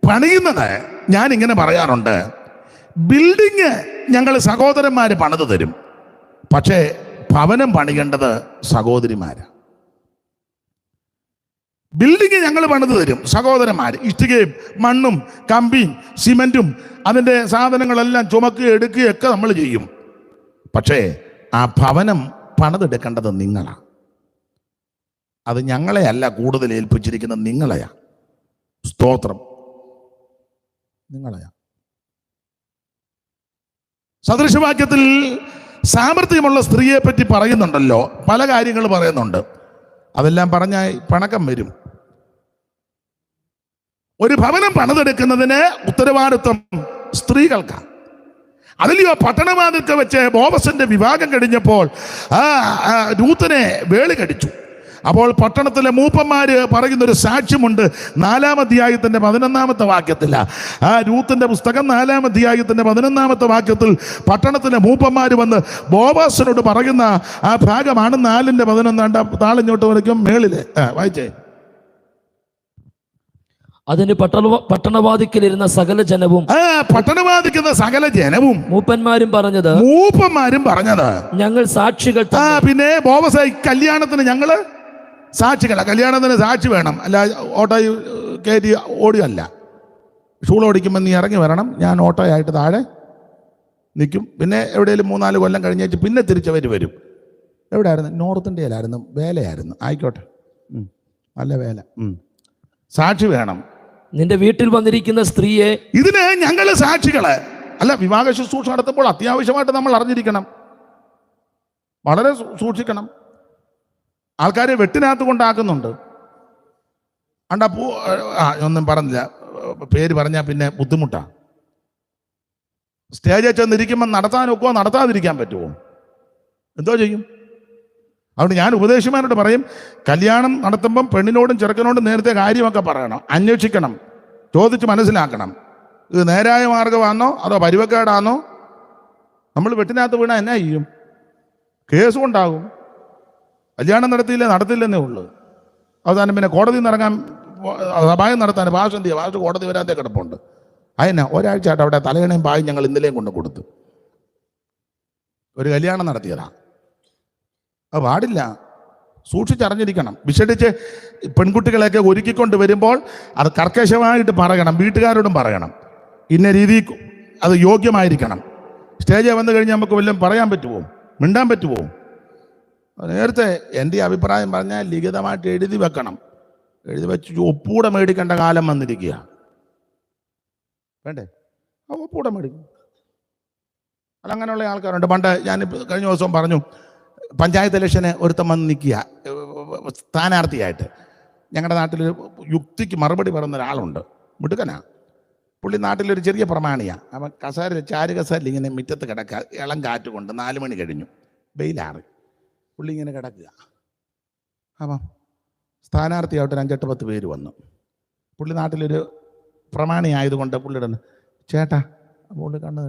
പണിയുന്നത്, ഞാൻ ഇങ്ങനെ പറയാറുണ്ട്, ബിൽഡിങ് ഞങ്ങൾ സഹോദരന്മാർ പണിത് തരും, പക്ഷേ ഭവനം പണിയേണ്ടത് സഹോദരിമാരാണ്. ബിൽഡിങ് ഞങ്ങൾ പണിത് തരും സഹോദരന്മാർ, ഇഷ്ടികയും മണ്ണും കമ്പിയും സിമെന്റും അതിൻ്റെ സാധനങ്ങളെല്ലാം ചുമക്കുകയും എടുക്കുകയും ഒക്കെ നമ്മൾ ചെയ്യും. പക്ഷേ ആ ഭവനം പണിതെടുക്കേണ്ടത് നിങ്ങളാണ്. അത് ഞങ്ങളെ അല്ല കൂടുതൽ ഏൽപ്പിച്ചിരിക്കുന്നത്, നിങ്ങളെയാ. സ്തോത്രം, നിങ്ങളെയാ. സദൃശവാക്യത്തിൽ സാമർത്ഥ്യമുള്ള സ്ത്രീയെ പറ്റി പറയുന്നുണ്ടല്ലോ, പല കാര്യങ്ങൾ പറയുന്നുണ്ട്. അതെല്ലാം പറഞ്ഞാൽ പണക്കം വരും. ഒരു ഭവനം പണിതെടുക്കുന്നതിന് ഉത്തരവാദിത്വം സ്ത്രീകൾക്കാണ്. അതിലെയോ പട്ടണവാതിൽക്ക് വെച്ച് ബോവസിന്റെ വിവാഹം കഴിഞ്ഞപ്പോൾ രൂത്തിനെ വേളി കടിച്ചു. അപ്പോൾ പട്ടണത്തിലെ മൂപ്പന്മാര് പറയുന്നൊരു സാക്ഷ്യമുണ്ട്. 4-ാം അധ്യായത്തിന്റെ 11-ാമത്തെ വാക്യത്തിൽ, രൂത്തിന്റെ പുസ്തകം 4-ാം അധ്യായത്തിന്റെ 11-ാമത്തെ വാക്യത്തിൽ പട്ടണത്തിലെ മൂപ്പന്മാര് വന്ന് ബോവാസിനോട് പറയുന്ന ആ ഭാഗമാണ് 4-ന്റെ 11. താളിഞ്ഞോട്ട് വരയ്ക്കും മേളില് വായിച്ചേ. അതിന് പട്ടണവാതിക്കലിരുന്ന സകല ജനവും, പട്ടണവാദിക്കുന്ന സകല ജനവും മൂപ്പന്മാരും പറഞ്ഞത് ഞങ്ങൾ സാക്ഷികൾ. പിന്നെ ബോവസായി കല്യാണത്തിന് ഞങ്ങള് സാക്ഷികളാ. കല്യാണത്തിന് സാക്ഷി വേണം, അല്ല ഓട്ടോ കയറ്റി ഓടുകയല്ല. ഷൂൾ ഓടിക്കുമ്പോൾ നീ ഇറങ്ങി വരണം, ഞാൻ ഓട്ടോയായിട്ട് താഴെ നിൽക്കും. പിന്നെ എവിടെയെങ്കിലും 3-4 കൊല്ലം കഴിഞ്ഞേച്ച് പിന്നെ തിരിച്ചവർ വരും. എവിടെയായിരുന്നു? നോർത്ത് ഇന്ത്യയിലായിരുന്നു, വേലയായിരുന്നു. ആയിക്കോട്ടെ, നല്ല വേല. സാക്ഷി വേണം. നിന്റെ വീട്ടിൽ വന്നിരിക്കുന്ന സ്ത്രീയെ, ഇതിന് ഞങ്ങള് സാക്ഷികള്. അല്ല, വിവാഹ ശുശ്രൂഷ നടത്തുമ്പോൾ അത്യാവശ്യമായിട്ട് നമ്മൾ അറിഞ്ഞിരിക്കണം, വളരെ സൂക്ഷിക്കണം. ആൾക്കാരെ വെട്ടിനകത്ത് കൊണ്ടാക്കുന്നുണ്ട്. ഒന്നും പറഞ്ഞില്ല, പേര് പറഞ്ഞാൽ പിന്നെ ബുദ്ധിമുട്ടാ. സ്റ്റേജിൽ ചെന്നിരിക്കുമ്പോൾ നടത്താനൊക്കെ നടത്താതിരിക്കാൻ പറ്റുമോ? എന്തോ ചെയ്യും? അതുകൊണ്ട് ഞാൻ ഉപദേശിമാരോട് പറയും, കല്യാണം നടത്തുമ്പം പെണ്ണിനോടും ചെറുക്കനോടും നേരത്തെ കാര്യമൊക്കെ പറയണം, അന്വേഷിക്കണം, ചോദിച്ച് മനസ്സിലാക്കണം. ഇത് നേരായ മാർഗമാണോ അതോ പരിവക്കേടാണോ? നമ്മൾ വെട്ടിനകത്ത് വീണാൽ എന്നാ ചെയ്യും? കേസും ഉണ്ടാകും. കല്യാണം നടത്തില്ലെന്നേ ഉള്ളൂ. അവസാനം പിന്നെ കോടതിയിൽ നിന്ന് ഇറങ്ങാൻ, സഭായം നടത്താൻ ഭാഷ എന്ത് ചെയ്യുക? ഭാഷ കോടതി വരാതെ കിടപ്പുണ്ട്. അതിനാ ഒരാഴ്ചയായിട്ട് അവിടെ തലയണയും പായും ഞങ്ങൾ ഇന്നലെയും കൊണ്ട് കൊടുത്തു. ഒരു കല്യാണം നടത്തിയതാ. അത് പാടില്ല, സൂക്ഷിച്ചറിഞ്ഞിരിക്കണം. വിശേഷിച്ച് പെൺകുട്ടികളെയൊക്കെ ഒരുക്കിക്കൊണ്ട് വരുമ്പോൾ അത് കർക്കശമായിട്ട് പറയണം, വീട്ടുകാരോടും പറയണം. ഇന്ന രീതി അത് യോഗ്യമായിരിക്കണം. സ്റ്റേജിൽ വന്നു കഴിഞ്ഞാൽ നമുക്ക് വല്ലതും പറയാൻ പറ്റുമോ? മിണ്ടാൻ പറ്റുമോ? നേരത്തെ എൻ്റെ അഭിപ്രായം പറഞ്ഞാൽ ലിഖിതമായിട്ട് എഴുതി വെക്കണം. എഴുതി വെച്ച് ഒപ്പൂടെ മേടിക്കേണ്ട കാലം വന്നിരിക്കുക. വേണ്ടേ? ഒപ്പൂടെ മേടിക്കും. അല്ല, അങ്ങനെയുള്ള ആൾക്കാരുണ്ട്. പണ്ട് ഞാനിപ്പോൾ കഴിഞ്ഞ ദിവസം പറഞ്ഞു, പഞ്ചായത്ത് ഇലക്ഷന് ഒരുത്തം വന്ന് നിൽക്കുക സ്ഥാനാർത്ഥിയായിട്ട്. ഞങ്ങളുടെ നാട്ടിൽ യുക്തിക്ക് മറുപടി പറയുന്ന ഒരാളുണ്ട്, മിടുക്കനാ പുള്ളി. നാട്ടിലൊരു ചെറിയ പ്രമാണിയാണ്. അവൻ ചാരു കസേരയിൽ ഇങ്ങനെ മുറ്റത്ത് കിടക്കുക, ഇളം കാറ്റ് കൊണ്ട് 4 മണി കഴിഞ്ഞു, വെയിലാറ്, പുള്ളി ഇങ്ങനെ കിടക്കുക. അപ്പം സ്ഥാനാർത്ഥിയായിട്ട് ഒരു 5-8-10 പേര് വന്നു. പുള്ളി നാട്ടിലൊരു പ്രമാണി ആയതുകൊണ്ട് പുള്ളിയുടെ ചേട്ടാ, പുള്ളി കണ്ടു,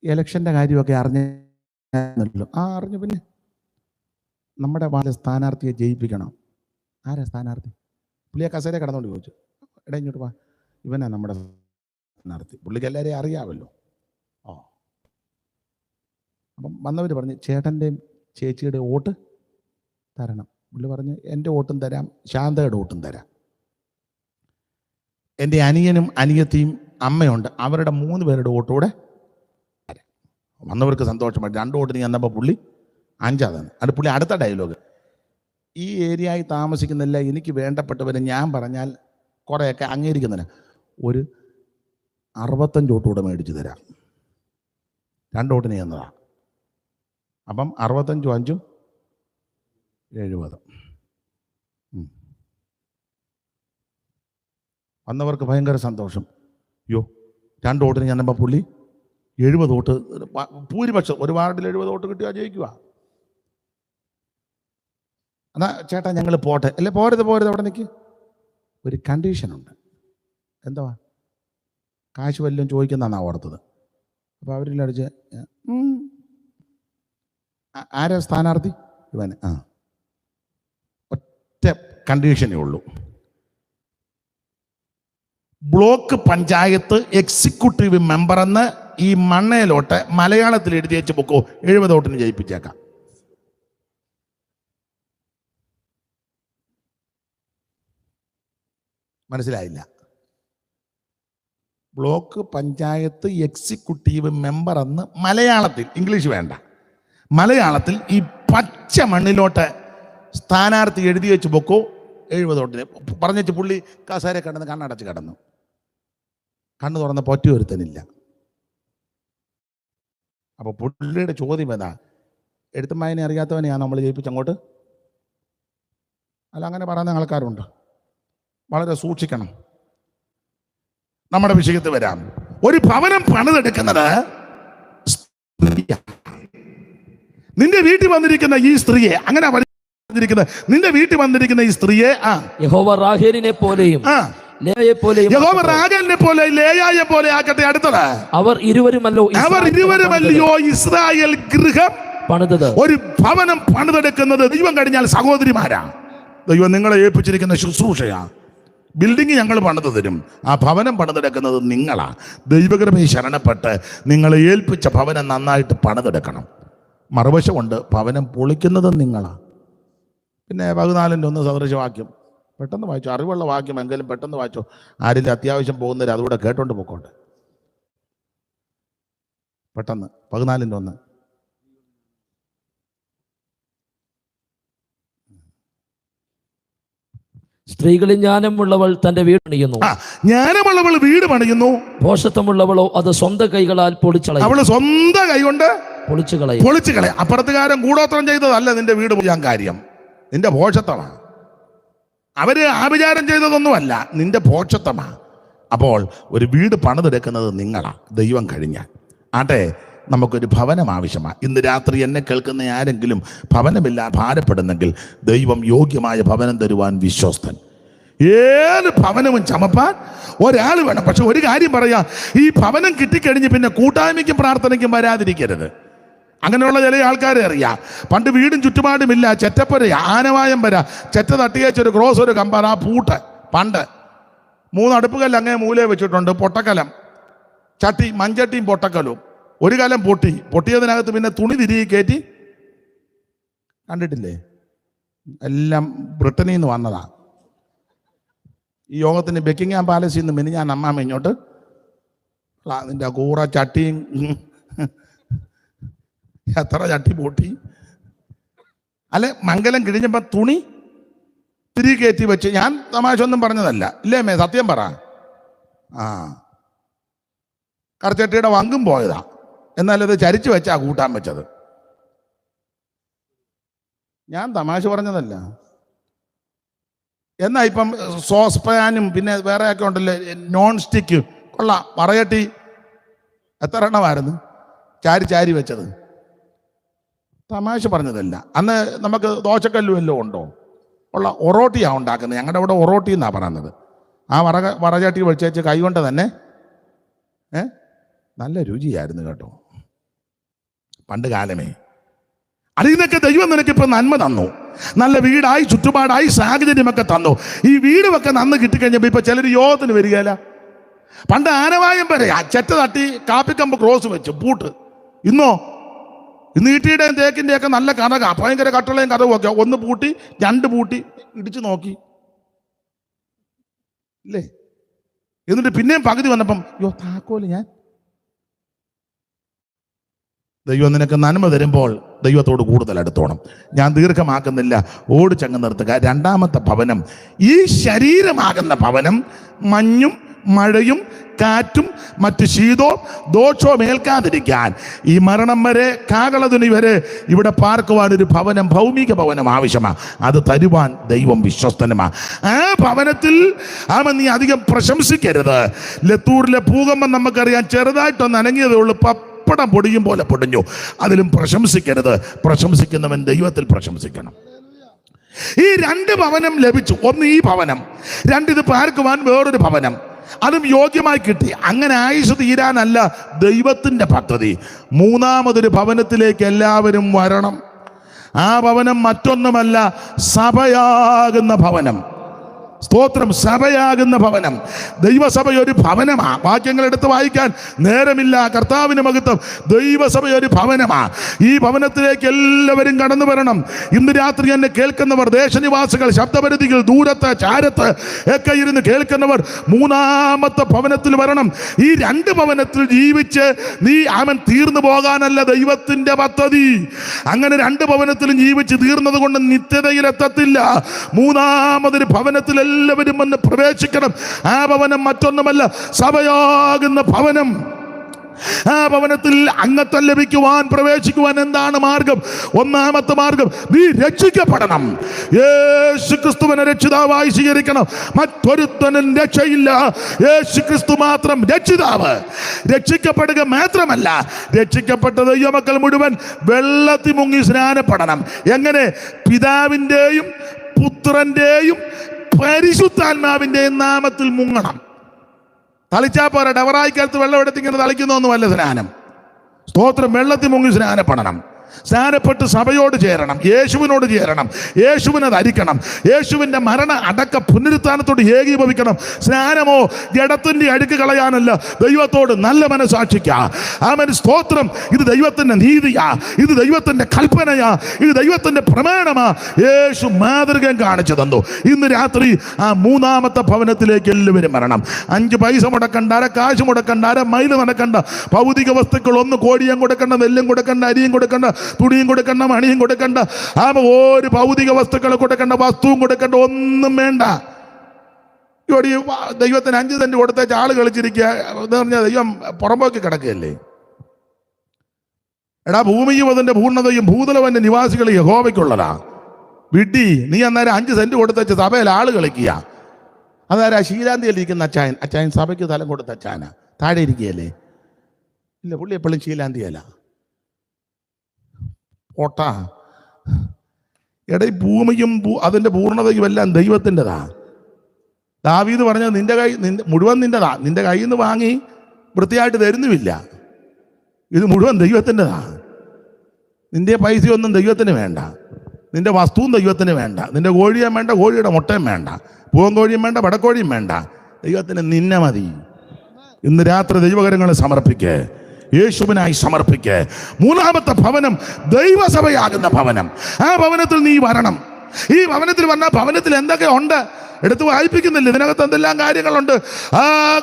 ഇലക്ഷൻ്റെ കാര്യമൊക്കെ അറിഞ്ഞല്ലോ. അറിഞ്ഞു. പിന്നെ നമ്മുടെ വാർഡ് സ്ഥാനാർത്ഥിയെ ജയിപ്പിക്കണം. ആരാ സ്ഥാനാർത്ഥി? പുള്ളിയെ കസേര കിടന്നുകൊണ്ട് ചോദിച്ചു. എടാ ഇങ്ങോട്ട് വാ, ഇവനാ നമ്മുടെ സ്ഥാനാർത്ഥി. പുള്ളിക്ക് എല്ലാവരെയും അറിയാമല്ലോ. അപ്പം വന്നവർ പറഞ്ഞു, ചേട്ടൻ്റെയും ചേച്ചിയുടെ വോട്ട് തരണം. പുള്ളി പറഞ്ഞു, എൻ്റെ വോട്ടും തരാം, ശാന്തയുടെ വോട്ടും തരാം. എൻ്റെ അനിയനും അനിയത്തിയും അമ്മയുണ്ട്, അവരുടെ 3 പേരുടെ വോട്ടുകൂടെ തരാം. വന്നവർക്ക് സന്തോഷമായി. 2 വോട്ടിന് ചെന്നപ്പോൾ പുള്ളി 5 തന്നു. അത് പുള്ളി അടുത്ത ഡയലോഗ്, ഈ ഏരിയയിൽ താമസിക്കുന്നില്ല, എനിക്ക് വേണ്ടപ്പെട്ടവരെ ഞാൻ പറഞ്ഞാൽ കുറേയൊക്കെ അംഗീകരിക്കുന്നില്ല, ഒരു 65 വോട്ടുകൂടെ മേടിച്ച് തരാം. 2 വോട്ടിന് ചെന്നതാണ്. അപ്പം 65 5 70. വന്നവർക്ക് ഭയങ്കര സന്തോഷം. 2 വോട്ടിന് ചെന്നപ്പോൾ പുള്ളി 70 വോട്ട്, ഭൂരിപക്ഷം. ഒരു വാർഡിൽ 70 വോട്ട് കിട്ടിയാൽ ജയിക്കുക. എന്നാ ചേട്ടാ ഞങ്ങൾ പോട്ടെ. അല്ലേ, പോരുത് അവിടെ നിൽക്ക്. ഒരു കണ്ടീഷനുണ്ട്. എന്താ? കാശ് വല്ലതും ചോദിക്കുന്നതാണ് ഓർത്തത്. അപ്പോൾ അവരിൽ അടിച്ച്, ആരാ സ്ഥാനാർത്ഥി? ഇവൻ. ഒറ്റ കണ്ടീഷനേ ഉള്ളൂ, ബ്ലോക്ക് പഞ്ചായത്ത് എക്സിക്യൂട്ടീവ് മെമ്പർ എന്ന് ഈ മണ്ണയിലോട്ട് മലയാളത്തിൽ എഴുതി വെച്ച് പൊക്കോ, 70 വോട്ടിന് ജയിപ്പിച്ചേക്കാം. മനസ്സിലായില്ല? ബ്ലോക്ക് പഞ്ചായത്ത് എക്സിക്യൂട്ടീവ് മെമ്പർ എന്ന് മലയാളത്തിൽ, ഇംഗ്ലീഷ് വേണ്ട, മലയാളത്തിൽ ഈ പച്ച മണ്ണിലോട്ട് സ്ഥാനാർത്ഥി എഴുതി വെച്ച് പൊക്കോ, 70 വോട്ടിന് പറഞ്ഞിട്ട് പുള്ളി കസേര കിടന്ന് കണ്ണടച്ച് കിടന്നു. കണ്ണു തുറന്ന പൊറ്റി ഒരുത്തനില്ല. അപ്പോൾ പുള്ളിയുടെ ചോദ്യം എന്താ? എഴുത്തുമായനെ അറിയാത്തവനെയാണ് നമ്മൾ ജയിപ്പിച്ചങ്ങോട്ട്? അല്ല, അങ്ങനെ പറയുന്ന ആൾക്കാരുണ്ട്. വളരെ സൂക്ഷിക്കണം. നമ്മുടെ വിഷയത്തിൽ വരാം. ഒരു ഭവനം പണിതെടുക്കുന്നത് നിന്റെ വീട്ടിൽ വന്നിരിക്കുന്ന ഈ സ്ത്രീയെ, അങ്ങനെ നിന്റെ വീട്ടിൽ വന്നിരിക്കുന്ന ഈ സ്ത്രീയെ യഹോവ റാഹേലിനെ പോലെയും യഹോവ റാഹേലിനെ പോലെ ലേയായെ പോലെ ആക്കട്ടെ. അടുത്തത്, അവർ ഇരുവരുമല്ലയോ ഇസ്രായേൽ ഗൃഹം പണിതത്. ഒരു ഭവനം പണിതെടുക്കുന്നത് ദൈവം കഴിഞ്ഞാൽ സഹോദരിമാരാ. ദൈവം നിങ്ങളെ ഏൽപ്പിച്ചിരിക്കുന്ന ശുശ്രൂഷയാ. ബിൽഡിംഗ് ഞങ്ങൾ പണിത് തരും, ആ ഭവനം പണിതെടുക്കുന്നത് നിങ്ങളാ. ദൈവകൃപയെ ശരണപ്പെട്ട് നിങ്ങളെ ഏൽപ്പിച്ച ഭവനം നന്നായിട്ട് പണിതെടുക്കണം. മറുവശമുണ്ട്, ഭവനം പൊളിക്കുന്നത് നിങ്ങളാ. പിന്നെ 14:1 സദൃശവാക്യം പെട്ടെന്ന് വായിച്ചു, അറിവുള്ള വാക്യം എങ്കിലും പെട്ടെന്ന് വായിച്ചോ. ആരിലും അത്യാവശ്യം പോകുന്നവർ അതുകൂടെ കേട്ടോണ്ട് പോക്കോട്ടെ. പെട്ടെന്ന് 14:1. സ്ത്രീകളിൽ ജ്ഞാനമുള്ളവൾ തന്റെ വീട് പണിയുന്നു. ജ്ഞാനമുള്ളവൾ വീട് പണിയുന്നു, ഭോഷത്വമുള്ളവളോ അത് സ്വന്തം കൈകളാൽ പൊളിച്ചളയും. അവള് സ്വന്തം കൈ കൊണ്ട് പൊളിച്ചു കളയും. അപ്പുറത്തുകാരൻ കൂടോത്രം ചെയ്തതല്ല നിന്റെ വീട് പൊളിയാൻ കാര്യം, നിന്റെ ഭോഷത്വമാണ്. അവര് ആഭിചാരം ചെയ്തതൊന്നുമല്ല, നിന്റെ ഭോഷത്വമാണ്. അപ്പോൾ ഒരു വീട് പണിതെടുക്കുന്നത് നിങ്ങളാ, ദൈവം കഴിഞ്ഞാൽ. ആട്ടെ, നമുക്കൊരു ഭവനം ആവശ്യമാണ്. ഇന്ന് രാത്രി എന്നെ കേൾക്കുന്ന ആരെങ്കിലും ഭവനമില്ല ഭാരപ്പെടുന്നെങ്കിൽ ദൈവം യോഗ്യമായ ഭവനം തരുവാൻ വിശ്വസ്തൻ. ഏത് ഭവനവും ചമപ്പാൻ ഒരാൾ വേണം. പക്ഷെ ഒരു കാര്യം പറയാം, ഈ ഭവനം കിട്ടിക്കഴിഞ്ഞ് പിന്നെ കൂട്ടായ്മയ്ക്കും പ്രാർത്ഥനയ്ക്കും വരാതിരിക്കരുത്. അങ്ങനെയുള്ള ചില ആൾക്കാരെ അറിയാം. പണ്ട് വീടും ചുറ്റുപാടുമില്ല, ചെറ്റപ്പര ആനവായം വര, ചെറ്റ തട്ടിയേച്ചൊരു ക്രോസ്, ഒരു കമ്പർ, ആ പൂട്ട്. പണ്ട് 3 അടുപ്പുകല്ല് അങ്ങനെ മൂലയെ വെച്ചിട്ടുണ്ട്, പൊട്ടക്കലം, ചട്ടി, മൺചട്ടിയും പൊട്ടക്കലും. ഒരു കലം പൊട്ടിയതിനകത്ത് പിന്നെ തുണി തിരികെ കയറ്റി. കണ്ടിട്ടില്ലേ? എല്ലാം ബ്രിട്ടനിൽ നിന്ന് വന്നതാ. ഈ യോഗത്തിന് ബക്കിംഗ്ഹാം പാലസിൽ നിന്ന് മിനിഞ്ഞാൻ അമ്മാമ്മ ഇങ്ങോട്ട് നിന്റെ കൂറ ചട്ടിയും എത്ര ചട്ടി പൊട്ടി. അല്ലെ, മംഗലം കിഴിഞ്ഞപ്പോൾ തുണി തിരികെ കയറ്റി വെച്ച്. ഞാൻ തമാശ ഒന്നും പറഞ്ഞതല്ല, ഇല്ലേ മേ, സത്യം പറ. കറച്ചട്ടിയുടെ വങ്കും പോയതാ, എന്നാലത് ചരിച്ചു വെച്ചാ കൂട്ടാൻ വെച്ചത്. ഞാൻ തമാശ പറഞ്ഞതല്ല. എന്നാ ഇപ്പം സോസ് പാനും പിന്നെ വേറെ ഒക്കെ ഉണ്ടല്ലേ നോൺ സ്റ്റിക്ക്, കൊള്ളാം. പറയട്ടി എത്ര എണ്ണമായിരുന്നു ചാരി വെച്ചത്? തമാശ പറഞ്ഞതല്ല. അന്ന് നമുക്ക് ദോശക്കല്ലും വല്ലതും ഉണ്ടോ? ഉള്ള ഒറോട്ടിയാണ് ഉണ്ടാക്കുന്നത്. ഞങ്ങളുടെ അവിടെ ഒറോട്ടി എന്നാണ് പറയുന്നത്. ആ വറചട്ടി വെച്ച് കൈ കൊണ്ട് തന്നെ നല്ല രുചിയായിരുന്നു കേട്ടോ, പണ്ട് കാലമേ. അതിൽ നിന്നൊക്കെ ദൈവം നിനക്കിപ്പോൾ നന്മ തന്നു. നല്ല വീടായി, ചുറ്റുപാടായി, സാഹചര്യമൊക്കെ തന്നു. ഈ വീടുമൊക്കെ നന്ന് കിട്ടിക്കഴിഞ്ഞപ്പോൾ ഇപ്പൊ ചിലർ യോഗത്തിന് വരികയില്ല. പണ്ട് ആനവായം വരെ ചെറ്റ തട്ടി കാപ്പിക്കമ്പ് ക്രോസ് വെച്ചു പൂട്ട്. ഇന്ന് ഈട്ടിയുടെയും തേക്കിൻ്റെയും ഒക്കെ നല്ല കഥക, ഭയങ്കര കട്ടളയും കഥവും ഒക്കെ. ഒന്ന് പൂട്ടി, രണ്ട് പൂട്ടി, ഇടിച്ചു നോക്കി ഇല്ലേ. എന്നിട്ട് പിന്നെയും പകുതി വന്നപ്പം താക്കോല് ഞാൻ. ദൈവം നിനക്ക് നന്മ തരുമ്പോൾ ദൈവത്തോട് കൂടുതൽ അടുത്തോണം. ഞാൻ ദീർഘമാക്കുന്നില്ല, ഓടിച്ചങ്ങ് നിർത്തുക. രണ്ടാമത്തെ ഭവനം, ഈ ശരീരമാകുന്ന ഭവനം മഞ്ഞും മഴയും കാറ്റും മറ്റ് ശീതവും ദോഷവും ഏൽക്കാതിരിക്കാൻ ഈ മരണം വരെ, കാകളതുണി വരെ ഇവിടെ പാർക്കുവാൻ ഒരു ഭവനം, ഭൗമിക ഭവനം ആവശ്യമാണ്. അത് തരുവാൻ ദൈവം വിശ്വസ്തനുമാണ്. ആ ഭവനത്തിൽ നീ അധികം പ്രശംസിക്കരുത്. ലത്തൂരിലെ ഭൂകമ്പം നമുക്കറിയാം, ചെറുതായിട്ടൊന്ന് അനങ്ങിയതേ ഉള്ളൂ, പപ്പടം പൊടിയും പോലെ പൊടിഞ്ഞു. അതിലും പ്രശംസിക്കരുത്. പ്രശംസിക്കുന്നവൻ ദൈവത്തിൽ പ്രശംസിക്കണം. ഈ രണ്ട് ഭവനം ലഭിച്ചു. ഒന്ന് ഈ ഭവനം, രണ്ടിത് പാർക്കുവാൻ വേറൊരു ഭവനം, അതും യോഗ്യമായി കിട്ടി. അങ്ങനെ ആയുസ് തീരാനല്ല ദൈവത്തിൻ്റെ പദ്ധതി. മൂന്നാമതൊരു ഭവനത്തിലേക്ക് എല്ലാവരും വരണം. ആ ഭവനം മറ്റൊന്നുമല്ല, സഭയാകുന്ന ഭവനം. സ്തോത്രം. സഭയാകുന്ന ഭവനം. ദൈവസഭ ഒരു ഭവനമാ. വാക്യങ്ങൾ എടുത്ത് വായിക്കാൻ നേരമില്ല. കർത്താവിന് മഹത്വം. ദൈവസഭ ഒരു ഭവനമാ. ഈ ഭവനത്തിലേക്ക് എല്ലാവരും കടന്നു വരണം. ഇന്ന് രാത്രി എന്നെ കേൾക്കുന്നവർ, ദേശനിവാസികൾ, ശബ്ദപരിധികൾ, ദൂരത്ത് ചാരത്ത് ഒക്കെ ഇരുന്ന് കേൾക്കുന്നവർ, മൂന്നാമത്തെ ഭവനത്തിൽ വരണം. ഈ രണ്ട് ഭവനത്തിൽ ജീവിച്ച് നീ തീർന്നു പോകാനല്ല ദൈവത്തിന്റെ പദ്ധതി. അങ്ങനെ രണ്ട് ഭവനത്തിലും ജീവിച്ച് തീർന്നത് കൊണ്ട് നിത്യതയിലെത്തത്തില്ല. മൂന്നാമതൊരു ഭവനത്തിൽ എല്ലാവരും വന്ന് പ്രവേശിക്കണം. ആ ഭവനം മറ്റൊന്നുമല്ല, സഭയാകുന്ന ഭവനം. ആ ഭവനത്തിൽ അംഗത്വം ലഭിക്കുവാൻ, പ്രവേശിക്കുവാൻ എന്താണ് മാർഗം? ഒന്നാമത്തെ മാർഗം, നീ രക്ഷിക്കപ്പെടണം. യേശു ക്രിസ്തുവിനെ രക്ഷിതാവായി സ്വീകരിക്കണം. മറ്റൊരുത്തനും രക്ഷയില്ല. യേശു ക്രിസ്തു മാത്രം രക്ഷിതാവ്. രക്ഷിക്കപ്പെടുക മാത്രമല്ല, രക്ഷിക്കപ്പെട്ട ദൈവമക്കൾ മുഴുവൻ വെള്ളത്തിൽ മുങ്ങി സ്നാനപ്പെടണം. എങ്ങനെ? പിതാവിൻ്റെയും പുത്രന്റെയും പരിശുദ്ധാത്മാവിൻ്റെയും നാമത്തിൽ മുങ്ങണം. തളിച്ചാ പോരാ. ഡവറായിക്കാലത്ത് വെള്ളം എടുത്തിങ്ങനെ തളിക്കുന്നൊന്നുമല്ല സ്നാനം. സ്തോത്രം. വെള്ളത്തിൽ മുങ്ങി സ്നാനപ്പെടണം. സ്നാനപ്പെട്ട് സഭയോട് ചേരണം, യേശുവിനോട് ചേരണം, യേശുവിനെ ധരിക്കണം, യേശുവിൻ്റെ മരണ അടക്ക പുനരുത്ഥാനത്തോട് ഏകീഭവിക്കണം. സ്നാനമോ ജഡത്തിൻ്റെ അഴുക്ക് കളയാനല്ല, ദൈവത്തോട് നല്ല മനസാക്ഷിക്കാ. ആമേൻ. സ്തോത്രം. ഇത് ദൈവത്തിൻ്റെ നീതിയാ, ഇത് ദൈവത്തിൻ്റെ കൽപ്പനയാ, ഇത് ദൈവത്തിൻ്റെ പ്രമാണമാ. യേശു മാതൃകയും കാണിച്ചു തന്നു. ഇന്ന് രാത്രി ആ മൂന്നാമത്തെ ഭവനത്തിലേക്ക് എല്ലാവരും വരണം. 5 പൈസ മുടക്കണ്ട, അര കാശ് മുടക്കണ്ട, അര മൈൽ നടക്കണ്ട. ഭൗതിക വസ്തുക്കൾ ഒന്ന് കോഴിയും കൊടുക്കണ്ട, നെല്ലും കൊടുക്കണ്ട, അരിയും കൊടുക്കണ്ട, തുണിയും കൊടുക്കണ്ട, മണിയും കൊടുക്കണ്ട, ഒരു ഭൗതിക വസ്തുക്കൾ കൊടുക്കണ്ട, വസ്തുവും കൊടുക്കണ്ട, ഒന്നും വേണ്ട. ഇവിടെ ദൈവത്തിന് 5 സെന്റ് കൊടുത്തേച്ച് ആള് കളിച്ചിരിക്കുക എന്ന് പറഞ്ഞാൽ ദൈവം പുറമ്പോക്കി കിടക്കുകയല്ലേ? എടാ, ഭൂമിയും അതിന്റെ പൂർണ്ണതയും ഭൂതലവന്റെ നിവാസികൾ യഹോവയ്ക്കുള്ളതാ. വിഡ്ഢി, നീ അന്നേരം 5 സെന്റ് കൊടുത്തേച്ച് സഭയിൽ ആള് കളിക്കുക. അതാരാ? ശീലാന്തിയിൽ ഇരിക്കുന്ന അച്ചായൻ സഭയ്ക്ക് തലം കൊടുത്ത അച്ചാന താഴെ ഇരിക്കുകയല്ലേ? ഇല്ല, പുള്ളി എപ്പോഴും ശീലാന്തിയല്ല. ഓട്ടാ. എടേ, ഭൂമിയും അതിൻ്റെ പൂർണ്ണതയും എല്ലാം ദൈവത്തിൻ്റെതാ. ദാവീദ് പറഞ്ഞത് മുഴുവൻ നിൻ്റെതാ. നിന്റെ കയ്യിൽ നിന്ന് വാങ്ങി വൃത്തിയായിട്ട് തരുന്നുമില്ല. ഇത് മുഴുവൻ ദൈവത്തിൻ്റെതാ. നിന്റെ പൈസയൊന്നും ദൈവത്തിന് വേണ്ട, നിന്റെ വസ്തുവും ദൈവത്തിന് വേണ്ട, നിന്റെ കോഴിയും വേണ്ട, കോഴിയുടെ മുട്ടയും വേണ്ട, പൂവൻ കോഴിയും വേണ്ട, വടക്കോഴിയും വേണ്ട. ദൈവത്തിന് നിന്നെ മതി. ഇന്ന് രാത്രി ദൈവകരങ്ങളെ സമർപ്പിക്കേ, യേശുവിനായി സമർപ്പിക്ക്. മൂന്നാമത്തെ ഭവനം ദൈവസഭയാകുന്ന ഭവനം. ആ ഭവനത്തിൽ നീ വരണം. ഈ ഭവനത്തിൽ വന്നാൽ ഭവനത്തിൽ എന്തൊക്കെ ഉണ്ട് എടുത്ത് വായിപ്പിക്കുന്നില്ല. ഇതിനകത്ത് എന്തെല്ലാം കാര്യങ്ങളുണ്ട്.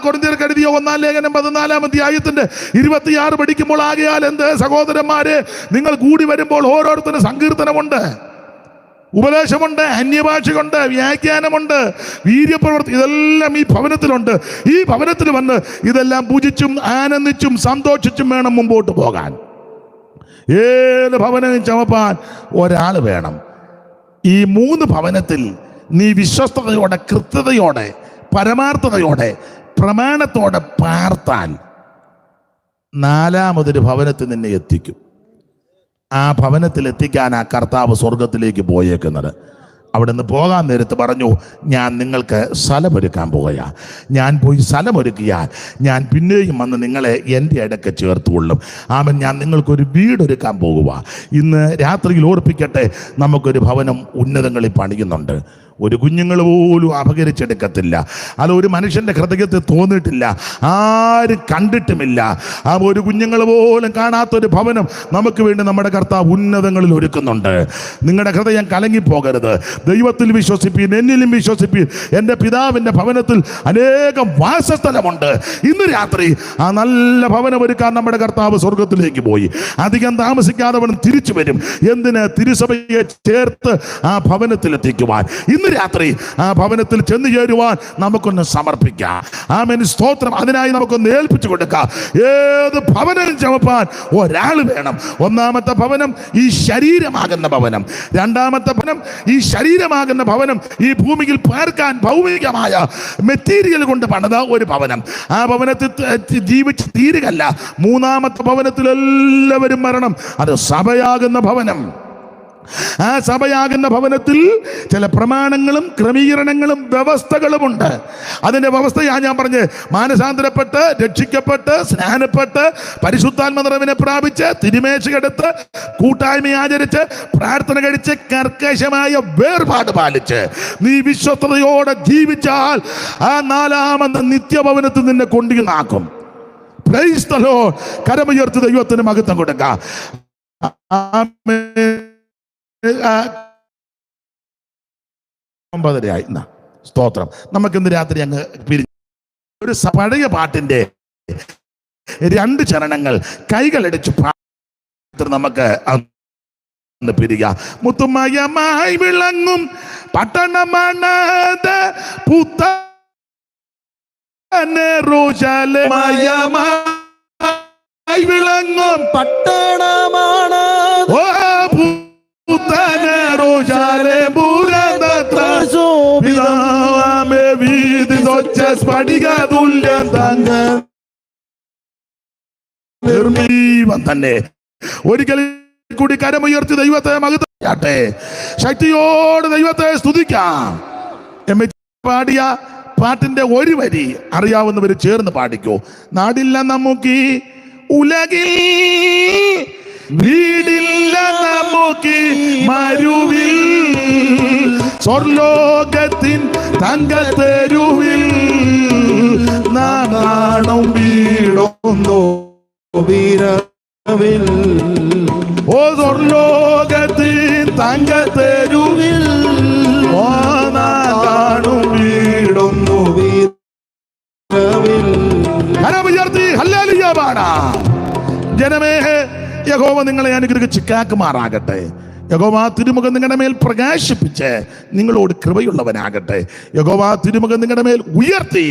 കൊരിന്ത്യർക്ക് എഴുതിയ 1 ലേഖനം 14 അധ്യായത്തിന്റെ 26 പഠിക്കുമ്പോൾ, ആകയാൽ എന്ത് സഹോദരന്മാരെ, നിങ്ങൾ കൂടി വരുമ്പോൾ ഓരോരുത്തരും സങ്കീർത്തനമുണ്ട്, ഉപദേശമുണ്ട്, അന്യഭാഷയുണ്ട്, വ്യാഖ്യാനമുണ്ട്, വീര്യപ്രവൃത്തി, ഇതെല്ലാം ഈ ഭവനത്തിലുണ്ട്. ഈ ഭവനത്തിൽ വന്ന് ഇതെല്ലാം പൂജിച്ചും ആനന്ദിച്ചും സന്തോഷിച്ചും വേണം മുമ്പോട്ട് പോകാൻ. ഏത് ഭവനവും ചമപ്പാൻ ഒരാൾ വേണം. ഈ 3 ഭവനത്തിൽ നീ വിശ്വസ്തയോടെ, കൃത്യതയോടെ, പരമാർത്ഥതയോടെ, പ്രമാണത്തോടെ പാർത്താൽ 4മതൊരു ഭവനത്തിൽ നിന്നെ എത്തിക്കും. ആ ഭവനത്തിൽ എത്തിക്കാൻ ആ കർത്താവ് സ്വർഗത്തിലേക്ക് പോയേക്കുന്നത്. അവിടെ നിന്ന് പോകാൻ നേരത്ത് പറഞ്ഞു, ഞാൻ നിങ്ങൾക്ക് സ്ഥലമൊരുക്കാൻ പോവുകയാ. ഞാൻ പോയി സ്ഥലമൊരുക്കിയാൽ ഞാൻ പിന്നെയും വന്ന് നിങ്ങളെ എൻ്റെ ഇടയ്ക്ക് ചേർത്തുകൊള്ളും. ആമൻ. ഞാൻ നിങ്ങൾക്കൊരു വീടൊരുക്കാൻ പോകുക. ഇന്ന് രാത്രിയിൽ ഓർപ്പിക്കട്ടെ, നമുക്കൊരു ഭവനം ഉന്നതങ്ങളിൽ പണിയുന്നുണ്ട്. ഒരു കുഞ്ഞുങ്ങൾ പോലും അപകരിച്ചെടുക്കത്തില്ല. അത് ഒരു മനുഷ്യൻ്റെ ഹൃദയത്തിൽ തോന്നിയിട്ടില്ല, ആരും കണ്ടിട്ടുമില്ല. ആ ഒരു കുഞ്ഞുങ്ങൾ പോലും കാണാത്തൊരു ഭവനം നമുക്ക് വേണ്ടി നമ്മുടെ കർത്താവ് ഉന്നതങ്ങളിൽ ഒരുക്കുന്നുണ്ട്. നിങ്ങളുടെ ഹൃദയം കലങ്ങിപ്പോകരുത്. ദൈവത്തിൽ വിശ്വസിപ്പീൻ, എന്നിലും വിശ്വസിപ്പീൻ. എൻ്റെ പിതാവിൻ്റെ ഭവനത്തിൽ അനേകം വാസസ്ഥലമുണ്ട്. ഇന്ന് രാത്രി ആ നല്ല ഭവനം ഒരുക്കാൻ നമ്മുടെ കർത്താവ് സ്വർഗത്തിലേക്ക് പോയി. അധികം താമസിക്കാതെ അവൻ തിരിച്ചു വരും. എന്തിന്? തിരുസഭയെ ചേർത്ത് ആ ഭവനത്തിൽ എത്തിക്കുവാൻ. ഇന്ന് രാത്രി ആ ഭവനത്തിൽ ചെന്ന് ചേരുവാൻ നമുക്കൊന്ന് സമർപ്പിക്കാം. ആമേൻ, സ്തോത്രം. അതിനായി നമുക്കൊന്ന് ഏൽപ്പിച്ചു കൊടുക്കാം. ഏത് ഭവനം ചമപ്പാൻ ഒരാൾ വേണം. ഒന്നാമത്തെ ഭവനം ഈ ശരീരമാകുന്ന ഭവനം. രണ്ടാമത്തെ ഭവനം ഈ ശരീരമാകുന്ന ഭവനം ഈ ഭൂമിയിൽ പാർക്കാൻ ഭൗമികമായ മെറ്റീരിയൽ കൊണ്ട് പണിത ഒരു ഭവനം. ആ ഭവനത്തിൽ ജീവിച്ച് തീരുകയല്ല. 3മത്തെ ഭവനത്തിൽ എല്ലാവരും മരണം. അത് സഭയാകുന്ന ഭവനം. ആ സഭയാകുന്ന ഭവനത്തിൽ ചില പ്രമാണങ്ങളും ക്രമീകരണങ്ങളും വ്യവസ്ഥകളുമുണ്ട്. അതിൻ്റെ വ്യവസ്ഥയാണ് ഞാൻ പറഞ്ഞ്, മാനസാന്തരപ്പെട്ട്, രക്ഷിക്കപ്പെട്ട്, സ്നാനപ്പെട്ട്, പരിശുദ്ധാത്മ നിറവിനെ പ്രാപിച്ച്, തിരുമേശയെടുത്ത്, കൂട്ടായ്മ ആചരിച്ച്, പ്രാർത്ഥന കഴിച്ച്, കർക്കശമായ വേർപാട് പാലിച്ച് നീ വിശ്വസ്തയോടെ ജീവിച്ചാൽ ആ 4മത്തെ നിത്യഭവനത്തിൽ നിന്നെ കൊണ്ടുനാക്കും. Praise the lord. കരമുയർത്തി ദൈവത്തിന് മഹത്വം കൊടുക്കാം. ആമേൻ. 9:30 സ്തോത്രം. നമുക്കിന്ന് രാത്രി അങ്ങ് പിരിഞ്ഞ് ഒരു പഴയ പാട്ടിന്റെ 2 ചരണങ്ങൾ കൈകളടിച്ച് നമുക്ക് പിരിക. മുത്തുമയമായി വിളങ്ങും പട്ടണമാണത് പുത്തൻ യെരൂശലേമായി വിളങ്ങും പട്ടണമാണ് തന്നെ. ഒരിക്കൽ കൂടി കരമുയർത്തി ദൈവത്തെ മഹത്വപ്പെടുത്തട്ടെ. ശക്തിയോട് ദൈവത്തെ സ്തുതിക്കാം. പാടിയ പാട്ടിന്റെ ഒരു വരി അറിയാവുന്നവര് ചേർന്ന് പാടിക്കോ. നാടില്ല നമുക്ക് ഉലകിൽ, വീടില്ല നമുക്ക് മരുവിൽ, സ്വർലോകത്തിൻ തങ്കത്തെരുവിൽ നാണും വീടൊന്നോ വീരവിൽ. ഓ സ്വർലോകത്തിൻ തങ്കത്തെരുവിൽ നാണും വീടൊന്നോ വീരവിൽ. കരമുയർത്തി ഹല്ലേലൂയ പാടാം. ജനമേ, യഹോവ നിങ്ങളെ അനുഗ്രഹിച്ച് കാക്കുമാറാകട്ടെ. യഹോവ തിരുമുഖം നിങ്ങളുടെ മേൽ പ്രകാശിപ്പിച്ച് നിങ്ങളോട് കൃപയുള്ളവനാകട്ടെ. യഹോവ തിരുമുഖം നിങ്ങളുടെ മേൽ ഉയർത്തി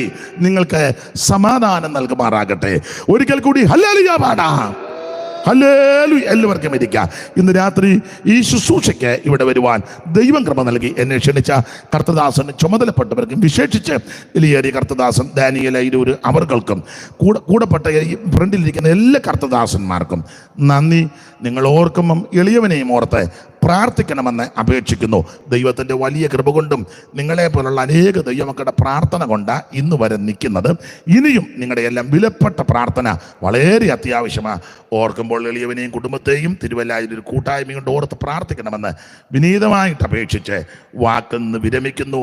നിങ്ങൾക്ക് സമാധാനം നൽകുമാറാകട്ടെ. ഒരിക്കൽ കൂടി ഹല്ലേലൂയ പാടാം. ഹല്ലേലൂയ. എല്ലാവർക്കും ഇരിക്കാം. ഇന്ന് രാത്രി ഈ ശുശ്രൂഷയ്ക്ക് ഇവിടെ വരുവാൻ ദൈവം കൃപ നൽകി എന്നെ ക്ഷണിച്ച കർത്തദാസന് ചുമതലപ്പെട്ടവർക്കും, വിശേഷിച്ച് വലിയേറിയ കർത്തദാസൻ ദാനിയേൽ അയിരൂർ അവർക്കും കൂടപ്പെട്ട ഈ ഫ്രണ്ടിലിരിക്കുന്ന എല്ലാ കർത്തദാസന്മാർക്കും നന്ദി. നിങ്ങൾ ഓർക്കുമ്പം എളിയവനെയും ഓർത്ത് പ്രാർത്ഥിക്കണമെന്ന് അപേക്ഷിക്കുന്നു. ദൈവത്തിൻ്റെ വലിയ കൃപ കൊണ്ടും നിങ്ങളെ പോലുള്ള അനേക ദൈവമക്കളുടെ പ്രാർത്ഥന കൊണ്ട് ഇന്ന് വരെ നിൽക്കുന്നത്. ഇനിയും നിങ്ങളുടെ എല്ലാം വിലപ്പെട്ട പ്രാർത്ഥന വളരെ അത്യാവശ്യമാണ്. ഓർക്കുമ്പോൾ എളിയവനെയും കുടുംബത്തെയും തിരുവല്ലായിൽ ഒരു കൂട്ടായ്മ കൊണ്ട് ഓർത്ത് പ്രാർത്ഥിക്കണമെന്ന് വിനീതമായിട്ട് അപേക്ഷിച്ച് വാക്കിന്ന് വിരമിക്കുന്നു.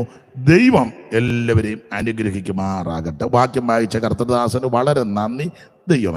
ദൈവം എല്ലാവരെയും അനുഗ്രഹിക്കുമാറാകട്ടെ. വാക്യം വായിച്ച കർത്തദാസന് വളരെ നന്ദി. ദൈവം